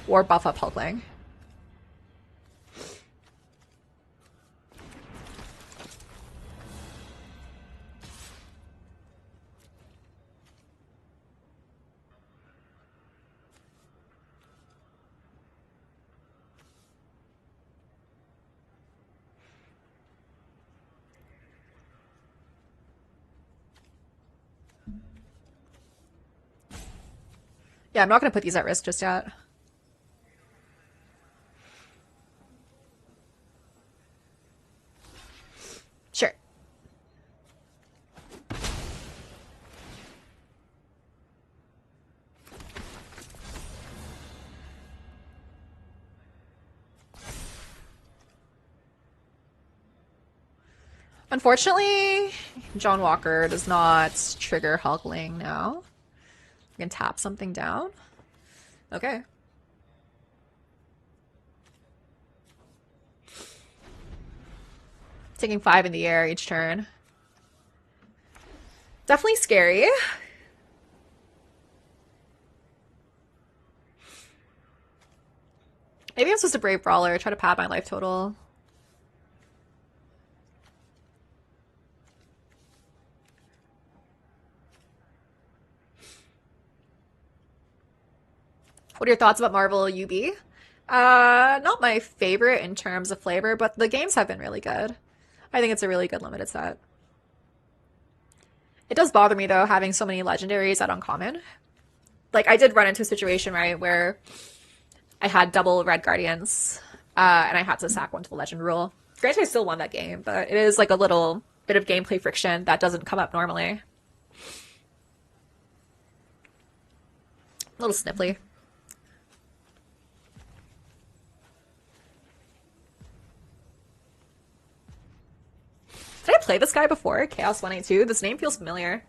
or buff up Hulkling. Yeah, I'm not going to put these at risk just yet. Sure. Unfortunately, John Walker does not trigger Hulkling now. I can tap something down. Okay. Taking 5 in the air each turn. Definitely scary. Maybe I'm supposed to Brave Brawler, try to pad my life total. What are your thoughts about Marvel UB? Not my favorite in terms of flavor, but the games have been really good. I think it's a really good limited set. It does bother me though, having so many legendaries at uncommon. Like, I did run into a situation, right, where I had double Red Guardians, and I had to sack one to the legend rule. Granted, I still won that game, but it is like a little bit of gameplay friction that doesn't come up normally. A little snipply. Did I play this guy before? Chaos 182? This name feels familiar.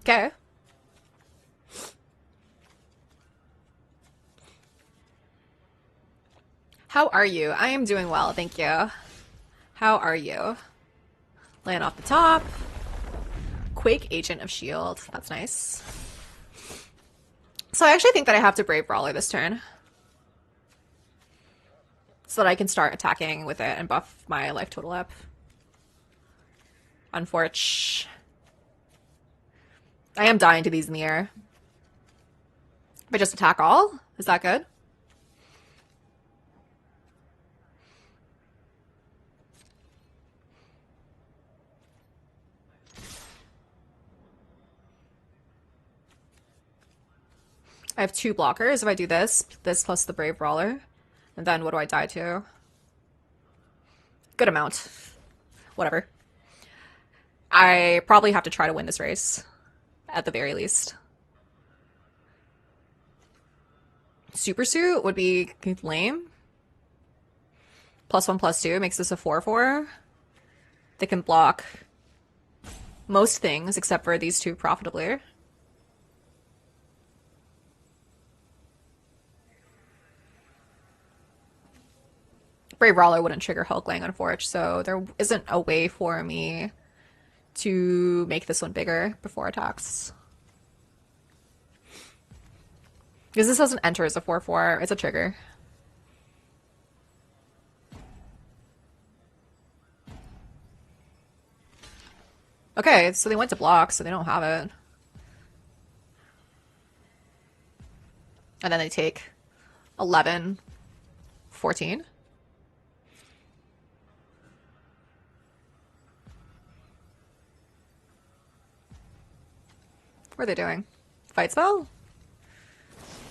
Okay. How are you? I am doing well, thank you. How are you? Land off the top. Quake Agent of Shield. That's nice. So I actually think that I have to Brave Brawler this turn. So that I can start attacking with it and buff my life total up. Unfortunate. I am dying to these in the air. If I just attack all, is that good? I have 2 blockers. If I do this plus the Brave Brawler, and then what do I die to? Good amount. Whatever. I probably have to try to win this race, at the very least. Super Suit would be lame. +1/+2 makes this a 4/4. They can block most things except for these 2 profitably. Brave Brawler wouldn't trigger Hulkling on Forge, so there isn't a way for me to make this one bigger before attacks. Because this doesn't enter as a 4/4, it's a trigger. Okay, so they went to block, so they don't have it. And then they take 11, 14. What are they doing? Fight spell?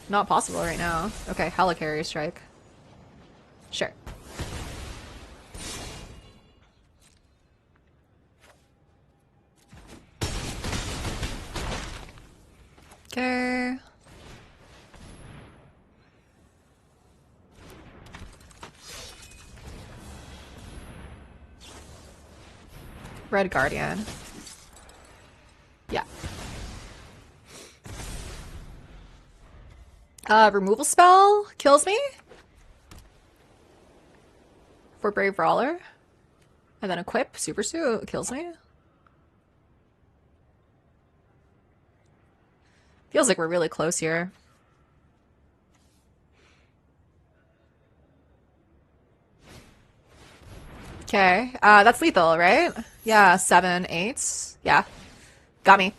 Not possible right now. Okay, Helicarrier Strike. Sure. Okay. Red Guardian. Yeah. Removal spell kills me for Brave Brawler. And then equip Super Suit kills me. Feels like we're really close here. Okay, that's lethal, right? Yeah, 7, 8. Yeah. Got me.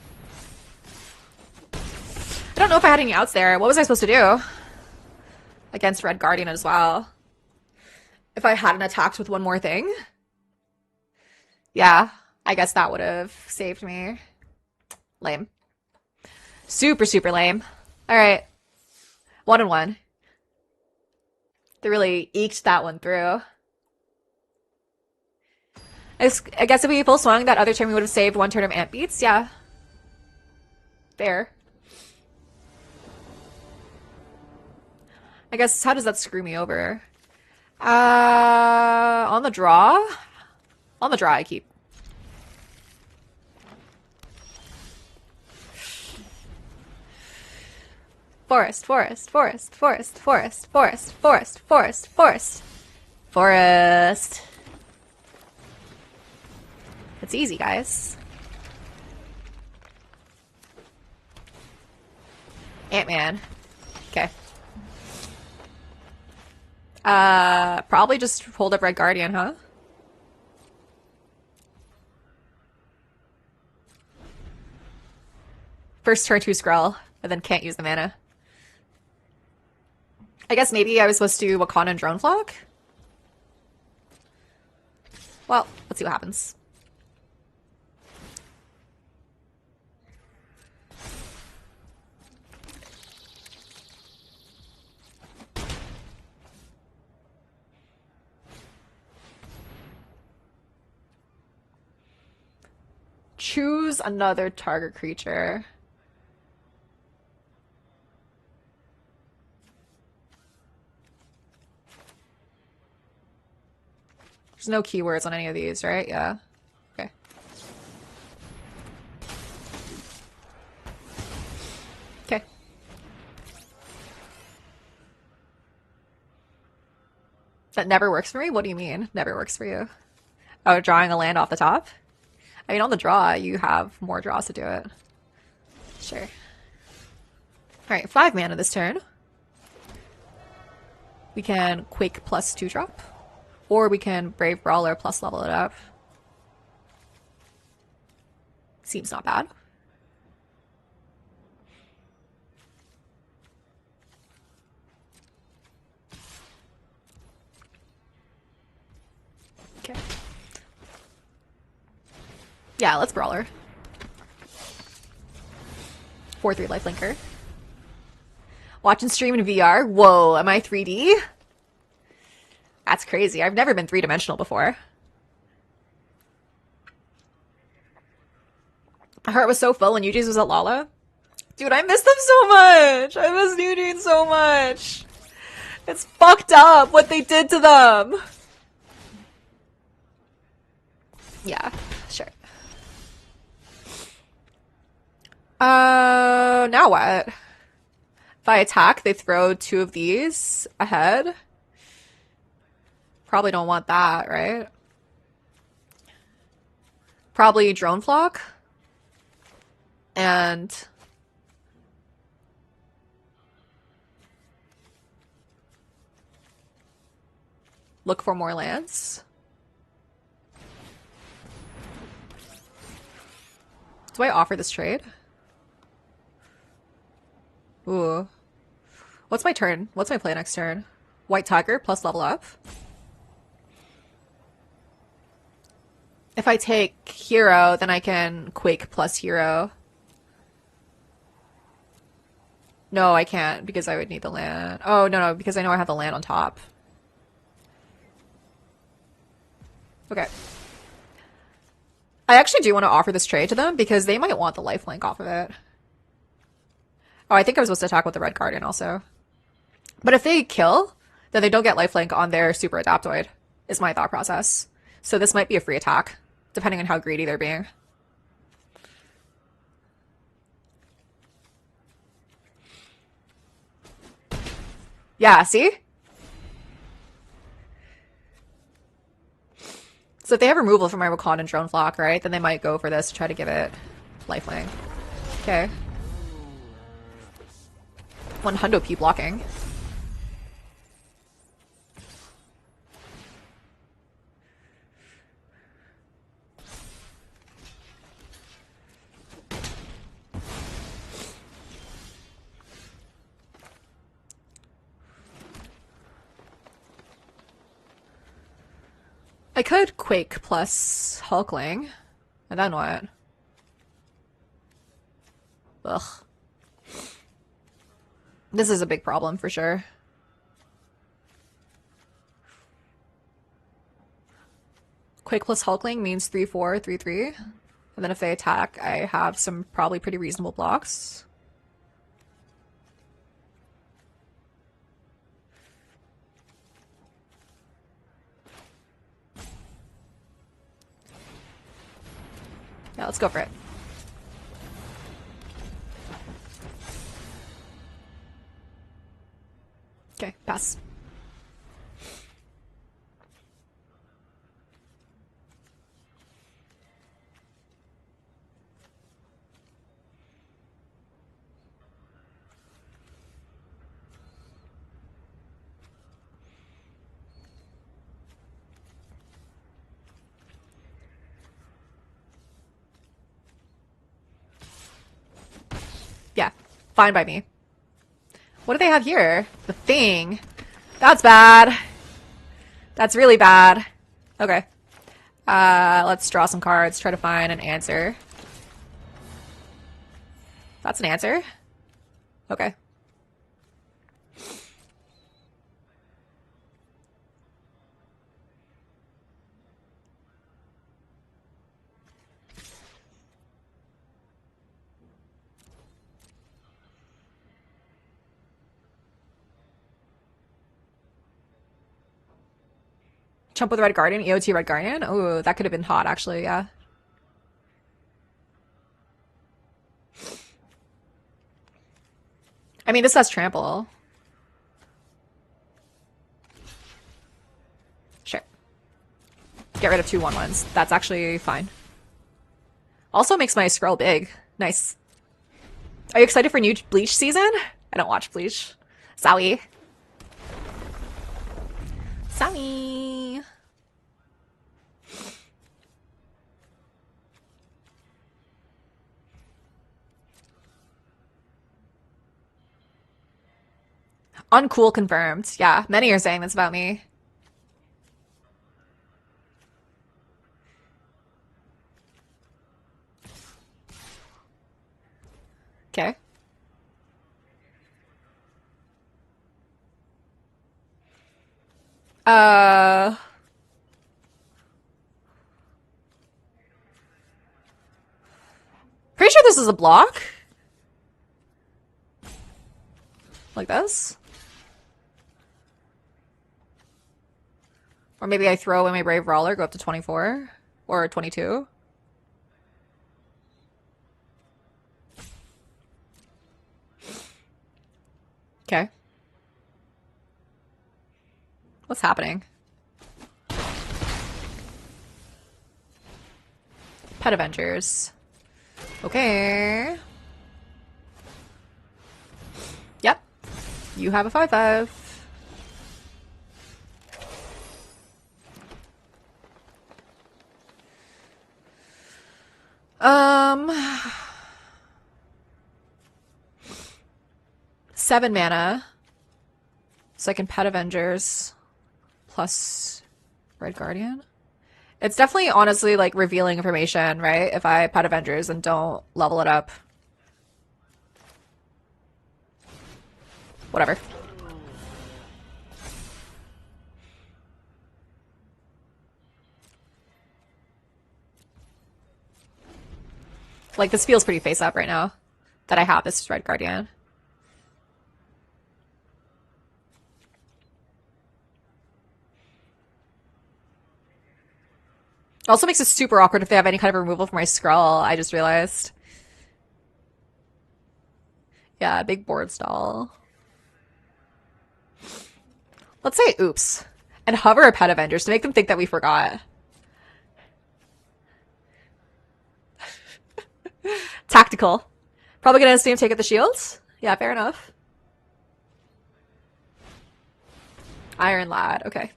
I don't know if I had any outs there. What was I supposed to do? Against Red Guardian as well. If I hadn't attacked with one more thing? Yeah, I guess that would have saved me. Lame. Super, super lame. Alright. 1-1. They really eked that one through. I guess if we full swung that other turn, we would have saved one turn of Ant Beats. Yeah. Fair. I guess, how does that screw me over? On the draw? On the draw, I keep. Forest, forest, forest, forest, forest, forest, forest, forest, forest. Forest. It's easy, guys. Ant-Man. Okay. Probably just hold up Red Guardian, huh? First turn 2 Skrull, and then can't use the mana. I guess maybe I was supposed to do Wakanda and Drone Flock? Well, let's see what happens. Choose another target creature. There's no keywords on any of these, right? Yeah. Okay. Okay. That never works for me? What do you mean? Never works for you? Oh, drawing a land off the top? I mean, on the draw, you have more draws to do it. Sure. Alright, 5 mana this turn. We can Quake plus 2 drop. Or we can Brave Brawler plus level it up. Seems not bad. Okay. Yeah, let's Brawler. 4/3 lifelinker. Watch and stream in VR. Whoa, am I 3D? That's crazy. I've never been 3-dimensional before. My heart was so full when UJ's was at Lala. Dude, I miss them so much. I miss UJ so much. It's fucked up what they did to them. Yeah, sure. Now what? If I attack, they throw 2 of these ahead. Probably don't want that, right? Probably Drone Flock. And look for more lands. Do I offer this trade? Ooh. What's my turn? What's my play next turn? White Tiger plus level up. If I take Hero, then I can Quake plus Hero. No, I can't because I would need the land. Oh, no, no, because I know I have the land on top. Okay. I actually do want to offer this trade to them because they might want the lifelink off of it. Oh, I think I was supposed to attack with the Red Guardian also. But if they kill, then they don't get lifelink on their Super Adaptoid, is my thought process. So this might be a free attack, depending on how greedy they're being. Yeah, see? So if they have removal from my Wakanda and Drone Flock, right, then they might go for this to try to give it lifelink. Okay. 100p blocking. I could Quake plus Hulkling. And then what? Ugh. This is a big problem for sure. Quake plus Hulkling means 3/4, 3/3. And then if they attack, I have some probably pretty reasonable blocks. Yeah, let's go for it. Okay, pass. Yeah, fine by me. What do they have here? The thing. That's bad. That's really bad. Okay. Let's draw some cards, try to find an answer. That's an answer? Okay. Chump with Red Guardian, EOT Red Guardian. Oh, that could have been hot, actually, yeah. I mean, this has trample. Sure. Get rid of 2/1/1s. That's actually fine. Also makes my scroll big. Nice. Are you excited for new Bleach season? I don't watch Bleach. Sorry. Sorry. Uncool confirmed. Yeah, many are saying this about me. Okay. Uh... Pretty sure this is a block. Like this. Or maybe I throw in my Brave Brawler, go up to 24. Or 22. Okay. What's happening? Pet Avengers. Okay. Yep. You have a 5/5. Um, 7 mana. So I can Pet Avengers plus Red Guardian. It's definitely honestly like revealing information, right? If I Pet Avengers and don't level it up. Whatever. Like, this feels pretty face up right now that I have this Red Guardian. It also makes it super awkward if they have any kind of removal for my Skrull, I just realized. Yeah, big board stall. Let's say oops. And hover a Pet Avengers to make them think that we forgot. Tactical. Probably gonna assume take out the shields? Yeah, fair enough. Iron Lad, okay.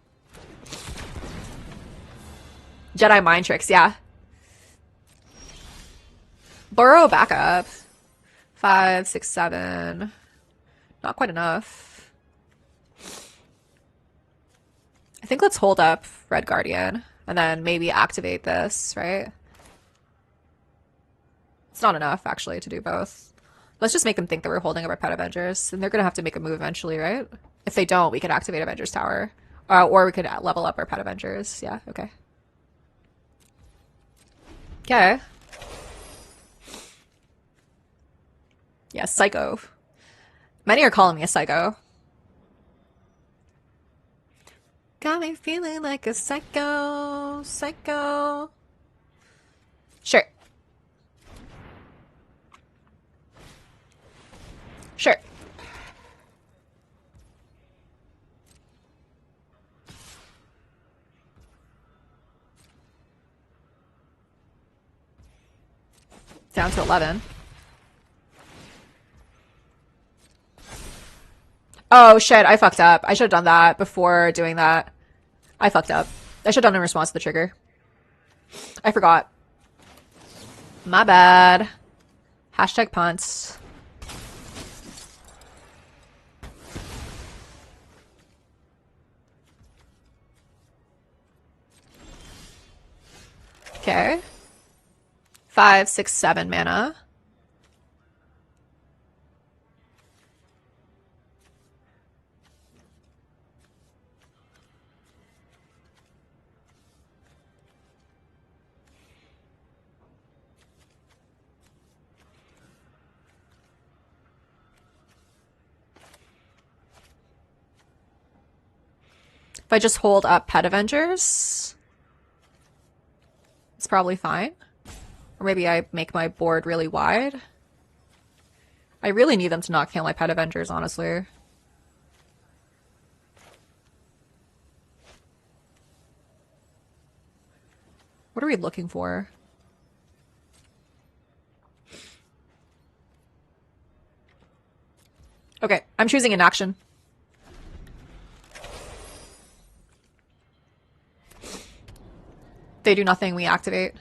Jedi Mind Tricks, yeah. Burrow backup. 5, 6, 7. Not quite enough. I think let's hold up Red Guardian and then maybe activate this, right? It's not enough, actually, to do both. Let's just make them think that we're holding up our Pet Avengers, and they're gonna have to make a move eventually, right? If they don't, we could activate Avengers Tower. Or we could level up our Pet Avengers. Yeah, okay. Okay. Yeah, psycho. Many are calling me a psycho. Got me feeling like a psycho, psycho. Sure. Sure. Down to 11. Oh shit, I fucked up. I should have done that before doing that. I fucked up. I should have done in response to the trigger. I forgot. My bad. Hashtag punts. Okay. 5, 6, 7 mana. If I just hold up Pet Avengers, it's probably fine. Or maybe I make my board really wide. I really need them to not kill my Pet Avengers, honestly. What are we looking for? Okay, I'm choosing inaction. They do nothing, we activate.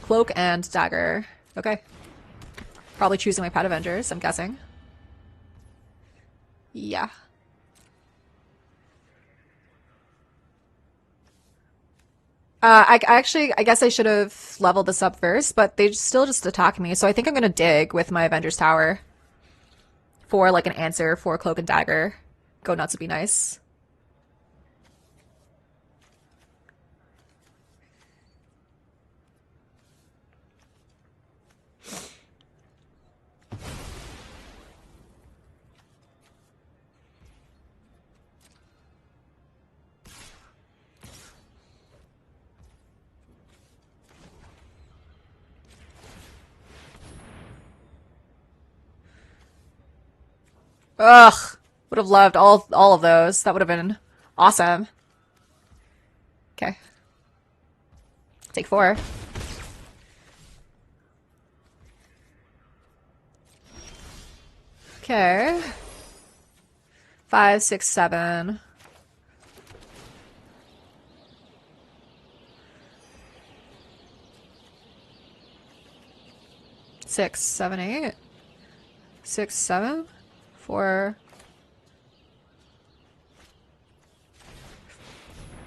Cloak and dagger. Okay. Probably choosing my Pet Avengers, I'm guessing. Yeah. I guess I should have leveled this up first, but they still just attack me, so I think I'm gonna dig with my Avengers Tower for like an answer for Cloak and Dagger. Go nuts would be nice. Ugh. Would have loved all of those. That would have been awesome. Okay. Take 4. Okay. 5, 6, 7. Six, 7, 8. 6, 7. 4.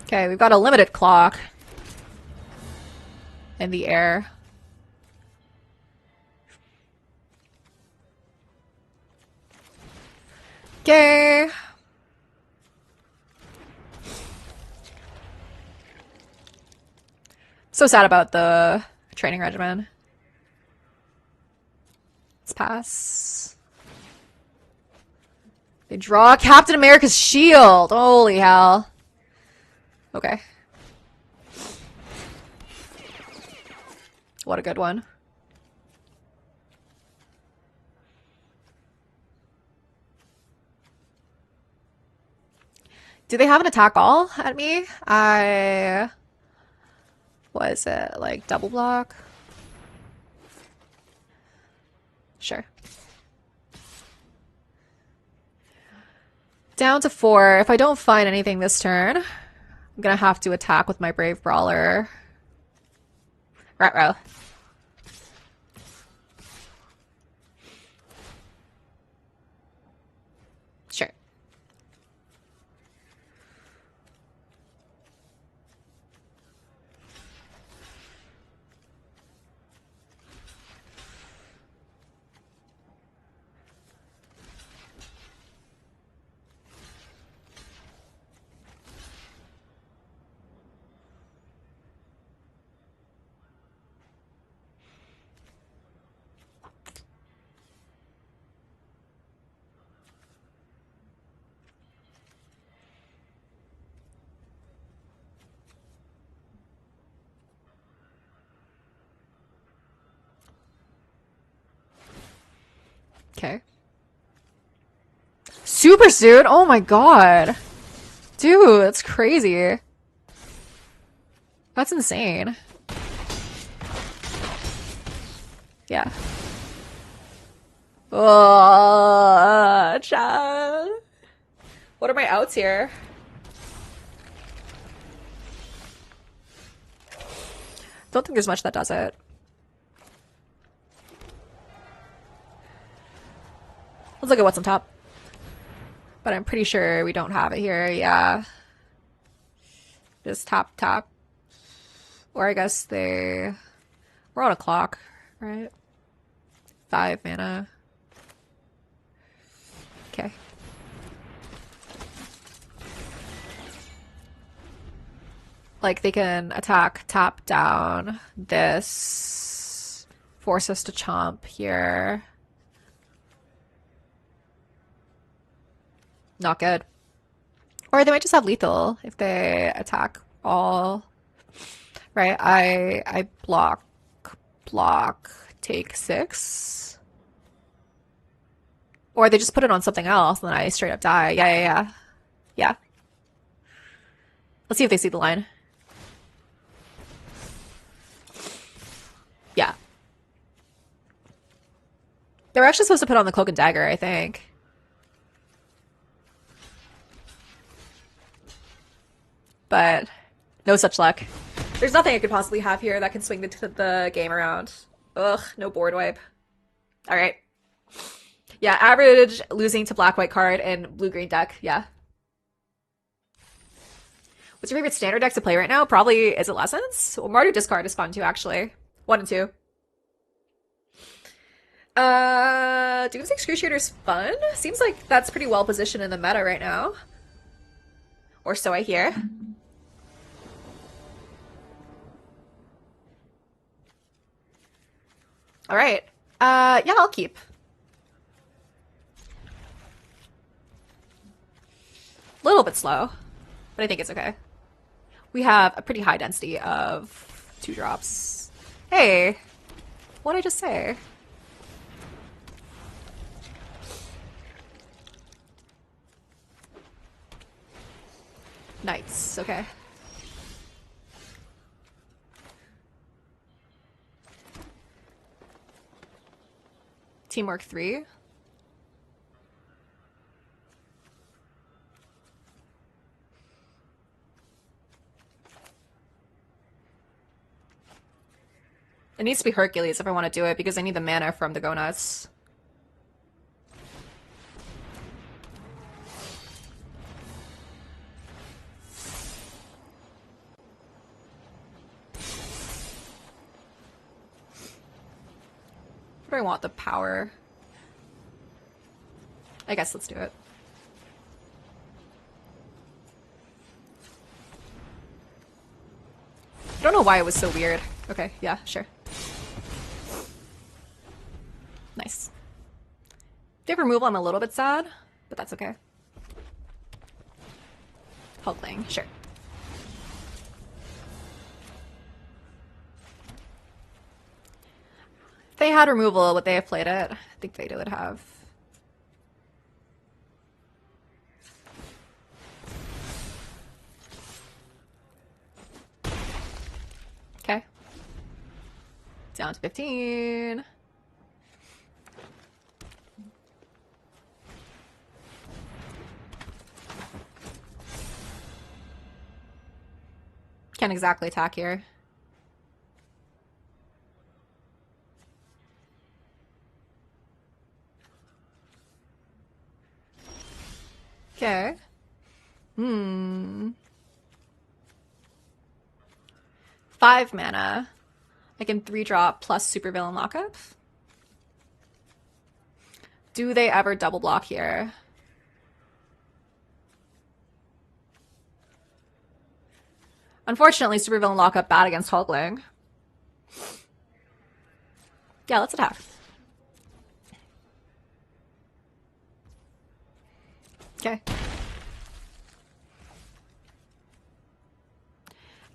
Okay, we've got a limited clock in the air. Okay. So sad about the training regimen. Let's pass. They draw Captain America's shield. Holy hell. Okay. What a good one. Do they have an attack all at me? What is it? Like double block? Sure. Down to 4. If I don't find anything this turn, I'm gonna have to attack with my Brave Brawler. Ruh-roh. Sure. Okay. Super suit? Oh my god. Dude, that's crazy. That's insane. Yeah. Oh, Chad. What are my outs here? Don't think there's much that does it. Let's look at what's on top. But I'm pretty sure we don't have it here. Yeah. Just top. Or I guess we're on a clock, right? 5 mana. Okay. Like they can attack top down this, force us to chomp here. Not good. Or they might just have lethal if they attack all. Right, I block, take 6. Or they just put it on something else and then I straight up die. Yeah. Let's see if they see the line. Yeah. They were actually supposed to put on the cloak and dagger, I think. But no such luck. There's nothing I could possibly have here that can swing the game around. Ugh, no board wipe. All right. Yeah, average losing to black-white card and blue-green deck. Yeah. What's your favorite standard deck to play right now? Probably Is It Lessons? Well, Mardu Discard is fun too, actually. 1 and 2. Doom's Excruciator's fun. Seems like that's pretty well positioned in the meta right now. Or so I hear. All right. Yeah, I'll keep. A little bit slow, but I think it's okay. We have a pretty high density of 2 drops. Hey, what did I just say? Knights, okay. Teamwork 3. It needs to be Hercules if I want to do it because I need the mana from the Go Nuts. What do I want? The power. I guess let's do it. don't know why it was so weird. Okay, yeah, sure. Nice. If they have removal, I'm a little bit sad, but that's okay. Hulkling, sure. If they had removal, would they have played it? I think they would have. Okay. Down to 15. Can't exactly attack here. Okay. 5 mana. I can 3-drop plus supervillain lockup. Do they ever double block here? Unfortunately, supervillain lockup bad against Hulkling. Yeah, let's attack. Okay.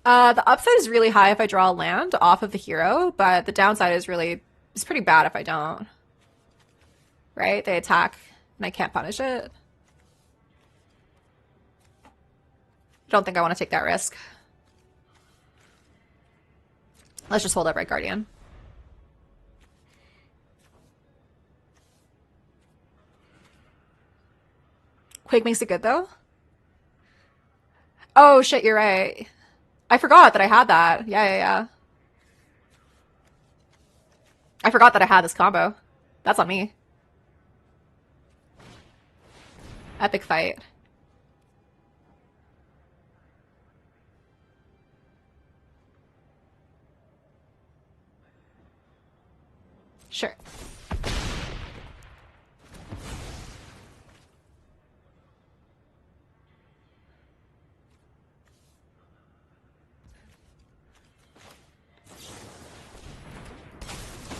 The upside is really high if I draw a land off of the hero, but the downside is pretty bad if I don't. Right? They attack and I can't punish it. Don't think I want to take that risk. Let's just hold up Red Guardian. Quake makes it good though? Oh shit, you're right. I forgot that I had that. Yeah. I forgot that I had this combo. That's on me. Epic fight. Sure.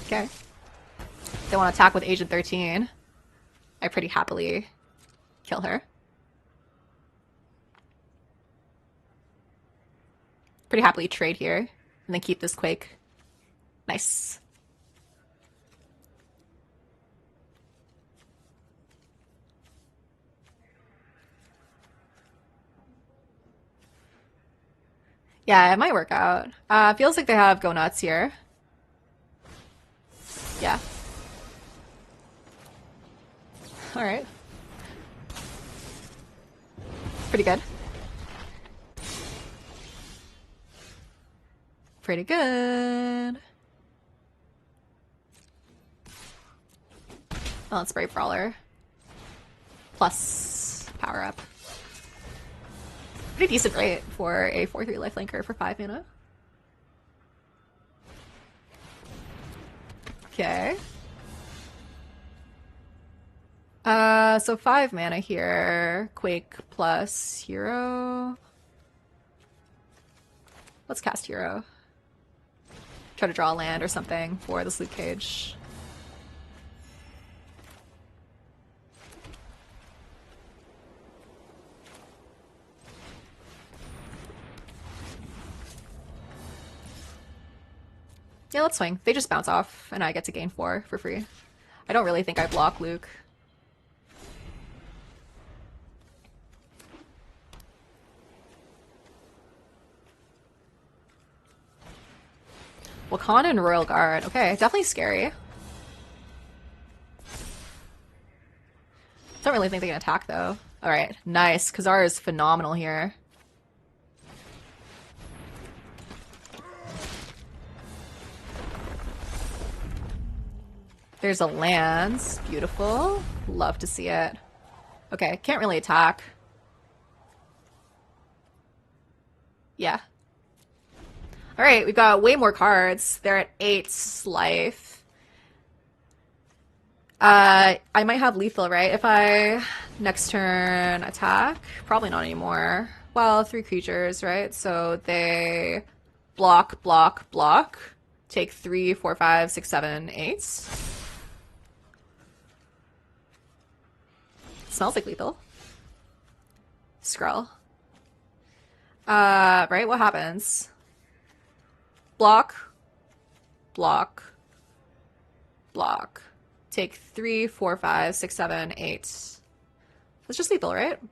Okay. They want to attack with Agent 13. I pretty happily kill her. Pretty happily trade here and then keep this Quake. Nice. Yeah, it might work out. Feels like they have Go Nuts here. Yeah. All right. Pretty good. Pretty good. Oh, let's Brave Brawler. Plus power up. Pretty decent rate for a 4/3 lifelinker for 5 mana. Okay. So 5 mana here. Quake plus hero. Let's cast hero. Try to draw a land or something for this Luke Cage. Yeah, let's swing. They just bounce off, and I get to gain 4 for free. I don't really think I block Luke. Wakanda and Royal Guard. Okay, definitely scary. Don't really think they can attack, though. Alright, nice. Khazar is phenomenal here. There's a lance. Beautiful. Love to see it. Okay, can't really attack. Yeah. Alright, we've got way more cards. They're at 8 life. I might have lethal, right? If I next turn attack? Probably not anymore. Well, 3 creatures, right? So they block, block, block. Take 3, 4, 5, 6, 7, 8. Smells like lethal. Skrull. Right, what happens? Block, block, block. Take 3, 4, 5, 6, 7, 8. That's just lethal, right? I'm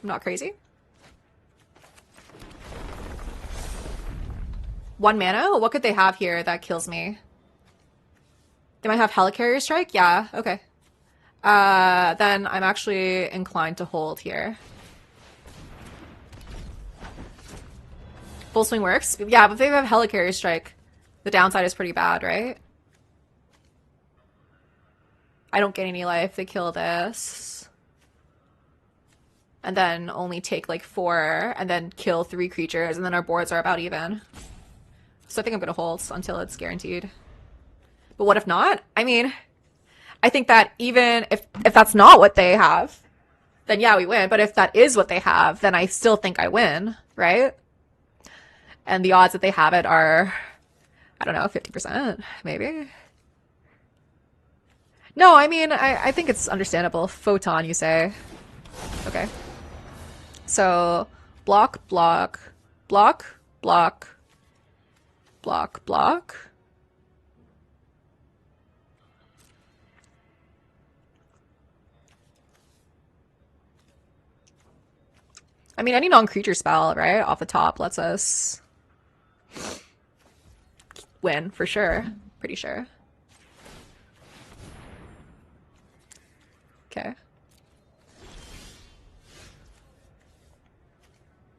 not crazy. 1 mana? What could they have here that kills me? They might have Helicarrier Strike? Yeah, okay. Then I'm actually inclined to hold here. Full swing works? Yeah, but if they have Helicarrier Strike, the downside is pretty bad, right? I don't get any life. They kill this. And then only take like 4, and then kill 3 creatures, and then our boards are about even. So I think I'm gonna hold until it's guaranteed. But what if not? I mean, I think that even if that's not what they have, then yeah, we win. But if that is what they have, then I still think I win, right? And the odds that they have it are, I don't know, 50%, maybe? No, I mean, I think it's understandable. Photon, you say. Okay. So, block, block, block, block, block, block. I mean, any non-creature spell, right, off the top lets us win, for sure. Pretty sure. Okay.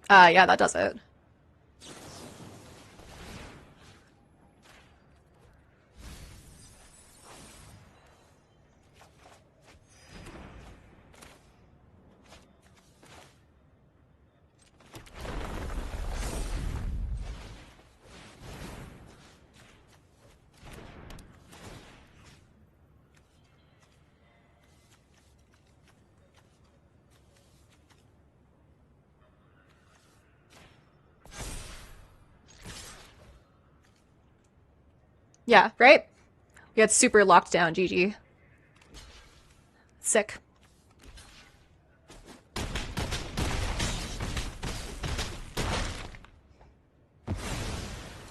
Yeah, that does it. Yeah, right? We got super locked down, GG. Sick.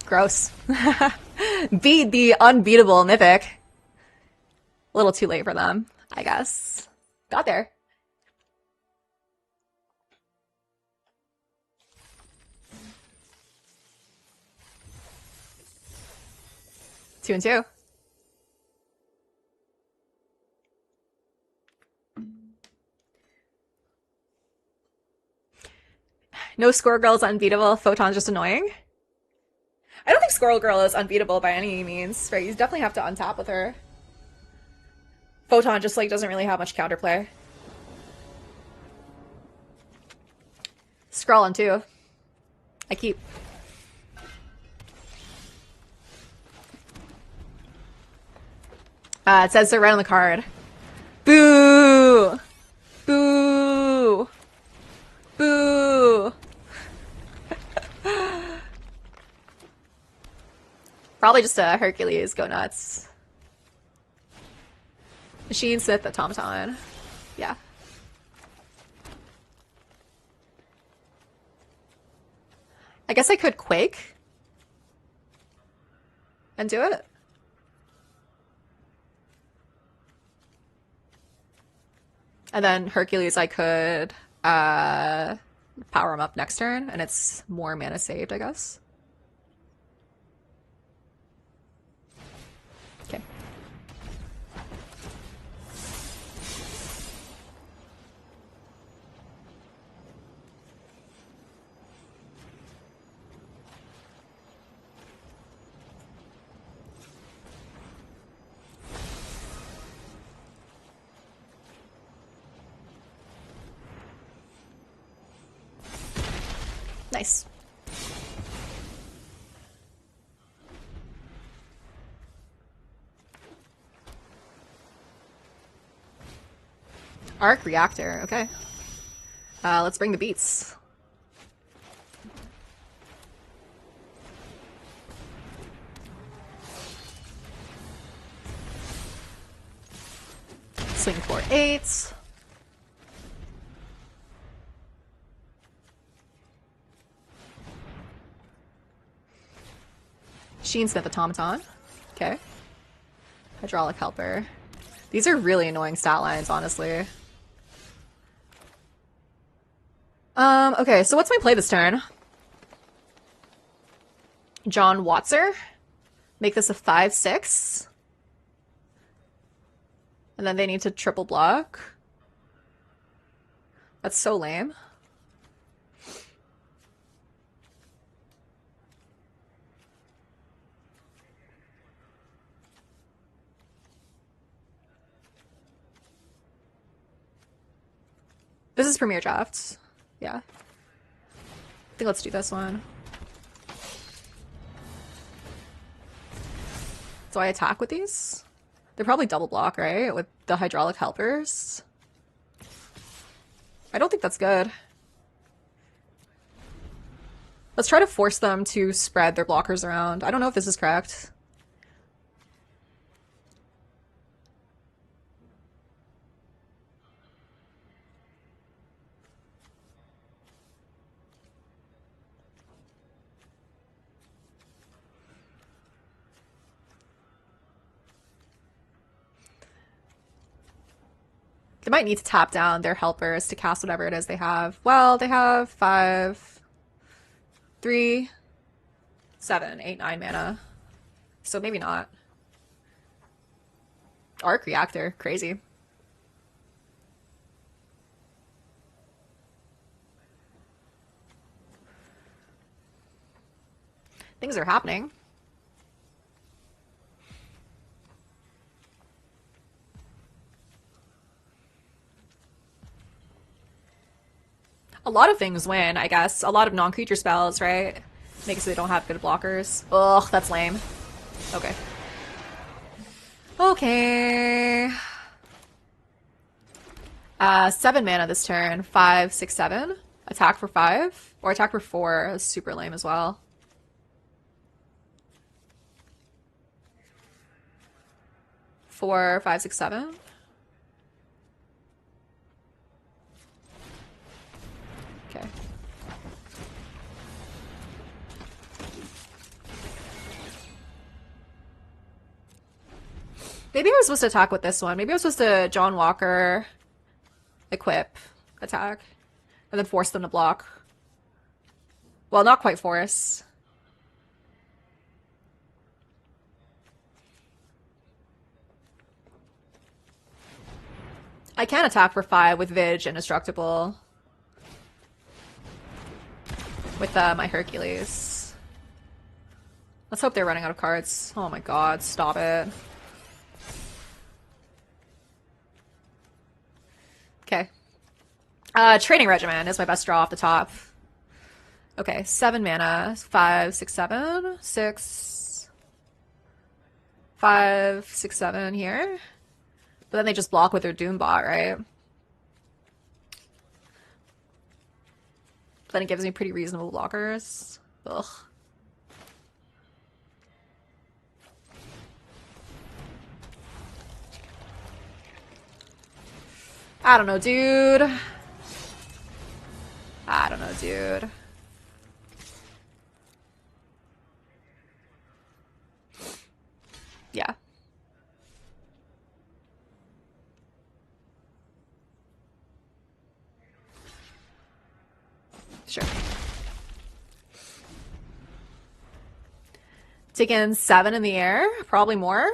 Gross. Beat the unbeatable Mythic. A little too late for them, I guess. Got there. Two and two. No Squirrel Girl is unbeatable. Photon's just annoying. I don't think Squirrel Girl is unbeatable by any means, right? You definitely have to untap with her. Photon just like doesn't really have much counterplay. Scroll on two. I keep. It says so right on the card. Boo! Boo! Boo! Probably just a Hercules. Go nuts. Machine Smith Automaton. Yeah. I guess I could Quake and do it. And then Hercules, I could power him up next turn, and it's more mana saved, I guess. Okay. Nice. Arc Reactor, okay. Let's bring the beats. Swing for 8. Sheensmith Automaton. Okay. Hydraulic Helper. These are really annoying stat lines, honestly. Okay, so what's my play this turn? John Watser. Make this a 5/6. And then they need to triple block. That's so lame. This is Premier Drafts. Yeah. I think let's do this one. So I attack with these? They're probably double block, right? With the hydraulic helpers. I don't think that's good. Let's try to force them to spread their blockers around. I don't know if this is correct. They might need to tap down their helpers to cast whatever it is they have. Well, they have 5, 3, 7, 8, 9 mana. So maybe not. Arc Reactor. Crazy. Things are happening. A lot of things win, I guess. A lot of non-creature spells, right? Make it so they don't have good blockers. Ugh, that's lame. Okay. Okay. 7 mana this turn. 5, 6, 7. Attack for 5. Or attack for 4. That's super lame as well. Four, 5, 6, 7. Okay. Maybe I was supposed to attack with this one. Maybe I was supposed to John Walker, equip, attack, and then force them to block. Well, not quite force. I can attack for 5 with Vig Indestructible. With my Hercules. Let's hope they're running out of cards. Oh my god, stop it. Okay. Training Regimen is my best draw off the top. Okay, 7 mana. 5, 6, 7. 6. 5, 6, 7 here. But then they just block with their Doombot, right? Then it gives me pretty reasonable blockers. Ugh. I don't know, dude. I don't know, dude. Yeah. Sure. Taking 7 in the air, probably more.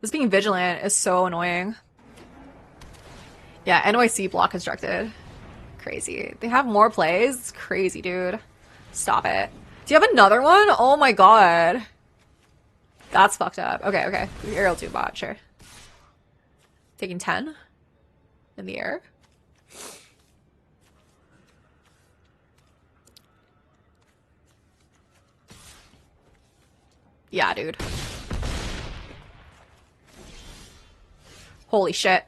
This being vigilant is so annoying. Yeah, NYC block constructed. Crazy. They have more plays? It's crazy, dude. Stop it. Do you have another one? Oh my god. That's fucked up. Okay, okay. Aerial Doombot, sure. Taking 10 in the air. Yeah, dude. Holy shit.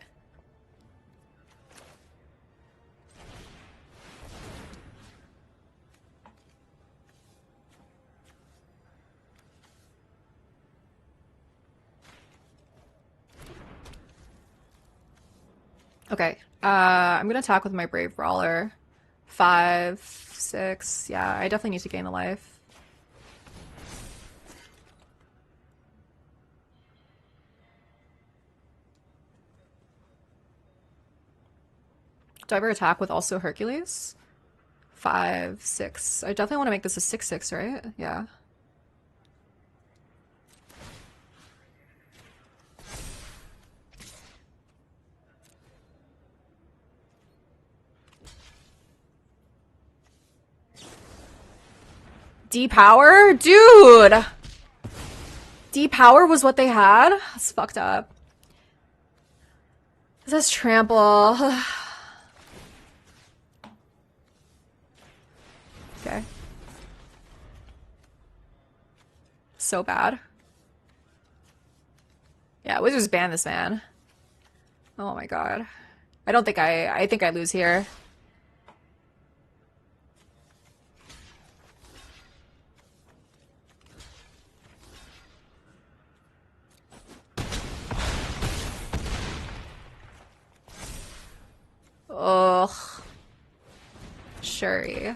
Okay. I'm gonna attack with my Brave Brawler. 5, 6. Yeah, I definitely need to gain a life. Do I ever attack with also Hercules? 5, 6. I definitely want to make this a 6/6, right? Yeah. D-Power? Dude! D-Power was what they had? That's fucked up. This is Trample. Okay. So bad. Yeah, Wizards ban this man. Oh my god. I think I lose here. Ugh. Shuri.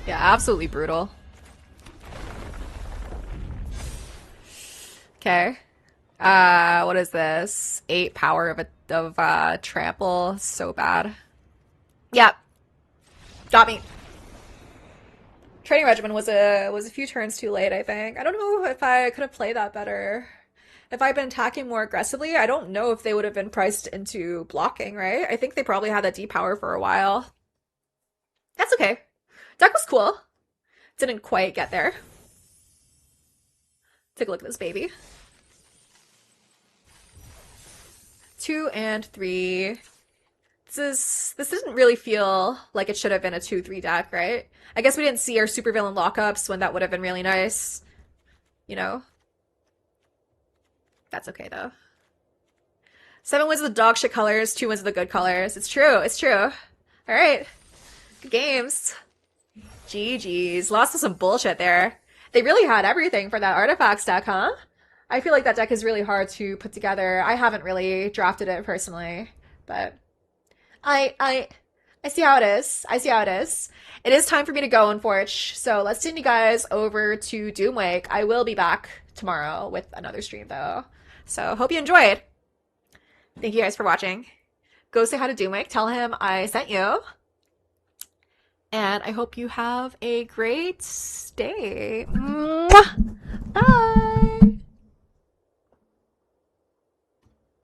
Yeah, absolutely brutal. Okay. What is this? 8 power of trample. So bad. Yep. Got me. Training regimen was a few turns too late, I think. I don't know if I could have played that better. If I'd been attacking more aggressively, I don't know if they would have been priced into blocking, right? I think they probably had that D power for a while. That's okay. Deck was cool. Didn't quite get there. Take a look at this baby. 2 and 3. This didn't really feel like it should have been a 2/3 deck, right? I guess we didn't see our supervillain lockups when that would have been really nice. You know? That's okay though. 7 wins of the dog shit colors, 2 wins of the good colors. It's true, it's true. Alright. Good games. GG's. Lost to some bullshit there. They really had everything for that artifacts deck, huh? I feel like that deck is really hard to put together. I haven't really drafted it personally, but I I I see how it is. I see how it is. It is time for me to go, unfortunately. So let's send you guys over to Doomwake. I will be back tomorrow with another stream though. So hope you enjoyed. Thank you guys for watching. Go say hi to Doomwake. Tell him I sent you. And I hope you have a great day. Mwah! Bye.